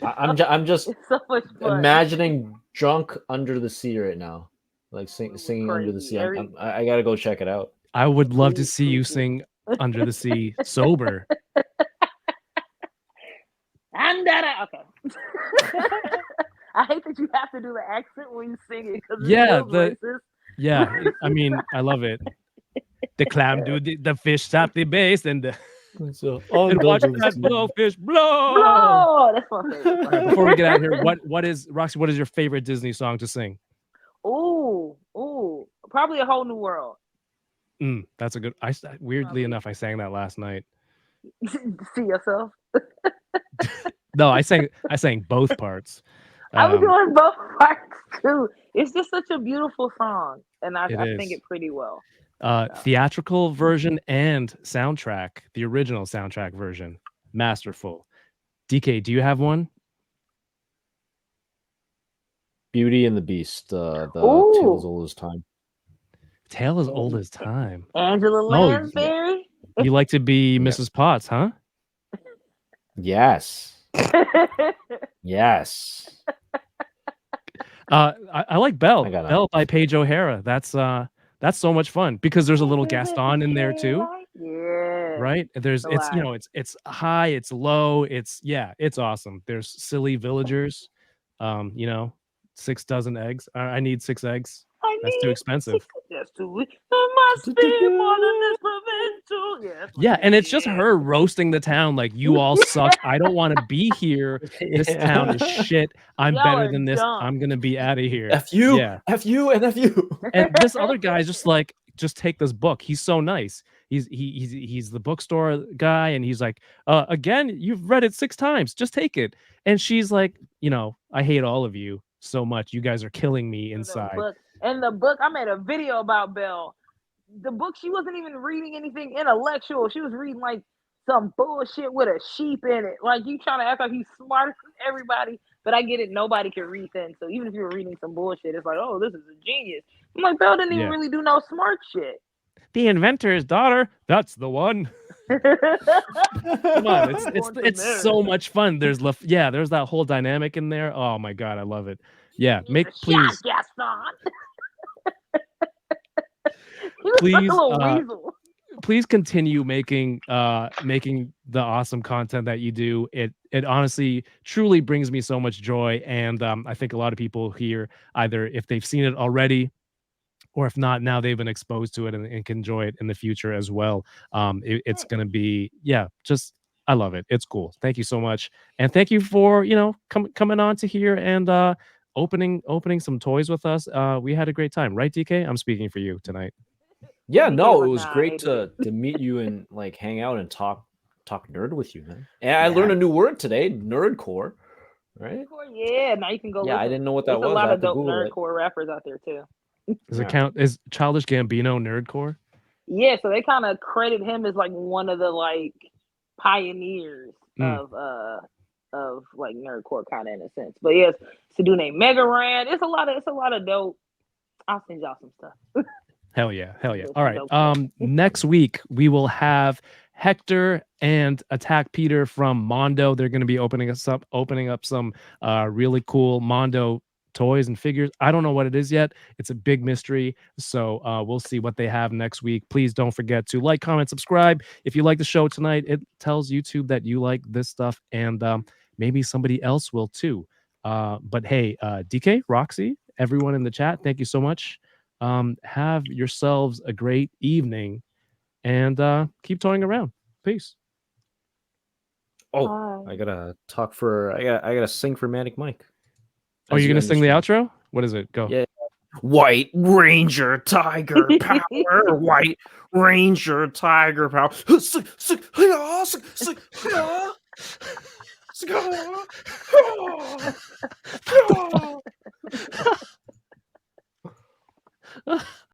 I'm just It's so much fun. imagining drunk under the sea right now, like singing under the Crazy. sea. I gotta go check it out. I would love to Please, see you please do. sing Under the Sea sober. Okay. I hate that you have to do the accent when you sing it because it Yeah, feels racist. Yeah, I mean, I love it. The clam do the fish tap the base and So and watch under the that sea. blowfish blow. Blow! That's my favorite. All right, before we get out of here, what is Roxy? What is your favorite Disney song to sing? Ooh, probably A Whole New World. That's a good. Weirdly enough, I sang that last night. See yourself. No, I sang both parts. I was doing both parts too. It's just such a beautiful song, and I sing it pretty well. Theatrical version and soundtrack, the original soundtrack version, masterful. DK, do you have one? Beauty and the Beast. The Tale as Old as Time. Tale as Old as Time. Angela Lansbury. You like to be Mrs. Potts, huh? Yes. Yes. I like Belle. I gotta- Belle by Paige O'Hara. That's so much fun because there's a little Gaston in there too. Yeah. Right? There's a it's lot. it's high, it's low, it's awesome. There's silly villagers. 6 dozen eggs. I need 6 eggs. That's too expensive. That's too. There must be more than this provincial. Yeah, and it's just her roasting the town like you all suck. I don't want to be here. This town is shit. I'm Y'all better are than this. dumb. I'm gonna be out of here. F you. Yeah. F you and F you. And this other guy's just like, just take this book. He's so nice. He's the bookstore guy, and he's like, again, you've read it 6 times. Just take it. And she's like, I hate all of you so much. You guys are killing me inside. And the book, I made a video about Belle. The book, she wasn't even reading anything intellectual. She was reading like some bullshit with a sheep in it. Like you trying to act like he's smarter than everybody. But I get it. Nobody can read then. So even if you're reading some bullshit, it's like, oh, this is a genius. I'm like, Belle didn't even really do no smart shit. The inventor's daughter. That's the one. Come on, it's so much fun. There's that whole dynamic in there. Oh my god, I love it. Yeah, please. Please continue making the awesome content that you do. It honestly truly brings me so much joy, and I think a lot of people here, either if they've seen it already or if not, now they've been exposed to it and can enjoy it in the future as well. It's gonna be I love it. It's cool. Thank you so much, and thank you for coming on to here and opening some toys with us. We had a great time, right, DK? I'm speaking for you tonight. Yeah, no, it was great to meet you and like hang out and talk nerd with you, man. And I learned a new word today, nerdcore, right? Yeah, now you can go. Yeah, I didn't know what that was. There's a lot of dope nerdcore rappers out there too. Does it count? Is Childish Gambino nerdcore? Yeah, so they kind of credit him as like one of the like pioneers of like nerdcore kind of in a sense. But yes, it's a dude named Mega Ran. It's a lot of dope. I'll send y'all some stuff. Hell yeah. All right. Next week we will have Hector and Attack Peter from Mondo. They're going to be opening up some really cool Mondo toys and figures. I don't know what it is yet. It's a big mystery. So we'll see what they have next week. Please don't forget to like, comment, subscribe. If you like the show tonight, it tells YouTube that you like this stuff, and maybe somebody else will too. But hey, DK, Roxy, everyone in the chat, thank you so much. Have yourselves a great evening, and keep toying around. Peace. Oh, I gotta sing for Manic Mike. Oh, you're gonna sing the outro? What is it? Go. Yeah. White Ranger Tiger Power. White Ranger Tiger Power. Scar!